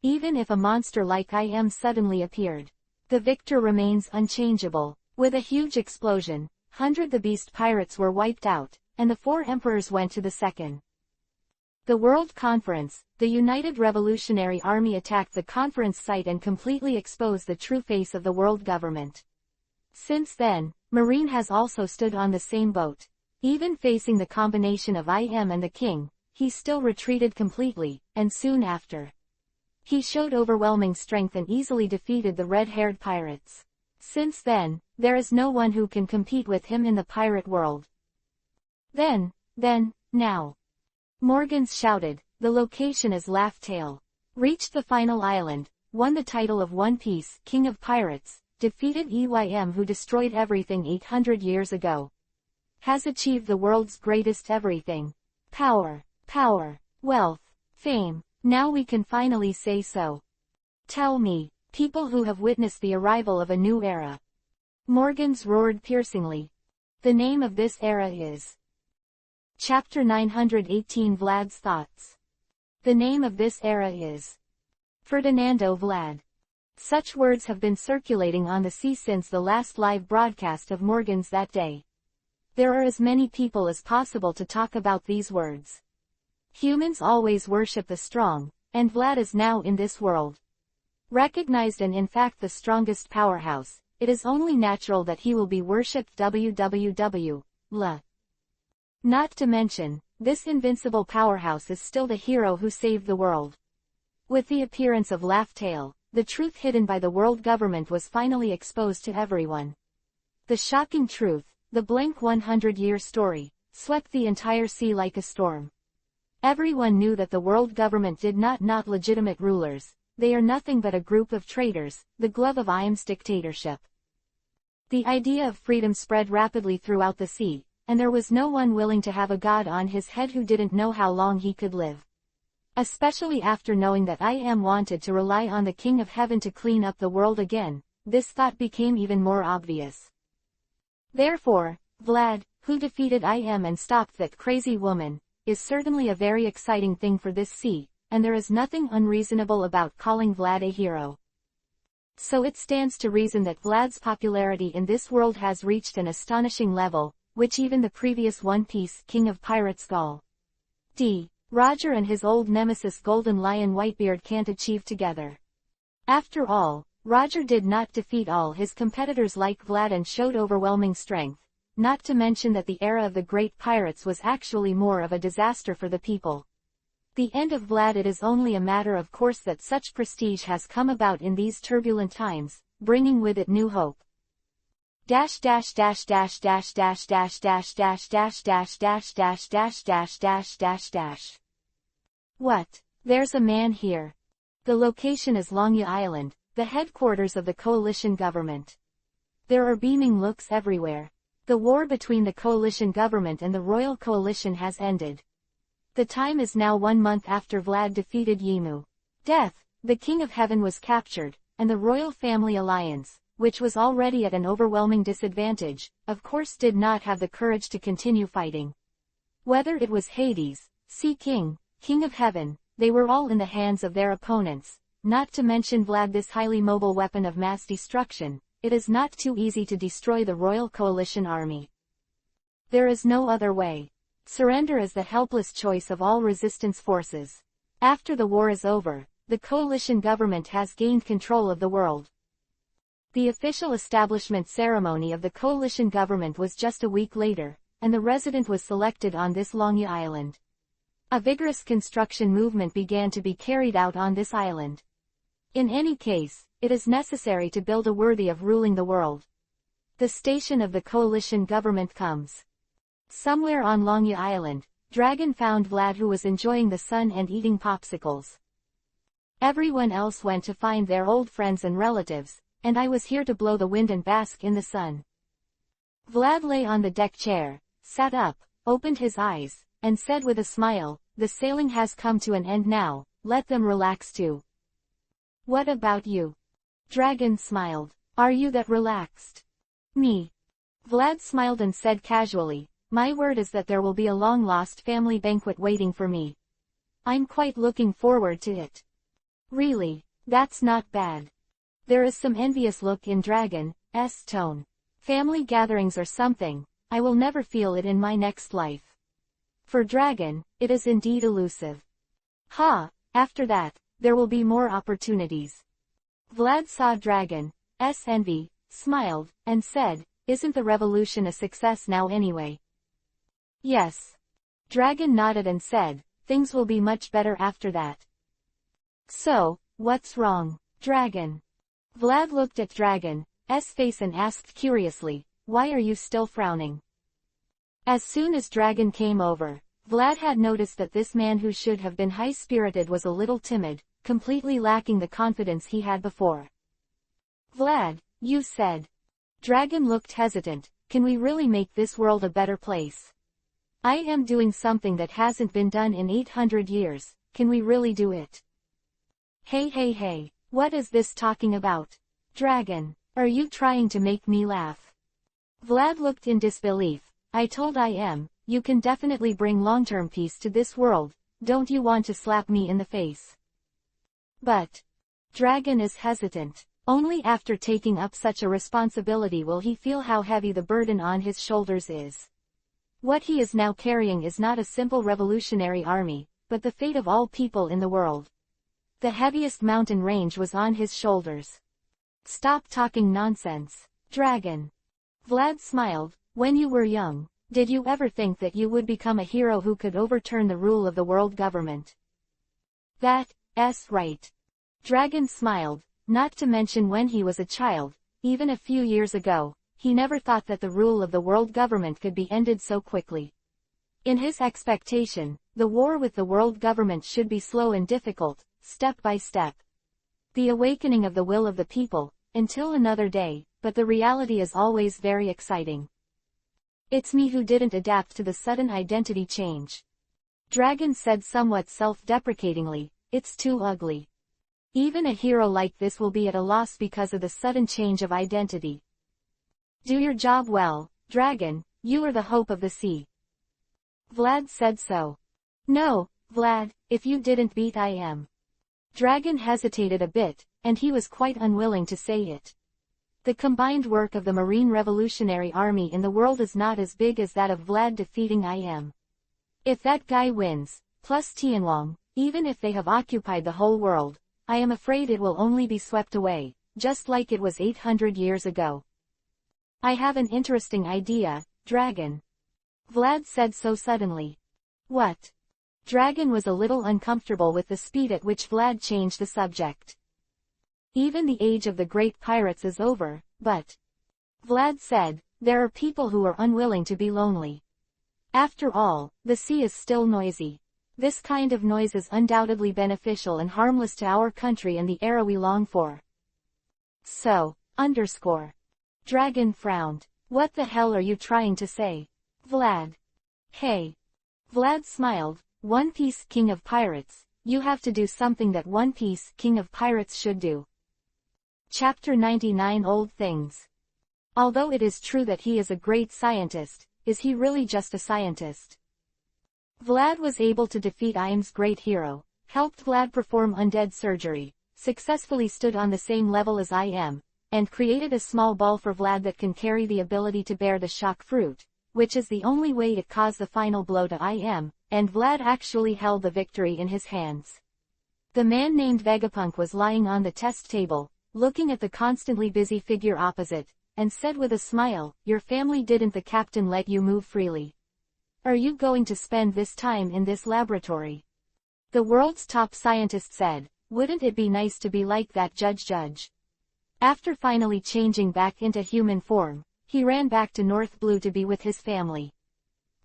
Even if a monster like IM suddenly appeared, the victor remains unchangeable. With a huge explosion, 100 the beast pirates were wiped out, and the 4 emperors went to the second. The World Conference, the United Revolutionary Army attacked the conference site and completely exposed the true face of the world government. Since then, Marine has also stood on the same boat. Even facing the combination of IM and the king, he still retreated completely, and soon after, he showed overwhelming strength and easily defeated the red-haired pirates. Since then, there is no one who can compete with him in the pirate world. Then, now. Morgans shouted, the location is Laugh Tale. Reached the final island, won the title of One Piece, King of Pirates, defeated EYM who destroyed everything 800 years ago. Has achieved the world's greatest everything. Power, wealth, fame, now we can finally say so. Tell me, people who have witnessed the arrival of a new era. Morgans roared piercingly. The name of this era is. Chapter 918 Vlad's Thoughts. The name of this era is. Ferdinando Vlad. Such words have been circulating on the sea since the last live broadcast of Morgans that day. There are as many people as possible to talk about these words. Humans always worship the strong, and Vlad is now in this world. Recognized and in fact the strongest powerhouse, it is only natural that he will be worshipped www. Not to mention, this invincible powerhouse is still the hero who saved the world. With the appearance of Laugh Tale, the truth hidden by the world government was finally exposed to everyone. The shocking truth, the blank 100-year story, swept the entire sea like a storm. Everyone knew that the world government did not legitimate rulers, they are nothing but a group of traitors, the glove of IM's dictatorship. The idea of freedom spread rapidly throughout the sea, and there was no one willing to have a god on his head who didn't know how long he could live. Especially after knowing that IM wanted to rely on the King of Heaven to clean up the world again, this thought became even more obvious. Therefore, Vlad, who defeated IM and stopped that crazy woman, is certainly a very exciting thing for this sea, and there is nothing unreasonable about calling Vlad a hero. So it stands to reason that Vlad's popularity in this world has reached an astonishing level, which even the previous One Piece King of Pirates Gol D. Roger and his old nemesis Golden Lion Whitebeard can't achieve together. After all, Roger did not defeat all his competitors like Vlad and showed overwhelming strength, not to mention that the era of the great pirates was actually more of a disaster for the people. The end of Vlad. It is only a matter of course that such prestige has come about in these turbulent times, bringing with it new hope. What? There's a man here. The location is Longya Island, the headquarters of the coalition government. There are beaming looks everywhere. The war between the coalition government and the royal coalition has ended. The time is now 1 month after Vlad defeated Yimu. Death, the King of Heaven was captured, and the royal family alliance, which was already at an overwhelming disadvantage, of course did not have the courage to continue fighting. Whether it was Hades, Sea King, King of Heaven, they were all in the hands of their opponents, not to mention Vlad, this highly mobile weapon of mass destruction. It is not too easy to destroy the royal coalition army. There is no other way. Surrender is the helpless choice of all resistance forces. After the war is over, the coalition government has gained control of the world. The official establishment ceremony of the coalition government was just a week later, and the resident was selected on this Longya Island. A vigorous construction movement began to be carried out on this island. In any case, it is necessary to build a worthy of ruling the world. The station of the coalition government comes. Somewhere on Longya Island, Dragon found Vlad, who was enjoying the sun and eating popsicles. Everyone else went to find their old friends and relatives, and I was here to blow the wind and bask in the sun. Vlad lay on the deck chair, sat up, opened his eyes, and said with a smile, "The sailing has come to an end now, let them relax too." "What about you?" Dragon smiled. "Are you that relaxed?" "Me." Vlad smiled and said casually, "My word is that there will be a long-lost family banquet waiting for me. I'm quite looking forward to it." "Really? That's not bad." There is some envious look in Dragon's tone. "Family gatherings or something, I will never feel it in my next life." For Dragon, it is indeed elusive. "Ha, after that, there will be more opportunities." Vlad saw Dragon's envy, smiled, and said, "Isn't the revolution a success now anyway?" "Yes." Dragon nodded and said, "Things will be much better after that." "So, what's wrong, Dragon?" Vlad looked at Dragon, face and asked curiously, "Why are you still frowning?" As soon as Dragon came over, Vlad had noticed that this man who should have been high-spirited was a little timid, completely lacking the confidence he had before. "Vlad, you said." Dragon looked hesitant, "Can we really make this world a better place? I am doing something that hasn't been done in 800 years, can we really do it?" Hey, what is this talking about? Dragon, are you trying to make me laugh?" Vlad looked in disbelief. "I told I am, you can definitely bring long-term peace to this world, don't you want to slap me in the face?" But Dragon is hesitant. Only after taking up such a responsibility will he feel how heavy the burden on his shoulders is. What he is now carrying is not a simple revolutionary army, but the fate of all people in the world. The heaviest mountain range was on his shoulders. "Stop talking nonsense, Dragon." Vlad smiled. "When you were young, did you ever think that you would become a hero who could overturn the rule of the world government?" That's right. Dragon smiled. Not to mention when he was a child, even a few years ago, he never thought that the rule of the world government could be ended so quickly. In his expectation, the war with the world government should be slow and difficult, step by step. The awakening of the will of the people, until another day, but the reality is always very exciting. "It's me who didn't adapt to the sudden identity change." Dragon said somewhat self-deprecatingly, "It's too ugly. Even a hero like this will be at a loss because of the sudden change of identity. Do your job well, Dragon, you are the hope of the sea." Vlad said so. "No, Vlad, if you didn't beat I am." Dragon hesitated a bit, and he was quite unwilling to say it. The combined work of the Marine Revolutionary Army in the world is not as big as that of Vlad defeating I am. If that guy wins, plus Tianwang, even if they have occupied the whole world, I am afraid it will only be swept away, just like it was 800 years ago. "I have an interesting idea, Dragon." Vlad said so suddenly. "What?" Dragon was a little uncomfortable with the speed at which Vlad changed the subject. "Even the age of the great pirates is over, but," Vlad said, "there are people who are unwilling to be lonely. After all, the sea is still noisy. This kind of noise is undoubtedly beneficial and harmless to our country and the era we long for. So, Dragon frowned. "What the hell are you trying to say, Vlad?" "Hey." Vlad smiled. "One Piece King of Pirates, you have to do something that One Piece King of Pirates should do." Chapter 99 Old Things. Although it is true that he is a great scientist, is he really just a scientist? Vlad was able to defeat Iam's great hero, helped Vlad perform undead surgery, successfully stood on the same level as I am, and created a small ball for Vlad that can carry the ability to bear the shock fruit, which is the only way it caused the final blow to I am, and Vlad actually held the victory in his hands. The man named Vegapunk was lying on the test table, looking at the constantly busy figure opposite, and said with a smile, "Your family didn't the captain let you move freely? Are you going to spend this time in this laboratory?" The world's top scientist said, "Wouldn't it be nice to be like that judge?" After finally changing back into human form, he ran back to North Blue to be with his family.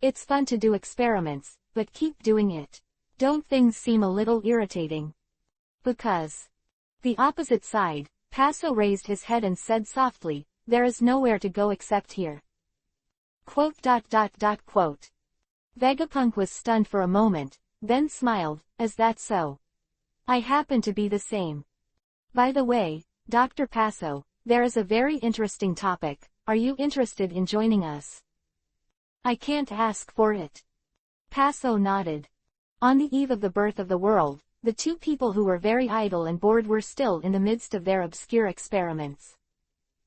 "It's fun to do experiments, but keep doing it. Don't things seem a little irritating?" "Because." The opposite side, Paso raised his head and said softly, "There is nowhere to go except here." Vegapunk was stunned for a moment, then smiled, "Is that so? I happen to be the same. By the way, Dr. Paso, there is a very interesting topic, are you interested in joining us?" "I can't ask for it." Paso nodded. On the eve of the birth of the world, the two people who were very idle and bored were still in the midst of their obscure experiments.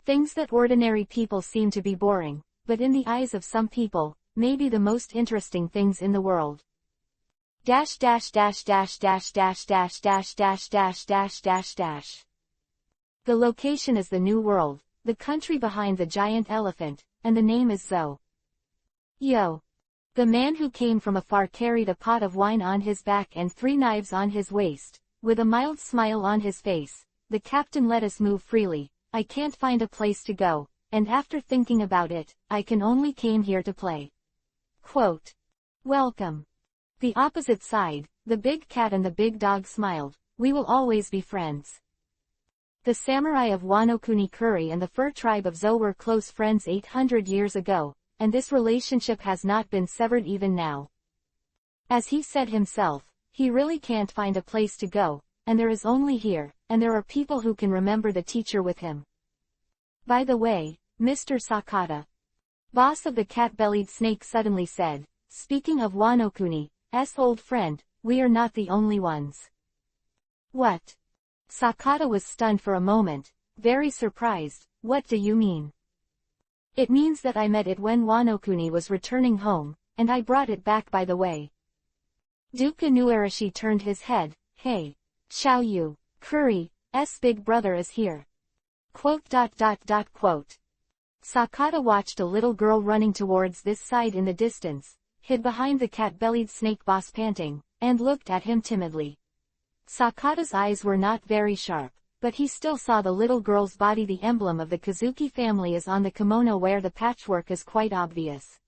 Things that ordinary people seem to be boring, but in the eyes of some people, may be the most interesting things in the world. The location is the New World, the country behind the giant elephant, and the name is Zo. Yo. The man who came from afar carried a pot of wine on his back and 3 knives on his waist, with a mild smile on his face. "The captain let us move freely, I can't find a place to go, and after thinking about it, I can only came here to play. Quote. Welcome. The opposite side, the big cat and the big dog smiled. We will always be friends. The samurai of Wano-kuni Kuri and the fur tribe of Zo were close friends 800 years ago, and this relationship has not been severed even now. As he said himself, he really can't find a place to go, and there is only here, and there are people who can remember the teacher with him. By the way, Mr. Sakata, boss of the cat-bellied snake, suddenly said, speaking of Wano-kuni's old friend, we are not the only ones. What? Sakata was stunned for a moment, very surprised. What do you mean? It means that I met it when Wano-kuni was returning home, and I brought it back by the way. Duke Inuarashi turned his head. Hey, Xiaoyu, Kuri's big brother is here. Quote. Sakata watched a little girl running towards this side in the distance, hid behind the cat-bellied snake boss panting, and looked at him timidly. Sakata's eyes were not very sharp, but he still saw the little girl's body. The emblem of the Kazuki family is on the kimono where the patchwork is quite obvious.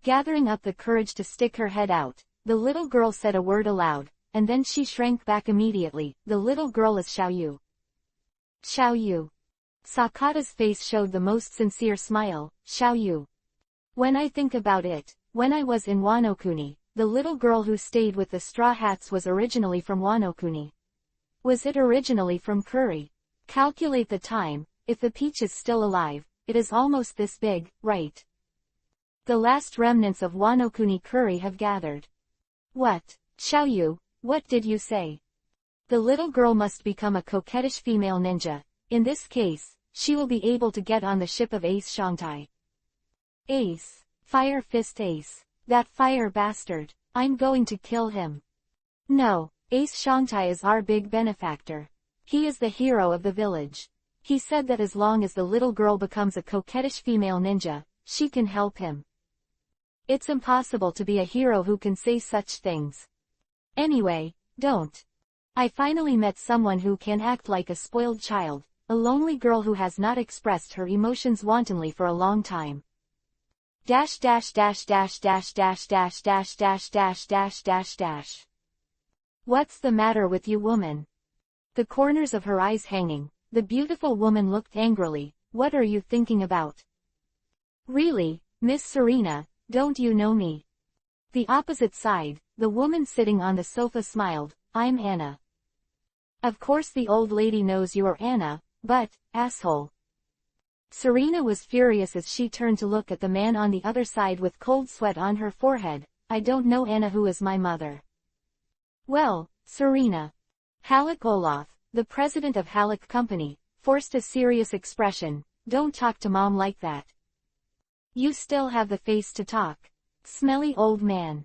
Gathering up the courage to stick her head out, the little girl said a word aloud, and then she shrank back immediately. The little girl is Xiaoyu. Xiaoyu. Sakata's face showed the most sincere smile. Xiaoyu. When I think about it, when I was in Wano-kuni, the little girl who stayed with the straw hats was originally from Wano-kuni. Was it originally from Kuri? Calculate the time. If the peach is still alive, it is almost this big, right? The last remnants of Wano-kuni Kuri have gathered. What? Xiaoyu, what did you say? The little girl must become a coquettish female ninja. In this case, she will be able to get on the ship of Ace Shangtai. Ace. Fire Fist Ace. That fire bastard. I'm going to kill him. No, Ace Shangtai is our big benefactor. He is the hero of the village. He said that as long as the little girl becomes a coquettish female ninja, she can help him. It's impossible to be a hero who can say such things. Anyway, don't. I finally met someone who can act like a spoiled child, a lonely girl who has not expressed her emotions wantonly for a long time. What's the matter with you, woman? The corners of her eyes hanging, the beautiful woman looked angrily. What are you thinking about? Really, Miss Serena, don't you know me? The opposite side, the woman sitting on the sofa smiled. I'm Anna. Of course the old lady knows you are Anna, but, asshole. Serena was furious as she turned to look at the man on the other side with cold sweat on her forehead. I don't know Anna, who is my mother. Well, Serena. Halleck Olaf, the president of Halleck Company, forced a serious expression. Don't talk to mom like that. You still have the face to talk. Smelly old man.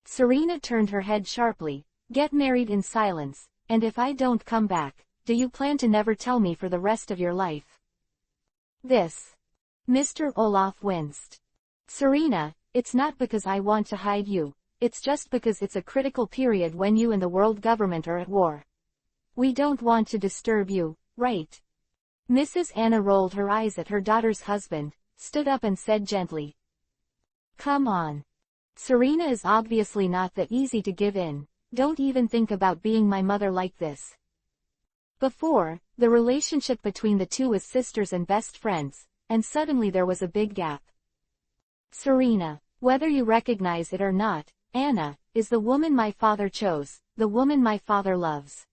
Serena turned her head sharply. Get married in silence, and if I don't come back, do you plan to never tell me for the rest of your life? This. Mr. Olaf winced. Serena, it's not because I want to hide you, it's just because it's a critical period when you and the world government are at war. We don't want to disturb you, right? Mrs. Anna rolled her eyes at her daughter's husband, stood up and said gently. Come on. Serena is obviously not that easy to give in. Don't even think about being my mother like this. Before, the relationship between the two was sisters and best friends, and suddenly there was a big gap. Serena, whether you recognize it or not, Anna, is the woman my father chose, the woman my father loves.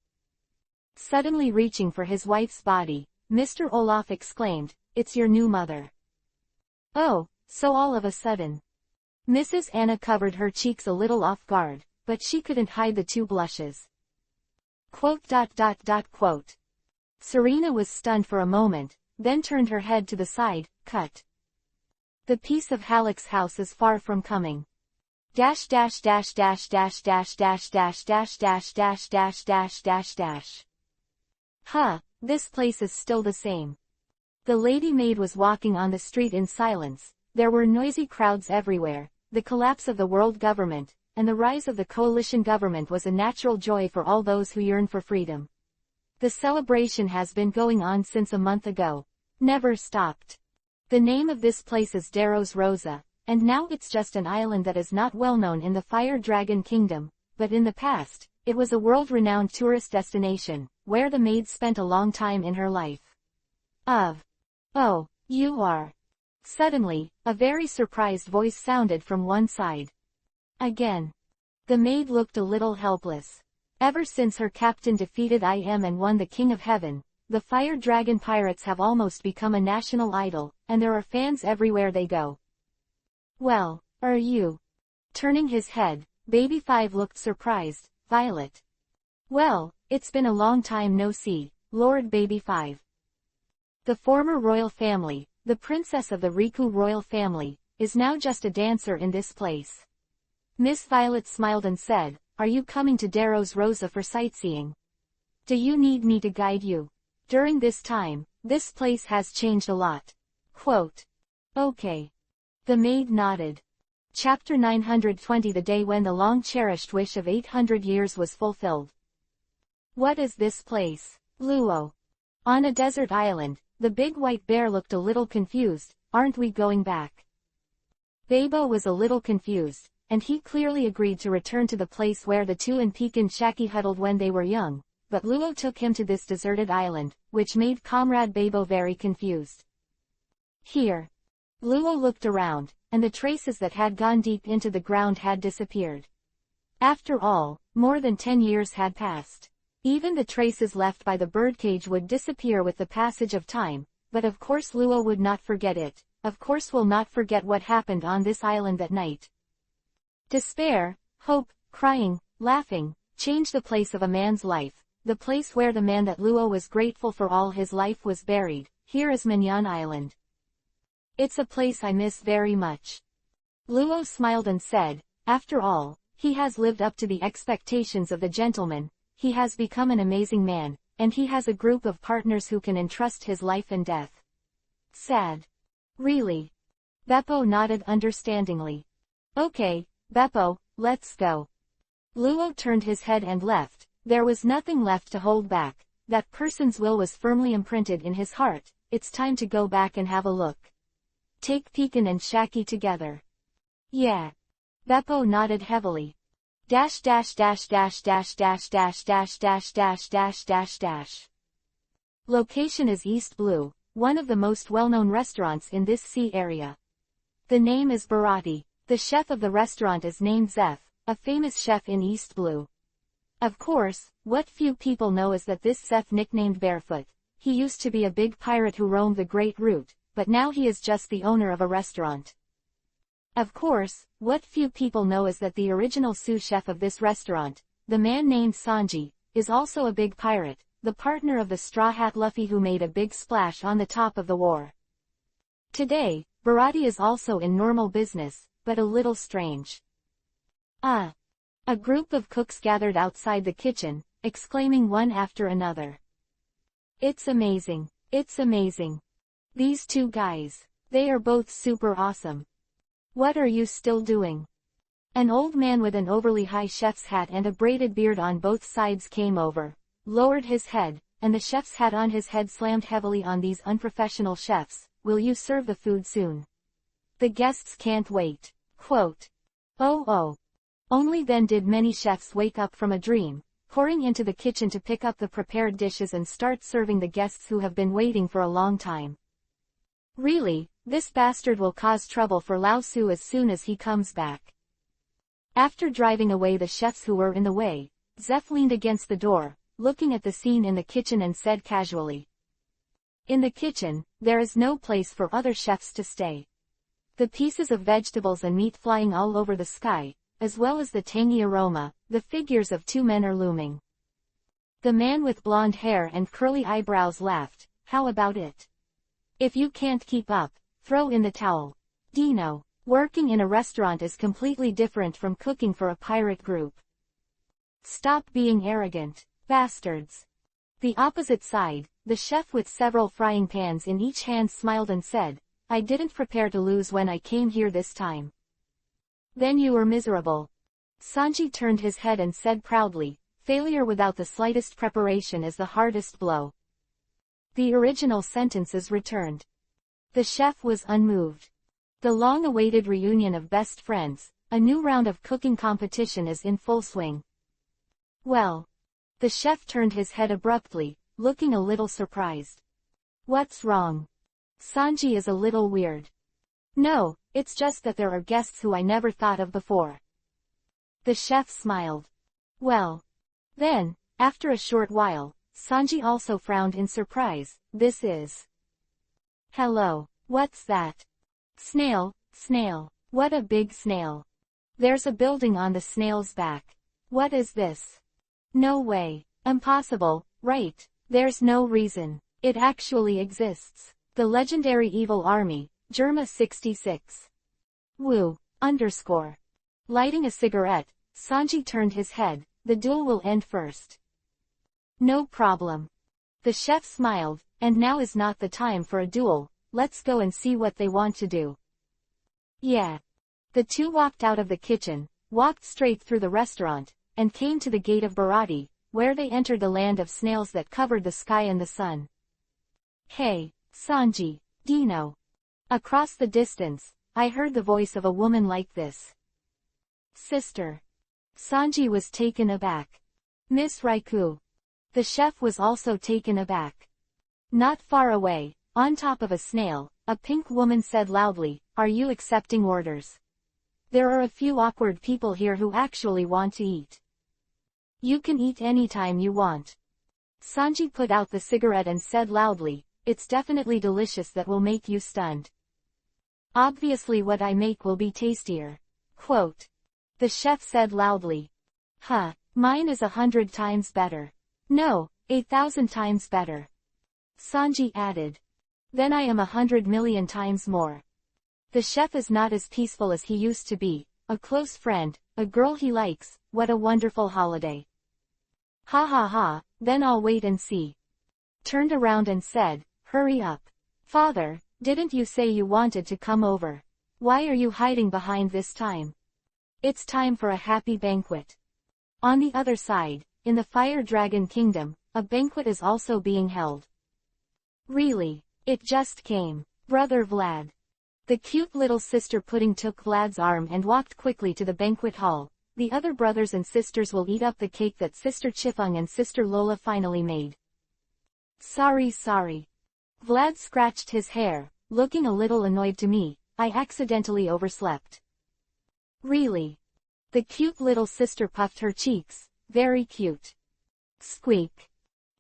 Suddenly reaching for his wife's body, Mr. Olaf exclaimed, it's your new mother. Oh, so all of a sudden. Mrs. Anna covered her cheeks a little off guard, but she couldn't hide the two blushes. Quote. Serena was stunned for a moment, then turned her head to the side. Cut. The piece of Halleck's house is far from coming. Huh, this place is still the same. The lady maid was walking on the street in silence. There were noisy crowds everywhere. The collapse of the world government, and the rise of the coalition government was a natural joy for all those who yearn for freedom. The celebration has been going on since a month ago. Never stopped. The name of this place is Daros Rosa, and now it's just an island that is not well known in the Fire Dragon Kingdom, but in the past, it was a world-renowned tourist destination, where the maid spent a long time in her life. Oh, you are. Suddenly, a very surprised voice sounded from one side. Again. The maid looked a little helpless. Ever since her captain defeated IM and won the King of Heaven, the Fire Dragon pirates have almost become a national idol, and there are fans everywhere they go. Well, are you? Turning his head, Baby 5 looked surprised. Violet. Well, it's been a long time no see, Lord Baby 5. The former royal family, the princess of the Riku royal family, is now just a dancer in this place. Miss Violet smiled and said, "Are you coming to Daros Rosa for sightseeing? Do you need me to guide you? During this time, this place has changed a lot." Quote. Okay. The maid nodded. Chapter 920, the day when the long-cherished wish of 800 years was fulfilled. What is this place? Luo. On a desert island, the big white bear looked a little confused. Aren't we going back? Babo was a little confused, and he clearly agreed to return to the place where the two and Pekin Shaki huddled when they were young, but Luo took him to this deserted island, which made Comrade Babo very confused. Here. Luo looked around, and the traces that had gone deep into the ground had disappeared. After all, more than 10 years had passed. Even the traces left by the birdcage would disappear with the passage of time, but of course Luo would not forget it, of course will not forget what happened on this island that night. Despair, hope, crying, laughing, changed the place of a man's life, the place where the man that Luo was grateful for all his life was buried. Here is Minyan Island. It's a place I miss very much. Luo smiled and said, after all, he has lived up to the expectations of the gentleman, he has become an amazing man, and he has a group of partners who can entrust his life and death. Sad. Really? Beppo nodded understandingly. Okay, Beppo, let's go. Luo turned his head and left. There was nothing left to hold back. That person's will was firmly imprinted in his heart. It's time to go back and have a look. Take Pekin and Shaki together. Yeah. Beppo nodded heavily. Dash dash dash dash dash dash dash dash dash dash dash dash dash. Location is East Blue, one of the most well-known restaurants in this sea area. The name is Bharati. The chef of the restaurant is named Zeph, a famous chef in East Blue. Of course, what few people know is that this Zeph, nicknamed Barefoot, he used to be a big pirate who roamed the Great Route, but now he is just the owner of a restaurant. Of course, what few people know is that the original sous chef of this restaurant, the man named Sanji, is also a big pirate, the partner of the Straw Hat Luffy who made a big splash on the top of the war. Today, Bharati is also in normal business, but a little strange. A group of cooks gathered outside the kitchen, exclaiming one after another. It's amazing. It's amazing. These two guys, they are both super awesome. What are you still doing? An old man with an overly high chef's hat and a braided beard on both sides came over, lowered his head, and the chef's hat on his head slammed heavily on these unprofessional chefs. Will you serve the food soon? The guests can't wait. Quote. Oh. Only then did many chefs wake up from a dream, pouring into the kitchen to pick up the prepared dishes and start serving the guests who have been waiting for a long time. Really, this bastard will cause trouble for Lao Su as soon as he comes back. After driving away the chefs who were in the way, Zeph leaned against the door, looking at the scene in the kitchen and said casually. In the kitchen, there is no place for other chefs to stay. The pieces of vegetables and meat flying all over the sky, as well as the tangy aroma, the figures of two men are looming. The man with blonde hair and curly eyebrows laughed. How about it? If you can't keep up, throw in the towel. Dino, working in a restaurant is completely different from cooking for a pirate group. Stop being arrogant, bastards. The opposite side, the chef with several frying pans in each hand smiled and said, I didn't prepare to lose when I came here this time. Then you were miserable. Sanji turned his head and said proudly, failure without the slightest preparation is the hardest blow. The original sentence is returned. The chef was unmoved. The long-awaited reunion of best friends, a new round of cooking competition is in full swing. Well. The chef turned his head abruptly, looking a little surprised. What's wrong? Sanji is a little weird. No, it's just that there are guests who I never thought of before. The chef smiled. Well. Then, after a short while, Sanji also frowned in surprise. This is... Hello, what's that? Snail, snail. What a big snail. There's a building on the snail's back. What is this? No way. Impossible, right? There's no reason. It actually exists. The legendary evil army, Germa 66. Woo. _ Lighting a cigarette, Sanji turned his head. The duel will end first. No problem. The chef smiled, and now is not the time for a duel, let's go and see what they want to do. Yeah. The two walked out of the kitchen, walked straight through the restaurant, and came to the gate of Barati, where they entered the land of snails that covered the sky and the sun. Hey, Sanji, Dino. Across the distance, I heard the voice of a woman like this. Sister. Sanji was taken aback. Miss Raikou. The chef was also taken aback. Not far away, on top of a snail, a pink woman said loudly, "Are you accepting orders? There are a few awkward people here who actually want to eat. You can eat anytime you want." Sanji put out the cigarette and said loudly, "It's definitely delicious, that will make you stunned. Obviously what I make will be tastier." Quote. The chef said loudly. Huh, mine is 100 times better. No, 8,000 times better. Sanji added. Then I am 100 million times more. The chef is not as peaceful as he used to be, a close friend, a girl he likes, what a wonderful holiday. Ha ha ha, then I'll wait and see. Turned around and said, hurry up. Father, didn't you say you wanted to come over? Why are you hiding behind this time? It's time for a happy banquet. On the other side, in the Fire Dragon Kingdom, a banquet is also being held. Really? It just came. Brother Vlad. The cute little sister Pudding took Vlad's arm and walked quickly to the banquet hall. The other brothers and sisters will eat up the cake that Sister Chifeng and Sister Lola finally made. Sorry. Vlad scratched his hair, looking a little annoyed. To me, I accidentally overslept. Really? The cute little sister puffed her cheeks. Very cute. Squeak.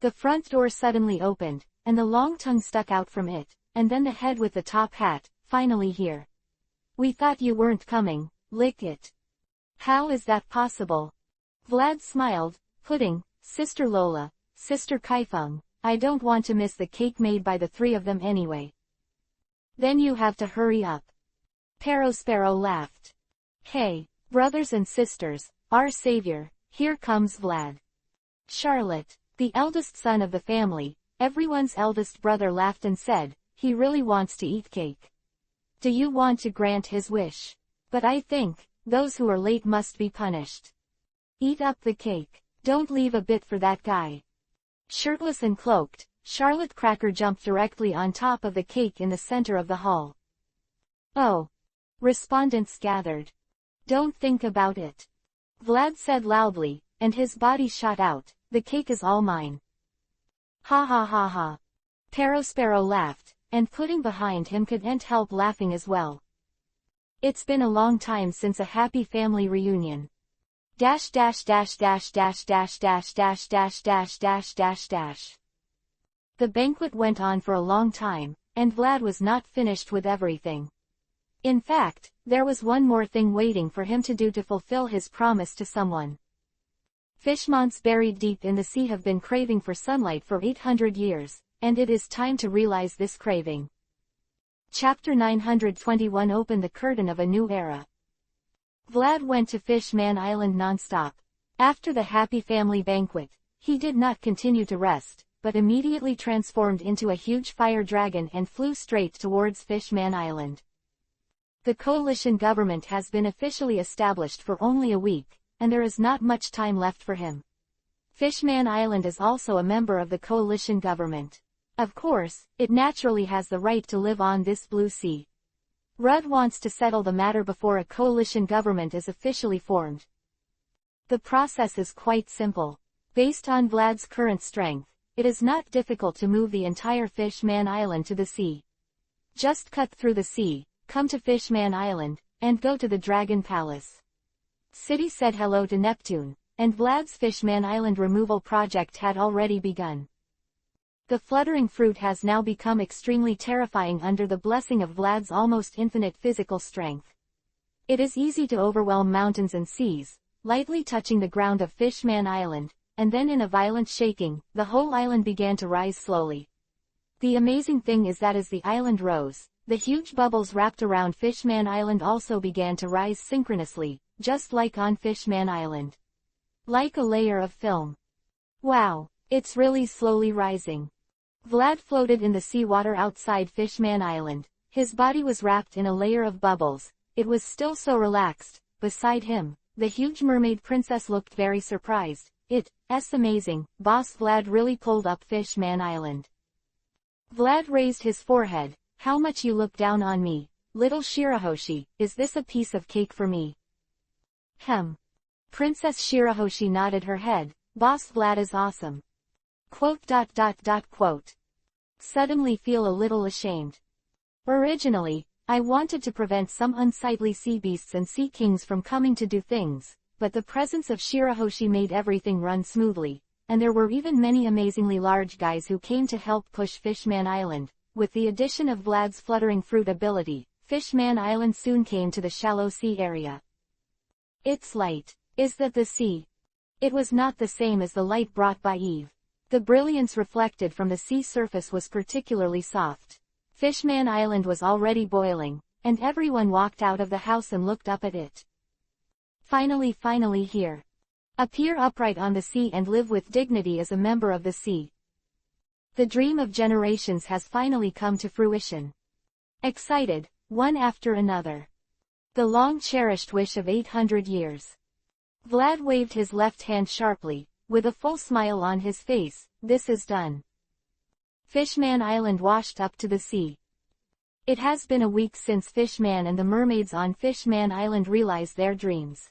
The front door suddenly opened, and the long tongue stuck out from it, and then the head with the top hat, finally here. We thought you weren't coming, lick it. How is that possible? Vlad smiled. Pudding, Sister Lola, Sister Kaifeng, I don't want to miss the cake made by the three of them anyway. Then you have to hurry up. Sparrow laughed. Hey, brothers and sisters, our savior, here comes Vlad. Charlotte, the eldest son of the family, everyone's eldest brother, laughed and said, he really wants to eat cake. Do you want to grant his wish? But I think, those who are late must be punished. Eat up the cake. Don't leave a bit for that guy. Shirtless and cloaked, Charlotte Cracker jumped directly on top of the cake in the center of the hall. Oh. Respondents gathered. Don't think about it. Vlad said loudly, and his body shot out, the cake is all mine. Ha ha ha ha. Sparrow laughed, and Pudding behind him couldn't help laughing as well. It's been a long time since a happy family reunion. The banquet went on for a long time, and Vlad was not finished with everything. In fact, there was one more thing waiting for him to do to fulfill his promise to someone. Fishmonts buried deep in the sea have been craving for sunlight for 800 years, and it is time to realize this craving. Chapter 921 opened the curtain of a new era. Vlad went to Fishman Island non-stop. After the happy family banquet, he did not continue to rest, but immediately transformed into a huge fire dragon and flew straight towards Fishman Island. The coalition government has been officially established for only a week, and there is not much time left for him. Fishman Island is also a member of the coalition government. Of course, it naturally has the right to live on this blue sea. Rudd wants to settle the matter before a coalition government is officially formed. The process is quite simple. Based on Vlad's current strength, it is not difficult to move the entire Fishman Island to the sea. Just cut through the sea, come to Fishman Island, and go to the Dragon Palace. City said hello to Neptune, and Vlad's Fishman Island removal project had already begun. The fluttering fruit has now become extremely terrifying under the blessing of Vlad's almost infinite physical strength. It is easy to overwhelm mountains and seas, lightly touching the ground of Fishman Island, and then in a violent shaking, the whole island began to rise slowly. The amazing thing is that as the island rose, the huge bubbles wrapped around Fishman Island also began to rise synchronously, just like on Fishman Island. Like a layer of film. Wow, it's really slowly rising. Vlad floated in the seawater outside Fishman Island. His body was wrapped in a layer of bubbles. It was still so relaxed. Beside him, the huge mermaid princess looked very surprised. It's amazing, boss. Vlad really pulled up Fishman Island. Vlad raised his forehead. How much you look down on me, little Shirahoshi. Is this a piece of cake for me? Princess Shirahoshi nodded her head. Boss Vlad is awesome. Quote. Suddenly feel a little ashamed. Originally, I wanted to prevent some unsightly sea beasts and sea kings from coming to do things, but the presence of Shirahoshi made everything run smoothly, and there were even many amazingly large guys who came to help push Fishman Island. With the addition of Vlad's fluttering fruit ability, Fishman Island soon came to the shallow sea area. It's light. Is that the sea? It was not the same as the light brought by Eve. The brilliance reflected from the sea surface was particularly soft. Fishman Island was already boiling, and everyone walked out of the house and looked up at it. Finally here. Appear upright on the sea and live with dignity as a member of the sea. The dream of generations has finally come to fruition. Excited, one after another. The long-cherished wish of 800 years. Vlad waved his left hand sharply, with a full smile on his face. This is done. Fishman Island washed up to the sea. It has been a week since Fishman and the mermaids on Fishman Island realized their dreams.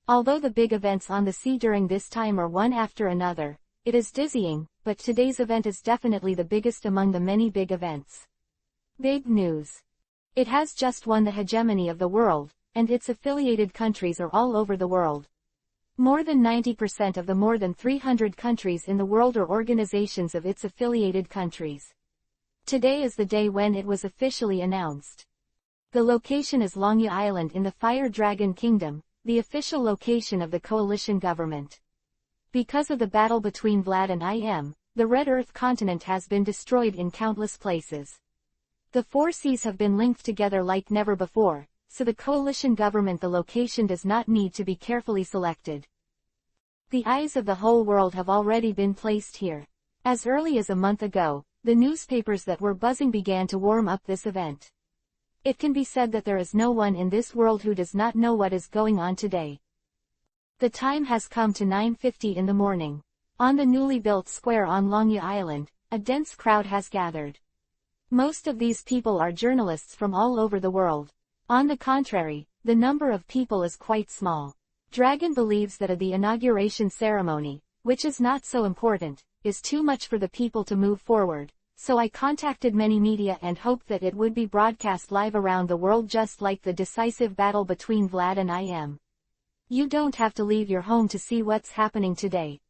Although the big events on the sea during this time are one after another, it is dizzying, but today's event is definitely the biggest among the many big events. Big news. It has just won the hegemony of the world, and its affiliated countries are all over the world. More than 90% of the more than 300 countries in the world are organizations of its affiliated countries. Today is the day when it was officially announced. The location is Longya Island in the Fire Dragon Kingdom, the official location of the coalition government. Because of the battle between Vlad and IM, the Red Earth continent has been destroyed in countless places. The four seas have been linked together like never before, so the coalition government the location does not need to be carefully selected. The eyes of the whole world have already been placed here. As early as a month ago, the newspapers that were buzzing began to warm up this event. It can be said that there is no one in this world who does not know what is going on today. The time has come to 9:50 in the morning. On the newly built square on Longya Island, a dense crowd has gathered. Most of these people are journalists from all over the world. On the contrary, the number of people is quite small. Dragon believes that the inauguration ceremony, which is not so important, is too much for the people to move forward, so I contacted many media and hoped that it would be broadcast live around the world just like the decisive battle between Vlad and IM. You don't have to leave your home to see what's happening today.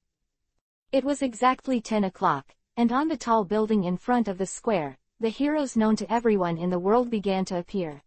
It was exactly 10 o'clock, and on the tall building in front of the square, the heroes known to everyone in the world began to appear.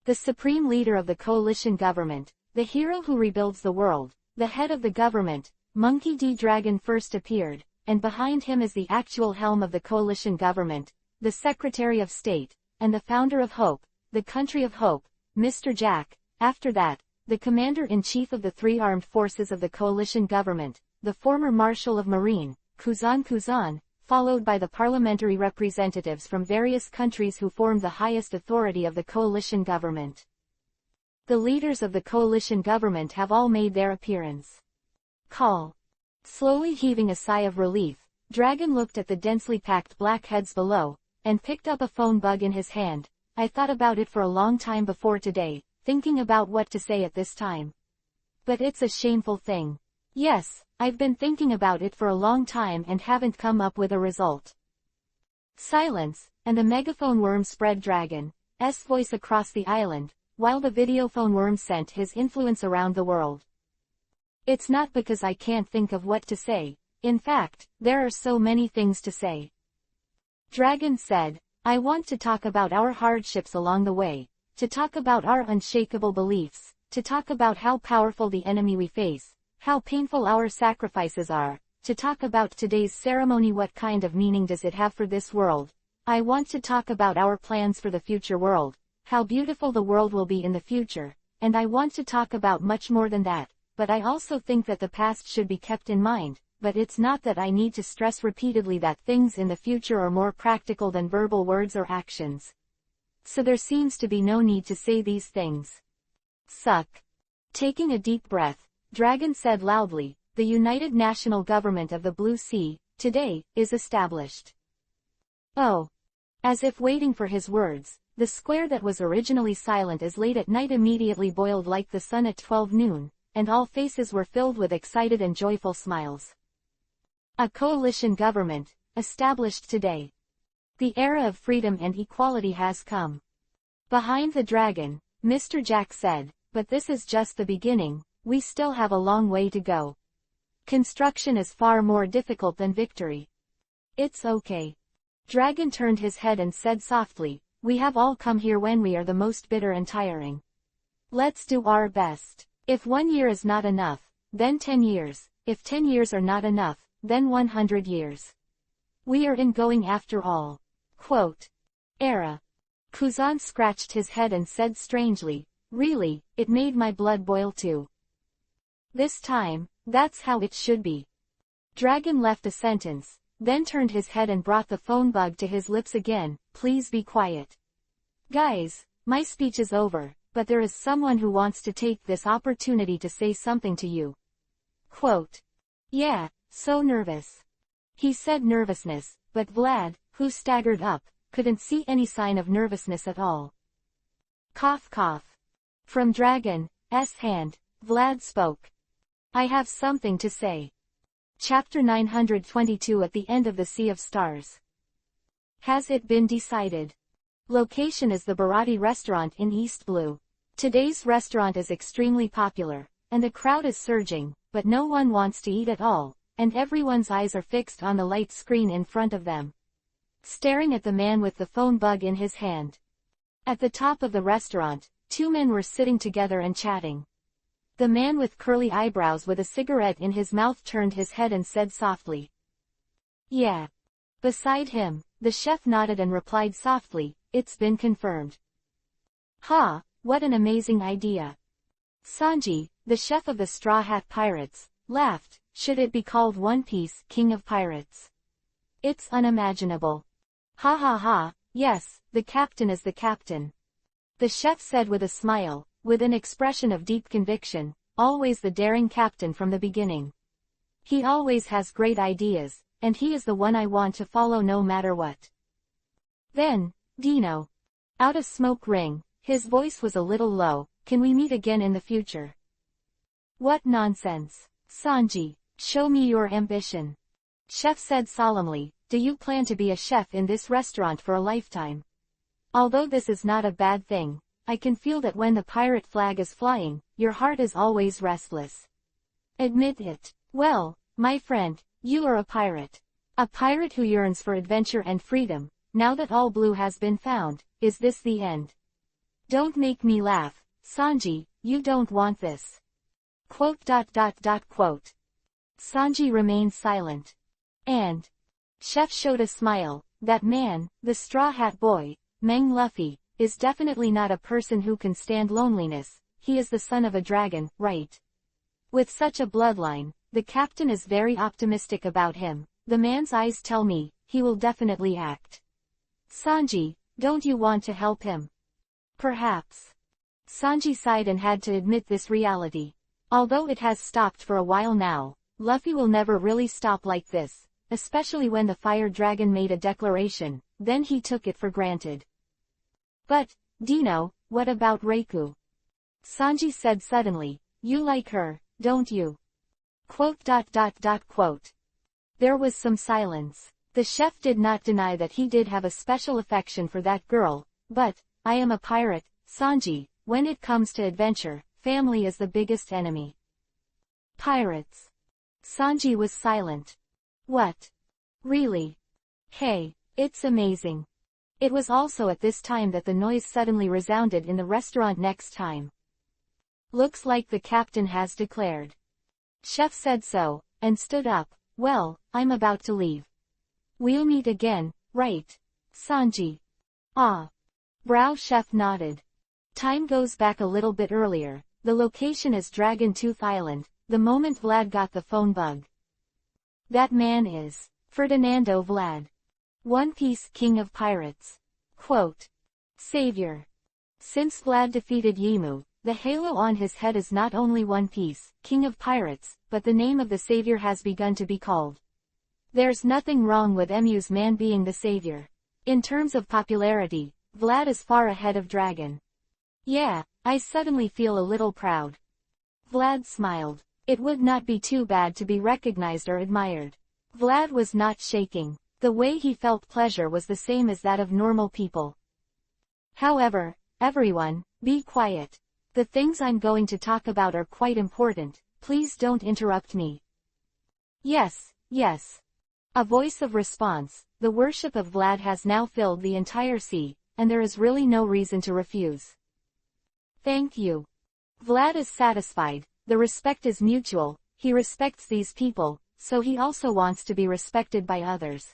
The supreme leader of the coalition government, the hero who rebuilds the world, the head of the government, Monkey D. Dragon first appeared, and behind him is the actual helm of the coalition government, the Secretary of State, and the founder of Hope, the country of Hope, Mr. Jack. After that, the commander-in-chief of the three armed forces of the coalition government, the former Marshal of Marine, Kuzan, followed by the parliamentary representatives from various countries who formed the highest authority of the coalition government. The leaders of the coalition government have all made their appearance. Call. Slowly heaving a sigh of relief, Dragon looked at the densely packed black heads below, and picked up a phone bug in his hand. I thought about it for a long time before today, thinking about what to say at this time. But it's a shameful thing. Yes, I've been thinking about it for a long time and haven't come up with a result. Silence, and the megaphone worm spread Dragon's voice across the island, while the videophone worm sent his influence around the world. It's not because I can't think of what to say. In fact, there are so many things to say. Dragon said, I want to talk about our hardships along the way, to talk about our unshakable beliefs, to talk about how powerful the enemy we face, how painful our sacrifices are, to talk about today's ceremony, what kind of meaning does it have for this world. I want to talk about our plans for the future world, how beautiful the world will be in the future, and I want to talk about much more than that, but I also think that the past should be kept in mind. But it's not that I need to stress repeatedly that things in the future are more practical than verbal words or actions. So there seems to be no need to say these things. Suck. Taking a deep breath, Dragon said loudly, the United National Government of the Blue Sea, today, is established. Oh. As if waiting for his words, the square that was originally silent as late at night immediately boiled like the sun at 12 noon, and all faces were filled with excited and joyful smiles. A coalition government, established today. The era of freedom and equality has come. Behind the dragon, Mr. Jack said, but this is just the beginning, we still have a long way to go. Construction is far more difficult than victory. It's okay. Dragon turned his head and said softly, we have all come here when we are the most bitter and tiring. Let's do our best. If 1 year is not enough, then 10 years, if 10 years are not enough, then 100 years. We are in going after all. Quote. Era. Kuzan scratched his head and said strangely, really, it made my blood boil too. This time, that's how it should be. Dragon left a sentence, then turned his head and brought the phone bug to his lips again, please be quiet. Guys, my speech is over, but there is someone who wants to take this opportunity to say something to you. Quote. Yeah. So nervous. He said nervousness, but Vlad, who staggered up, couldn't see any sign of nervousness at all. Cough cough. From Dragon's hand, Vlad spoke. I have something to say. Chapter 922 At the End of the Sea of Stars. Has it been decided? Location is the Bharati restaurant in East Blue. Today's restaurant is extremely popular, and the crowd is surging, but no one wants to eat at all. And everyone's eyes are fixed on the light screen in front of them, staring at the man with the phone bug in his hand. At the top of the restaurant, 2 men were sitting together and chatting. The man with curly eyebrows with a cigarette in his mouth turned his head and said softly, yeah. Beside him, the chef nodded and replied softly, it's been confirmed. Ha, what an amazing idea. Sanji, the chef of the Straw Hat Pirates, laughed. Should it be called One Piece, King of Pirates? It's unimaginable. Ha ha ha, yes, the captain is the captain. The chef said with a smile, with an expression of deep conviction, always the daring captain from the beginning. He always has great ideas, and he is the one I want to follow no matter what. Then, Dino. Out a smoke ring, his voice was a little low, can we meet again in the future? What nonsense. Sanji. Show me your ambition. Chef said solemnly, do you plan to be a chef in this restaurant for a lifetime? Although this is not a bad thing, I can feel that when the pirate flag is flying, your heart is always restless. Admit it. Well, my friend, you are a pirate. A pirate who yearns for adventure and freedom. Now that all blue has been found, is this the end? Don't make me laugh, Sanji, you don't want this. Quote. Sanji remained silent. And Chef showed a smile. That man, the Straw Hat Boy, Meng Luffy, is definitely not a person who can stand loneliness. He is the son of a dragon, right? With such a bloodline, the captain is very optimistic about him. The man's eyes tell me, he will definitely act. Sanji, don't you want to help him? Perhaps. Sanji sighed and had to admit this reality. Although it has stopped for a while now, Luffy will never really stop like this, especially when the fire dragon made a declaration, then he took it for granted. But, Dino, what about Reiku? Sanji said suddenly, you like her, don't you? Quote. There was some silence. The chef did not deny that he did have a special affection for that girl, but, I am a pirate, Sanji, when it comes to adventure, family is the biggest enemy. Pirates. Sanji was silent. What? Really? Hey, it's amazing. It was also at this time that the noise suddenly resounded in the restaurant next time. Looks like the captain has declared. Chef said so, and stood up. Well, I'm about to leave. We'll meet again, right? Sanji. Ah. Brow Chef nodded. Time goes back a little bit earlier. The location is Dragon Tooth Island, the moment Vlad got the phone bug. That man is Ferdinando Vlad. One Piece King of Pirates. Quote. Savior. Since Vlad defeated Yimu, the halo on his head is not only One Piece, King of Pirates, but the name of the savior has begun to be called. There's nothing wrong with Emu's man being the savior. In terms of popularity, Vlad is far ahead of Dragon. Yeah, I suddenly feel a little proud. Vlad smiled. It would not be too bad to be recognized or admired. Vlad was not shaking. The way he felt pleasure was the same as that of normal people. However, everyone, be quiet. The things I'm going to talk about are quite important, please don't interrupt me. Yes, yes. A voice of response. The worship of Vlad has now filled the entire sea, and there is really no reason to refuse. Thank you. Vlad is satisfied, the respect is mutual, he respects these people, so he also wants to be respected by others.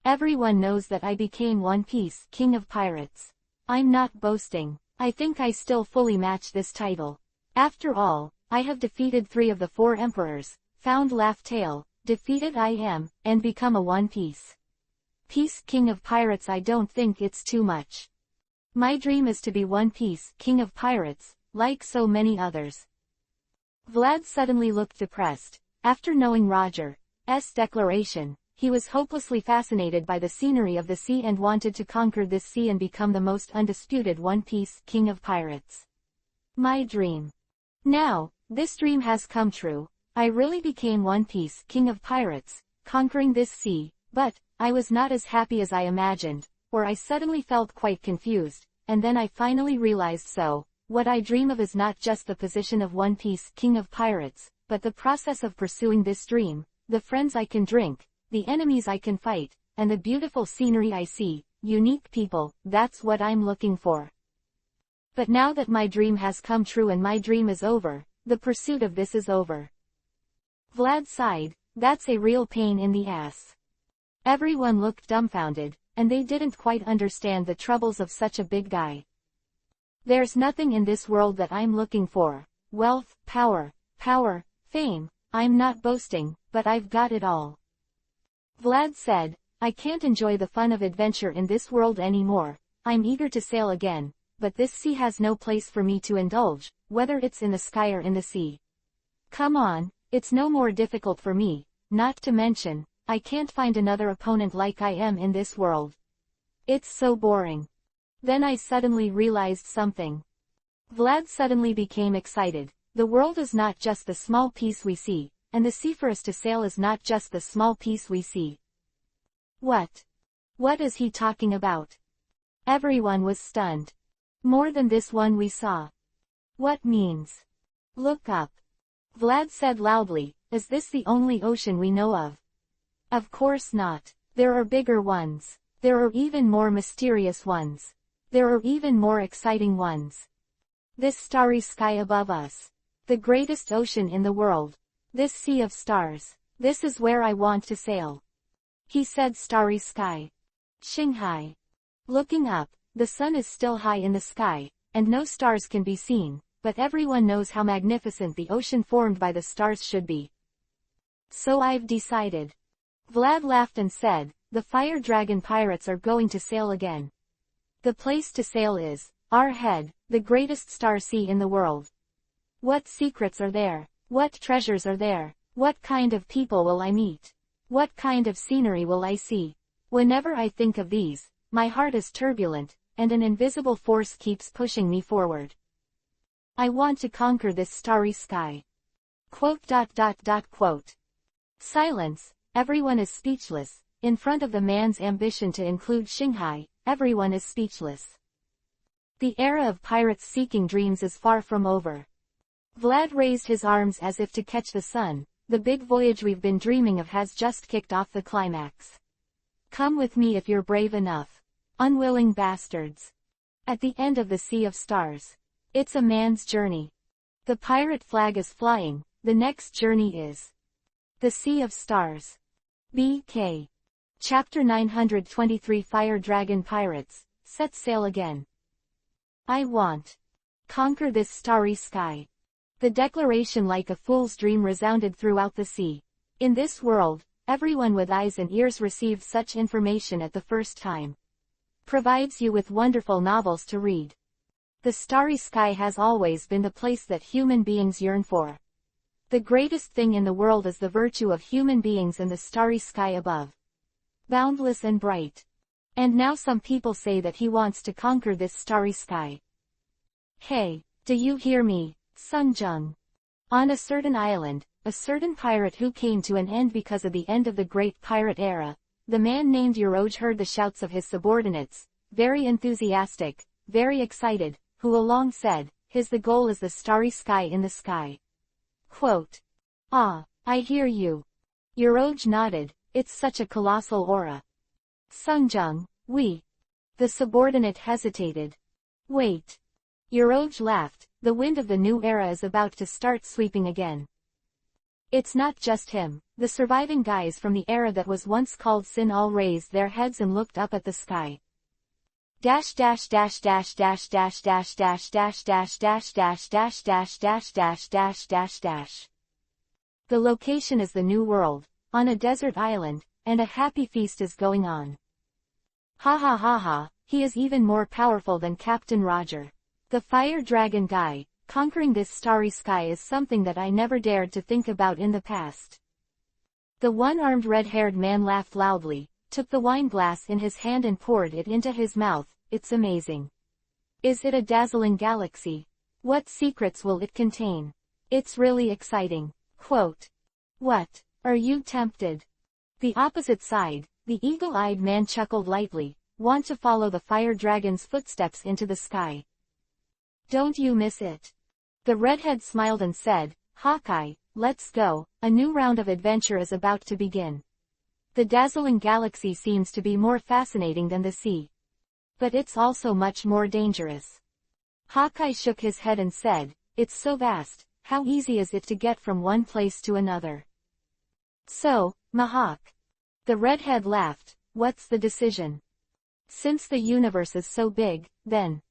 Everyone knows that I became One Piece, King of Pirates. I'm not boasting. I think I still fully match this title. After all, I have defeated 3 of the 4 emperors, found Laugh Tale, defeated I Am, and become a One Piece King of Pirates. I don't think it's too much. My dream is to be One Piece King of Pirates, like so many others. Vlad suddenly looked depressed. After knowing Roger's declaration, he was hopelessly fascinated by the scenery of the sea and wanted to conquer this sea and become the most undisputed One Piece King of Pirates. My dream. Now, this dream has come true. I really became One Piece King of Pirates, conquering this sea, but I was not as happy as I imagined, or I suddenly felt quite confused, and then I finally realized so. What I dream of is not just the position of One Piece King of Pirates, but the process of pursuing this dream, the friends I can drink, the enemies I can fight, and the beautiful scenery I see, unique people, that's what I'm looking for. But now that my dream has come true and my dream is over, the pursuit of this is over. Vlad sighed, that's a real pain in the ass. Everyone looked dumbfounded, and they didn't quite understand the troubles of such a big guy. There's nothing in this world that I'm looking for. Wealth, power, fame, I'm not boasting, but I've got it all. Vlad said, I can't enjoy the fun of adventure in this world anymore. I'm eager to sail again, but this sea has no place for me to indulge, whether it's in the sky or in the sea. Come on, it's no more difficult for me, not to mention, I can't find another opponent like I am in this world. It's so boring. Then I suddenly realized something. Vlad suddenly became excited. The world is not just the small piece we see, and the sea for us to sail is not just the small piece we see. What? What is he talking about? Everyone was stunned. More than this one we saw. What means? Look up. Vlad said loudly, is this the only ocean we know of? Of course not. There are bigger ones. There are even more mysterious ones. There are even more exciting ones. This starry sky above us. The greatest ocean in the world. This sea of stars. This is where I want to sail. He said starry sky. Shanghai. Looking up, the sun is still high in the sky, and no stars can be seen, but everyone knows how magnificent the ocean formed by the stars should be. So I've decided. Vlad laughed and said, the fire dragon pirates are going to sail again. The place to sail is our head, the greatest star sea in the world. What secrets are there? What treasures are there? What kind of people will I meet? What kind of scenery will I see? Whenever I think of these, my heart is turbulent, and an invisible force keeps pushing me forward. I want to conquer this starry sky. Quote. Silence, everyone is speechless. In front of the man's ambition to include Shanghai, everyone is speechless. The era of pirates seeking dreams is far from over. Vlad raised his arms as if to catch the sun. The big voyage we've been dreaming of has just kicked off the climax. Come with me if you're brave enough. Unwilling bastards. At the end of the sea of stars. It's a man's journey. The pirate flag is flying, the next journey is the Sea of Stars. B.K. Chapter 923 Fire Dragon Pirates, set sail again. I want. Conquer this starry sky. The declaration like a fool's dream resounded throughout the sea. In this world, everyone with eyes and ears receives such information at the first time. Provides you with wonderful novels to read. The starry sky has always been the place that human beings yearn for. The greatest thing in the world is the virtue of human beings and the starry sky above. Boundless and bright. And now some people say that he wants to conquer this starry sky. Hey, do you hear me, Sunjung? On a certain island, a certain pirate who came to an end because of the end of the great pirate era, the man named Yoroj heard the shouts of his subordinates, very enthusiastic, very excited, who along said, the goal is the starry sky in the sky. Quote. Ah, I hear you. Yoroj nodded, it's such a colossal aura. Sunjung, we. The subordinate hesitated. Wait. Yoroj laughed, the wind of the new era is about to start sweeping again. It's not just him, the surviving guys from the era that was once called Sin all raised their heads and looked up at the sky. Dash dash dash dash dash dash dash dash dash dash dash dash dash dash dash dash dash dash dash. The location is the New World, on a desert island, and a happy feast is going on. Ha ha ha ha, he is even more powerful than Captain Roger. The fire dragon guy, conquering this starry sky is something that I never dared to think about in the past. The one-armed red-haired man laughed loudly, took the wine glass in his hand and poured it into his mouth. It's amazing. Is it a dazzling galaxy? What secrets will it contain? It's really exciting. Quote. What? Are you tempted? The opposite side, the eagle-eyed man chuckled lightly, want to follow the fire dragon's footsteps into the sky. Don't you miss it? The redhead smiled and said, Hawkeye, let's go, a new round of adventure is about to begin. The dazzling galaxy seems to be more fascinating than the sea. But it's also much more dangerous. Hawkeye shook his head and said, it's so vast, how easy is it to get from one place to another? So, Mahawk. The redhead laughed, what's the decision? Since the universe is so big, then.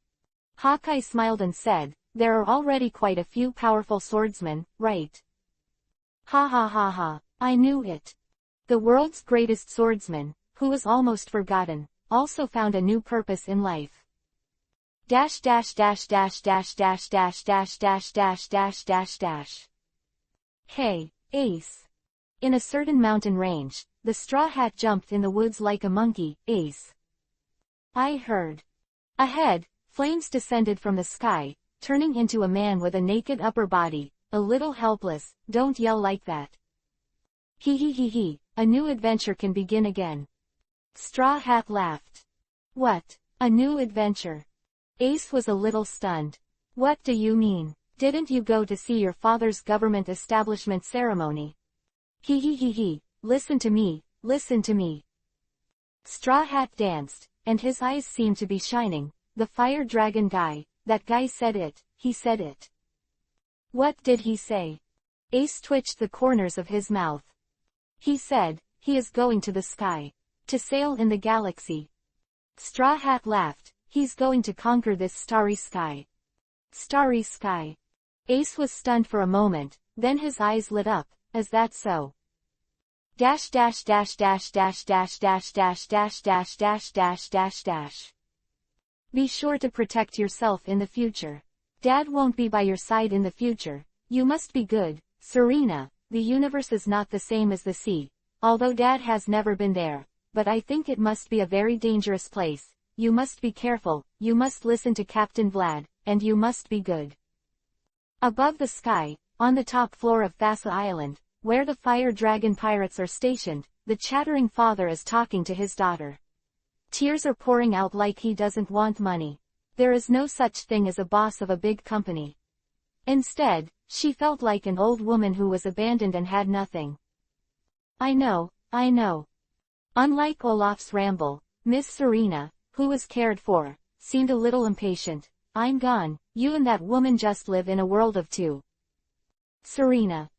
Hawkeye smiled and said, there are already quite a few powerful swordsmen, right? Ha ha ha ha, I knew it. The world's greatest swordsman, who was almost forgotten, also found a new purpose in life. Dash dash dash dash dash dash dash dash dash dash dash dash dash. Hey, Ace. In a certain mountain range, the straw hat jumped in the woods like a monkey, Ace. I heard. Ahead, flames descended from the sky, turning into a man with a naked upper body, a little helpless, don't yell like that. He, a new adventure can begin again. Straw Hat laughed. What? A new adventure? Ace was a little stunned. What do you mean? Didn't you go to see your father's government establishment ceremony? He, listen to me, listen to me. Straw Hat danced, and his eyes seemed to be shining. The fire dragon guy, that guy said it, he said it. What did he say? Ace twitched the corners of his mouth. He said, he is going to the sky. To sail in the galaxy. Straw Hat laughed, he's going to conquer this starry sky. Starry sky. Ace was stunned for a moment, then his eyes lit up, is that so? Dash dash dash dash dash dash dash dash dash dash dash dash dash dash. Be sure to protect yourself in the future. Dad won't be by your side in the future, you must be good, Serena, the universe is not the same as the sea, although Dad has never been there, but I think it must be a very dangerous place. You must be careful, you must listen to Captain Vlad, and you must be good. Above the sky, on the top floor of Thassa Island, where the fire dragon pirates are stationed, the chattering father is talking to his daughter. Tears are pouring out like he doesn't want money. There is no such thing as a boss of a big company. Instead, she felt like an old woman who was abandoned and had nothing. I know. Unlike Olaf's ramble, Miss Serena, who was cared for, seemed a little impatient. I'm gone, you and that woman just live in a world of two. Serena.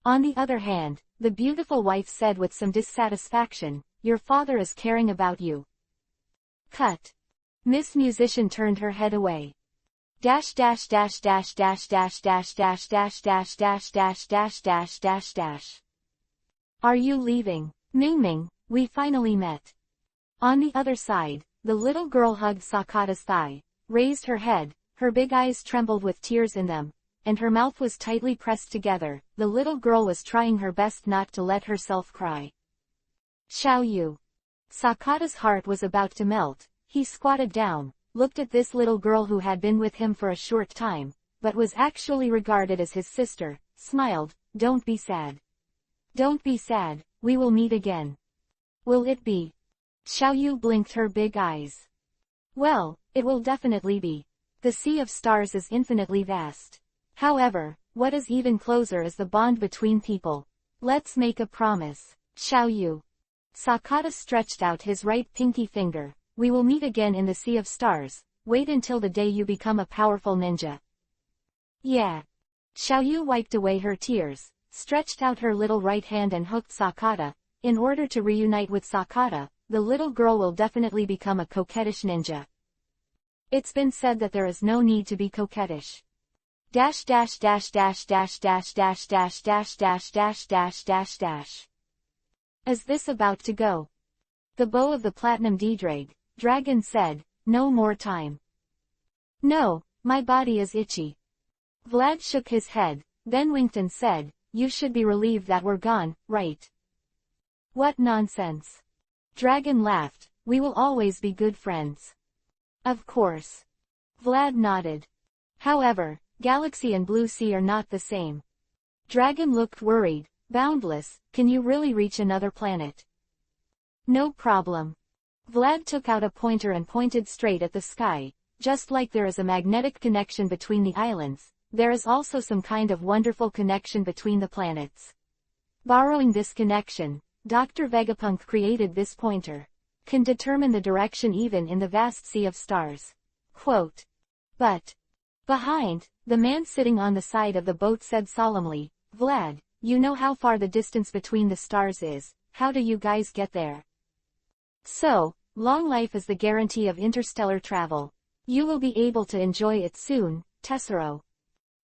On the other hand, the beautiful wife said with some dissatisfaction, your father is caring about you. Cut. Miss Musician turned her head away. Dash dash dash dash dash dash dash dash dash dash dash dash dash dash dash dash. Are you leaving? Ming, we finally met. On the other side, the little girl hugged Sakata's thigh, raised her head, her big eyes trembled with tears in them, and her mouth was tightly pressed together. The little girl was trying her best not to let herself cry. Xiao Yu. Sakata's heart was about to melt. He squatted down, looked at this little girl who had been with him for a short time, but was actually regarded as his sister, smiled. Don't be sad. Don't be sad, we will meet again. Will it be? Xiao Yu blinked her big eyes. Well, it will definitely be. The sea of stars is infinitely vast. However, what is even closer is the bond between people. Let's make a promise. Xiao Yu. Sakata stretched out his right pinky finger. We will meet again in the sea of stars. Wait until the day you become a powerful ninja. Yeah. Xiao Yu wiped away her tears, stretched out her little right hand and hooked Sakata. In order to reunite with Sakata, the little girl will definitely become a coquettish ninja. It's been said that there is no need to be coquettish. Dash dash dash dash dash dash dash dash dash dash dash dash dash dash. Is this about to go? The bow of the platinum dragon said, no more time. No, my body is itchy. Vlad shook his head, then winked and said, you should be relieved that we're gone, right? What nonsense. Dragon laughed, we will always be good friends. Of course. Vlad nodded. However, Galaxy and Blue Sea are not the same. Dragon looked worried. Boundless, can you really reach another planet? No problem. Vlad took out a pointer and pointed straight at the sky. Just like there is a magnetic connection between the islands, there is also some kind of wonderful connection between the planets. Borrowing this connection, Dr. Vegapunk created this pointer. Can determine the direction even in the vast sea of stars. Quote. But. Behind, the man sitting on the side of the boat said solemnly, Vlad, you know how far the distance between the stars is, how do you guys get there? So, long life is the guarantee of interstellar travel. You will be able to enjoy it soon, Tessero.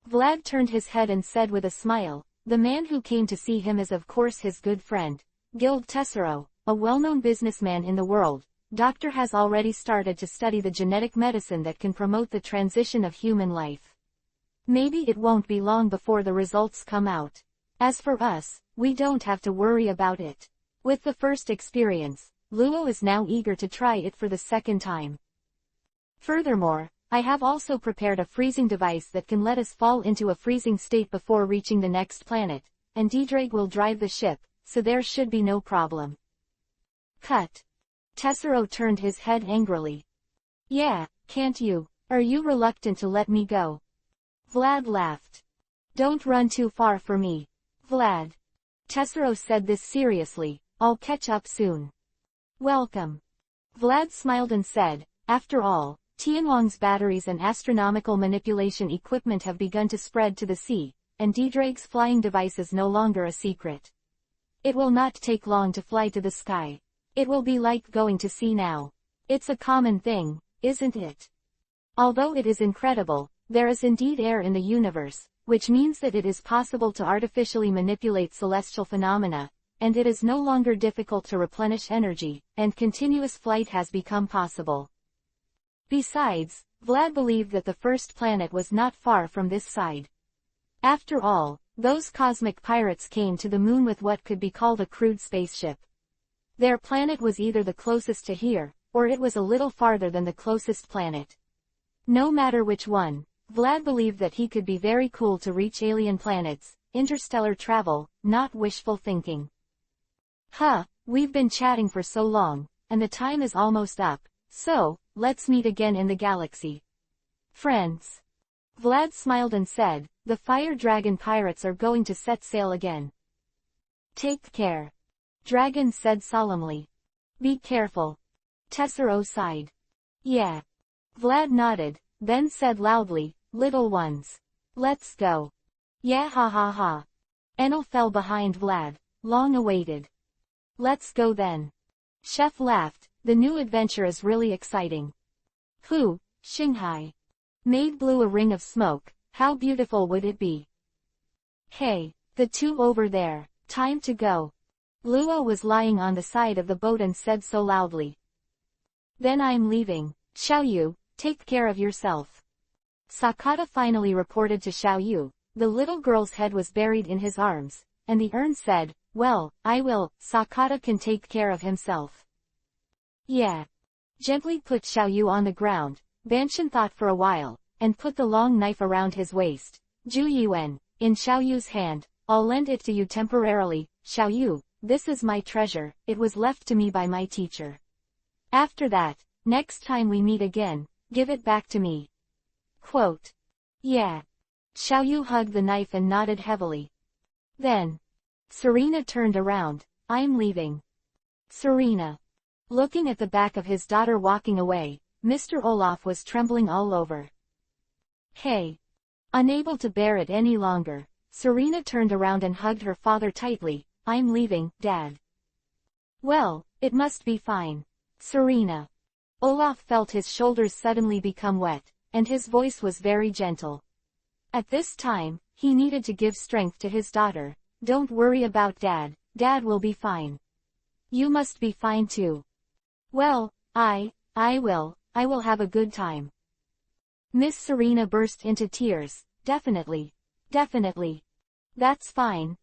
Vlad turned his head and said with a smile, the man who came to see him is of course his good friend, Guild Tessero, a well-known businessman in the world. Doctor has already started to study the genetic medicine that can promote the transition of human life. Maybe it won't be long before the results come out. As for us, we don't have to worry about it. With the first experience, Luo is now eager to try it for the second time. Furthermore, I have also prepared a freezing device that can let us fall into a freezing state before reaching the next planet, and Ddraig will drive the ship, so there should be no problem. Cut. Tessero turned his head angrily. Yeah, can't you? Are you reluctant to let me go? Vlad laughed. Don't run too far for me. Vlad. Tessero said this seriously, I'll catch up soon. Welcome. Vlad smiled and said, after all, Tianlong's batteries and astronomical manipulation equipment have begun to spread to the sea, and Ddraig's flying device is no longer a secret. It will not take long to fly to the sky. It will be like going to sea now. It's a common thing, isn't it? Although it is incredible, there is indeed air in the universe, which means that it is possible to artificially manipulate celestial phenomena, and it is no longer difficult to replenish energy, and continuous flight has become possible. Besides, Vlad believed that the first planet was not far from this side. After all, those cosmic pirates came to the moon with what could be called a crude spaceship. Their planet was either the closest to here, or it was a little farther than the closest planet. No matter which one, Vlad believed that he could be very cool to reach alien planets, interstellar travel, not wishful thinking. We've been chatting for so long, and the time is almost up, so, let's meet again in the galaxy. Friends. Vlad smiled and said, the Fire Dragon pirates are going to set sail again. Take care. Dragon said solemnly. Be careful. Tessero sighed. Yeah. Vlad nodded, then said loudly, little ones. Let's go. Yeah, ha ha ha. Enel fell behind Vlad, long awaited. Let's go then. Chef laughed, the new adventure is really exciting. Shanghai. Maid blew a ring of smoke, how beautiful would it be? Hey, the two over there, time to go. Luo was lying on the side of the boat and said so loudly. Then I'm leaving, Xiaoyu, take care of yourself. Sakata finally reported to Xiaoyu, the little girl's head was buried in his arms, and the urn said, well, I will, Sakata can take care of himself. Yeah. Gently put Xiaoyu on the ground, Banshan thought for a while, and put the long knife around his waist. Zhu Yuan, in Xiaoyu's hand, I'll lend it to you temporarily, Xiaoyu, this is my treasure, it was left to me by my teacher. After that, next time we meet again, give it back to me. Quote. Yeah. Xiaoyu hugged the knife and nodded heavily. Then. Serena turned around, I'm leaving. Serena. Looking at the back of his daughter walking away, Mr. Olaf was trembling all over. Hey. Unable to bear it any longer, Serena turned around and hugged her father tightly, I'm leaving, Dad. Well, it must be fine. Serena. Olaf felt his shoulders suddenly become wet, and his voice was very gentle. At this time, he needed to give strength to his daughter. Don't worry about Dad, Dad will be fine. You must be fine too. Well, I will have a good time. Miss Serena burst into tears, definitely. That's fine.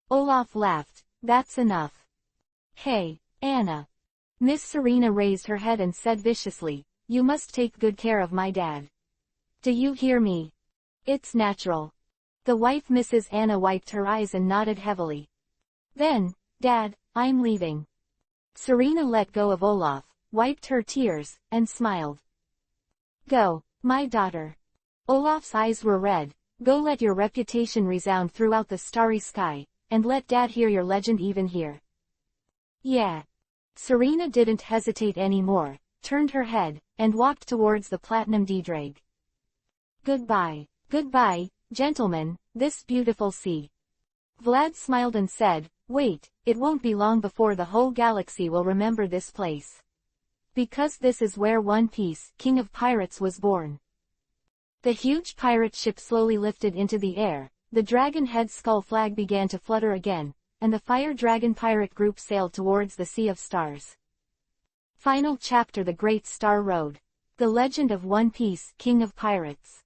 Olaf laughed, that's enough. Hey, Anna. Miss Serena raised her head and said viciously, you must take good care of my dad. Do you hear me? It's natural. The wife Mrs. Anna wiped her eyes and nodded heavily. Then, Dad, I'm leaving. Serena let go of Olaf, wiped her tears, and smiled. Go, my daughter. Olaf's eyes were red, go let your reputation resound throughout the starry sky, and let Dad hear your legend even here. Yeah. Serena didn't hesitate anymore, turned her head, and walked towards the Platinum D-Drag. Goodbye, gentlemen, this beautiful sea. Vlad smiled and said, wait, it won't be long before the whole galaxy will remember this place. Because this is where One Piece, King of Pirates, was born. The huge pirate ship slowly lifted into the air, the dragon head skull flag began to flutter again, and the Fire Dragon pirate group sailed towards the Sea of Stars. Final chapter: The Great Star Road. The Legend of One Piece, King of Pirates.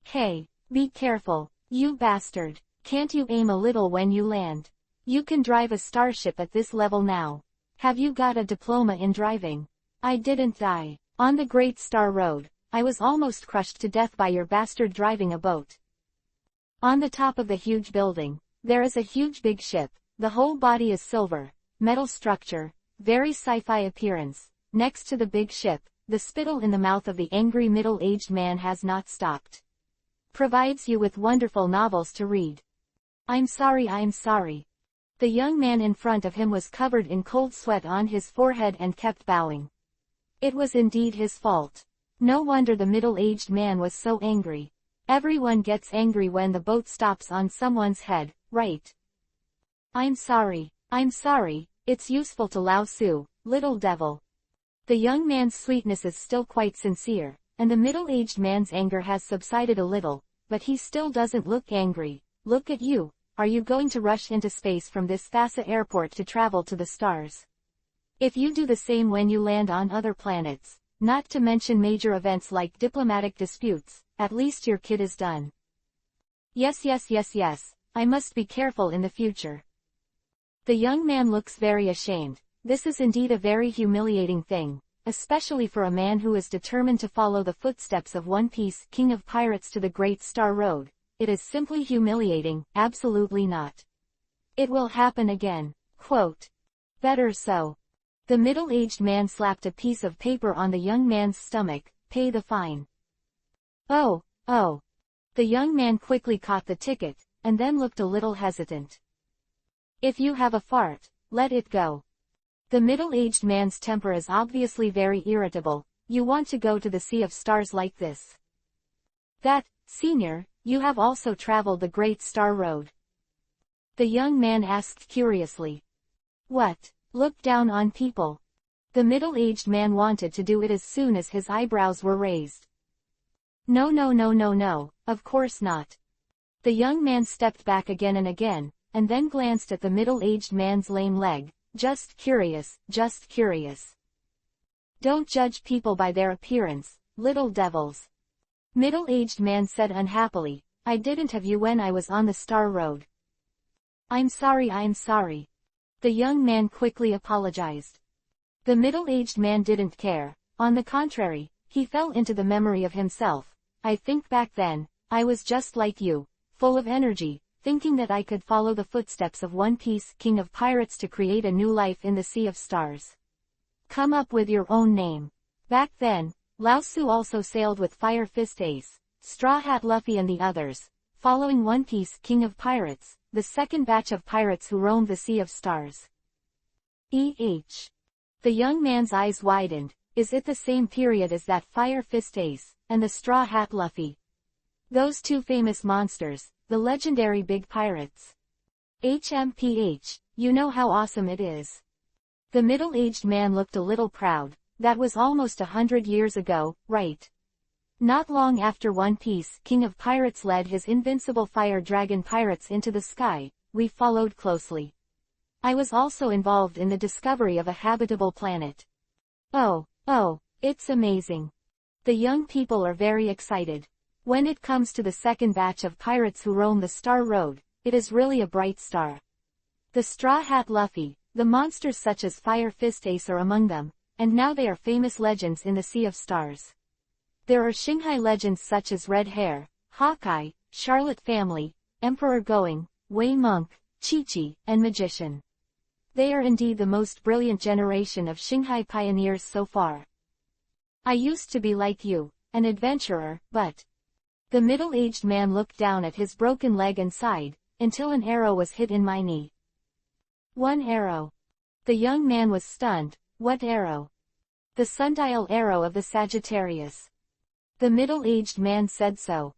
Hey, be careful, you bastard. Can't you aim a little when you land? You can drive a starship at this level now. Have you got a diploma in driving? I didn't die. On the Great Star Road, I was almost crushed to death by your bastard driving a boat. On the top of the huge building, there is a huge big ship. The whole body is silver, metal structure, very sci-fi appearance. Next to the big ship, the spittle in the mouth of the angry middle-aged man has not stopped. Provides you with wonderful novels to read. I'm sorry. The young man in front of him was covered in cold sweat on his forehead and kept bowing. It was indeed his fault. No wonder the middle-aged man was so angry. Everyone gets angry when the boat stops on someone's head, right? I'm sorry, it's useful to Lao Su, little devil. The young man's sweetness is still quite sincere, and the middle-aged man's anger has subsided a little, but he still doesn't look angry. Look at you, are you going to rush into space from this Thassa airport to travel to the stars? If you do the same when you land on other planets, not to mention major events like diplomatic disputes, at least your kid is done. Yes, yes, yes, yes, I must be careful in the future. The young man looks very ashamed. This is indeed a very humiliating thing, especially for a man who is determined to follow the footsteps of One Piece, King of Pirates, to the Great Star Road. It is simply humiliating, absolutely not. It will happen again. Quote. Better so. The middle-aged man slapped a piece of paper on the young man's stomach. Pay the fine. Oh, oh. The young man quickly caught the ticket, and then looked a little hesitant. If you have a fart, let it go. The middle-aged man's temper is obviously very irritable. You want to go to the Sea of Stars like this? That, senior, you have also traveled the Great Star Road? The young man asked curiously. What? Look down on people. The middle-aged man wanted to do it as soon as his eyebrows were raised. No, no, no, no, no, of course not. The young man stepped back again and again, and then glanced at the middle-aged man's lame leg. Just curious, just curious. Don't judge people by their appearance, little devils. Middle-aged man said unhappily, I didn't have you when I was on the Star Road. I'm sorry, I'm sorry. The young man quickly apologized. The middle-aged man didn't care. On the contrary, he fell into the memory of himself. I think back then, I was just like you, full of energy, thinking that I could follow the footsteps of One Piece, King of Pirates, to create a new life in the Sea of Stars. Come up with your own name. Back then, Lao Tzu also sailed with Fire Fist Ace, Straw Hat Luffy and the others, following One Piece, King of Pirates, the second batch of pirates who roamed the Sea of Stars. E.H. The young man's eyes widened. Is it the same period as that Fire Fist Ace, and the Straw Hat Luffy? Those two famous monsters, the legendary big pirates. HMPH, you know how awesome it is. The middle-aged man looked a little proud. That was almost 100 years ago, right? Not long after One Piece, King of Pirates, led his invincible fire dragon pirates into the sky, we followed closely. I was also involved in the discovery of a habitable planet. Oh, it's amazing. The young people are very excited. When it comes to the second batch of pirates who roam the Star Road, it is really a bright star. The Straw Hat Luffy, the monsters such as Fire Fist Ace are among them, and now they are famous legends in the Sea of Stars. There are Shanghai legends such as Red Hair, Hawkeye, Charlotte Family, Emperor Going, Wei Monk, Chi-Chi, and Magician. They are indeed the most brilliant generation of Shanghai pioneers so far. I used to be like you, an adventurer, but... The middle-aged man looked down at his broken leg and sighed, until an arrow was hit in my knee. One arrow. The young man was stunned. What arrow? The sundial arrow of the Sagittarius. The middle-aged man said so.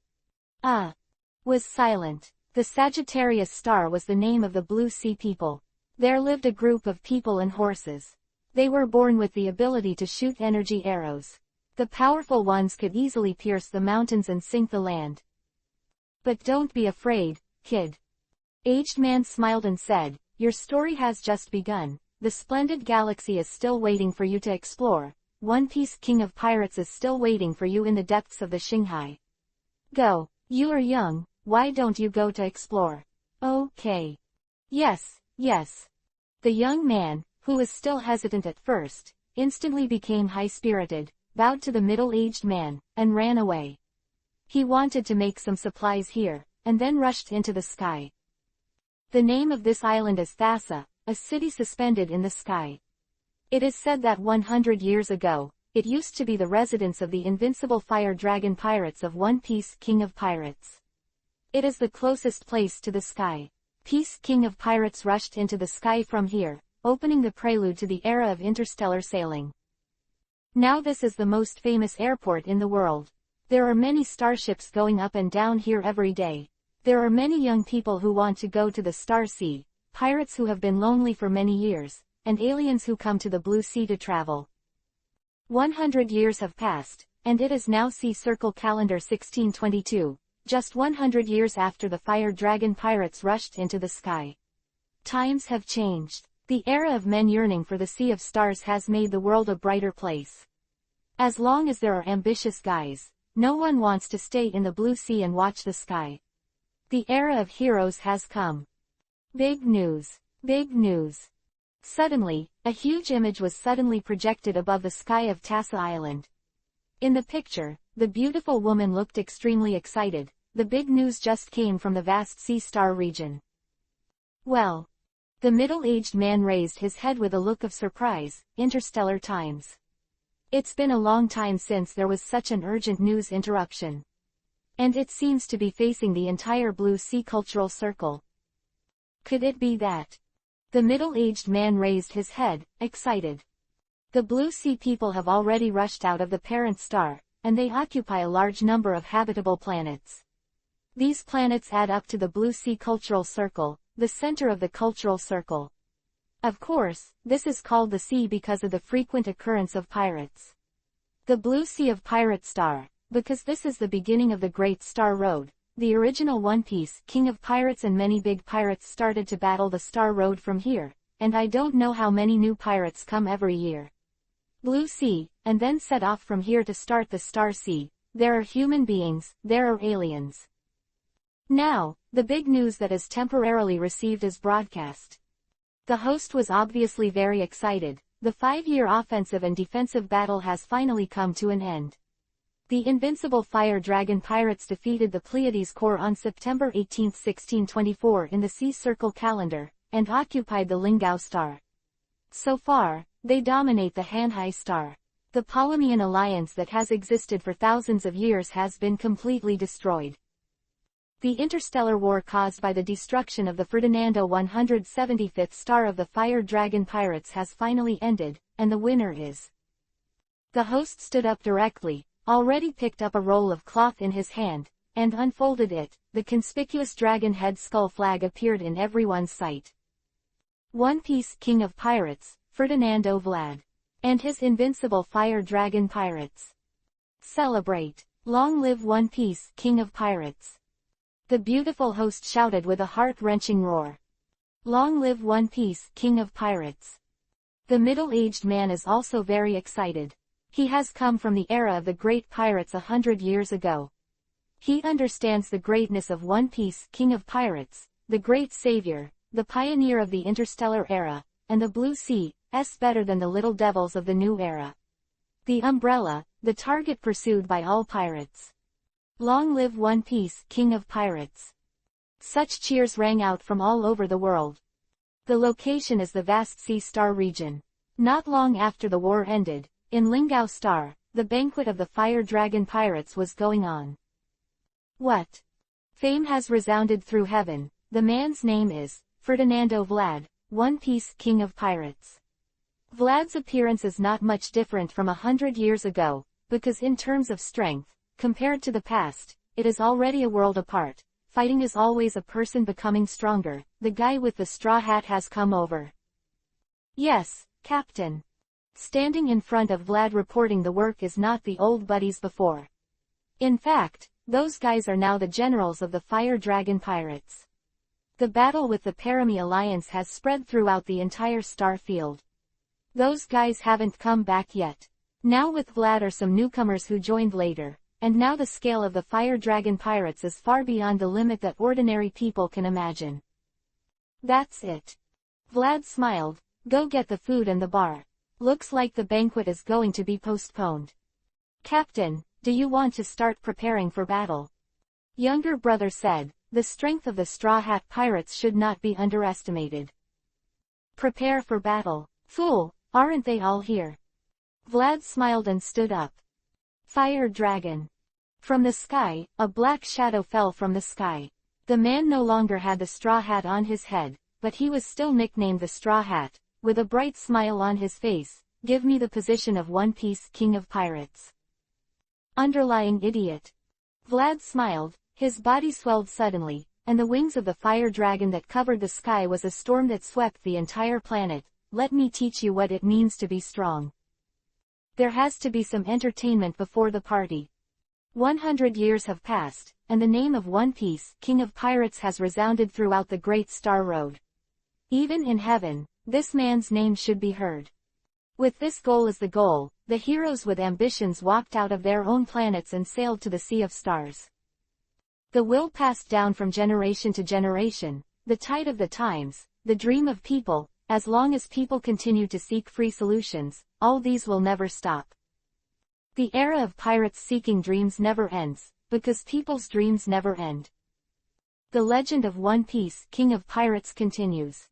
Was silent. The Sagittarius star was the name of the Blue Sea people. There lived a group of people and horses. They were born with the ability to shoot energy arrows. The powerful ones could easily pierce the mountains and sink the land. But don't be afraid, kid. Aged man smiled and said, your story has just begun. The splendid galaxy is still waiting for you to explore. One Piece, King of Pirates, is still waiting for you in the depths of the Shanghai. Go, you are young, why don't you go to explore? Okay. Yes. The young man, who was still hesitant at first, instantly became high-spirited, bowed to the middle-aged man, and ran away. He wanted to make some supplies here, and then rushed into the sky. The name of this island is Thassa, a city suspended in the sky. It is said that 100 years ago, it used to be the residence of the invincible fire dragon pirates of One Piece, King of Pirates. It is the closest place to the sky. Peace, King of Pirates rushed into the sky from here, opening the prelude to the era of interstellar sailing. Now this is the most famous airport in the world. There are many starships going up and down here every day. There are many young people who want to go to the Star Sea, pirates who have been lonely for many years, and aliens who come to the Blue Sea to travel. 100 years have passed, and it is now see Circle Calendar 1622, just 100 years after the fire dragon pirates rushed into the sky. Times have changed. The era of men yearning for the Sea of Stars has made the world a brighter place. As long as there are ambitious guys, no one wants to stay in the Blue Sea and watch the sky. The era of heroes has come. Big news. Big news. Suddenly, a huge image was suddenly projected above the sky of Tassa Island. In the picture, the beautiful woman looked extremely excited. The big news just came from the vast sea star region. Well. The middle-aged man raised his head with a look of surprise. Interstellar times. It's been a long time since there was such an urgent news interruption. And it seems to be facing the entire Blue Sea cultural circle. Could it be that? The middle-aged man raised his head, excited. The Blue Sea people have already rushed out of the parent star, and they occupy a large number of habitable planets. These planets add up to the Blue Sea cultural circle, the center of the cultural circle. Of course, this is called the sea because of the frequent occurrence of pirates. The Blue Sea of Pirate Star, because this is the beginning of the Great Star Road. The original One Piece, King of Pirates and many big pirates started to battle the Star Road from here, and I don't know how many new pirates come every year. Blue Sea, and then set off from here to start the Star Sea. There are human beings, there are aliens. Now, the big news that is temporarily received is broadcast. The host was obviously very excited. The 5-year offensive and defensive battle has finally come to an end. The invincible Fire Dragon pirates defeated the Pleiades Corps on September 18, 1624 in the Sea Circle calendar, and occupied the Lingao Star. So far, they dominate the Hanhai Star. The Ptolemaic alliance that has existed for thousands of years has been completely destroyed. The interstellar war caused by the destruction of the Ferdinando 175th star of the Fire Dragon pirates has finally ended, and the winner is. The host stood up directly, already picked up a roll of cloth in his hand, and unfolded it. The conspicuous dragon head skull flag appeared in everyone's sight. One Piece King of Pirates, Ferdinando Vlad. And his invincible Fire Dragon pirates. Celebrate! Long live One Piece King of Pirates! The beautiful host shouted with a heart-wrenching roar. Long live One Piece, King of Pirates. The middle-aged man is also very excited. He has come from the era of the great pirates 100 years ago. He understands the greatness of One Piece, King of Pirates, the great savior, the pioneer of the interstellar era, and the Blue Sea, better than the little devils of the new era. The umbrella, the target pursued by all pirates. Long live One Piece, King of Pirates. Such cheers rang out from all over the world. The location is the vast Sea Star region. Not long after the war ended, in Lingao Star, the banquet of the Fire Dragon pirates was going on. What? Fame has resounded through heaven. The man's name is Ferdinando Vlad, One Piece King of Pirates. Vlad's appearance is not much different from 100 years ago, because in terms of strength, compared to the past, it is already a world apart. Fighting is always a person becoming stronger. The guy with the straw hat has come over. Yes, Captain. Standing in front of Vlad reporting the work is not the old buddies before. In fact, those guys are now the generals of the Fire Dragon pirates. The battle with the Parami Alliance has spread throughout the entire star field. Those guys haven't come back yet. Now with Vlad are some newcomers who joined later. And now the scale of the Fire Dragon pirates is far beyond the limit that ordinary people can imagine. That's it. Vlad smiled. Go get the food and the bar. Looks like the banquet is going to be postponed. Captain, do you want to start preparing for battle? Younger brother said. The strength of the Straw Hat pirates should not be underestimated. Prepare for battle. Fool, aren't they all here? Vlad smiled and stood up. Fire Dragon. From the sky, a black shadow fell from the sky. The man no longer had the straw hat on his head, but he was still nicknamed the Straw Hat. With a bright smile on his face, give me the position of One Piece King of Pirates. Underlying idiot. Vlad smiled, his body swelled suddenly, and the wings of the Fire Dragon that covered the sky was a storm that swept the entire planet. Let me teach you what it means to be strong. There has to be some entertainment before the party. 100 years have passed, and the name of One Piece, King of Pirates has resounded throughout the Great Star Road. Even in heaven, this man's name should be heard. With this goal as the goal, the heroes with ambitions walked out of their own planets and sailed to the Sea of Stars. The will passed down from generation to generation, the tide of the times, the dream of people, as long as people continue to seek free solutions, all these will never stop. The era of pirates seeking dreams never ends, because people's dreams never end. The legend of One Piece, King of Pirates continues.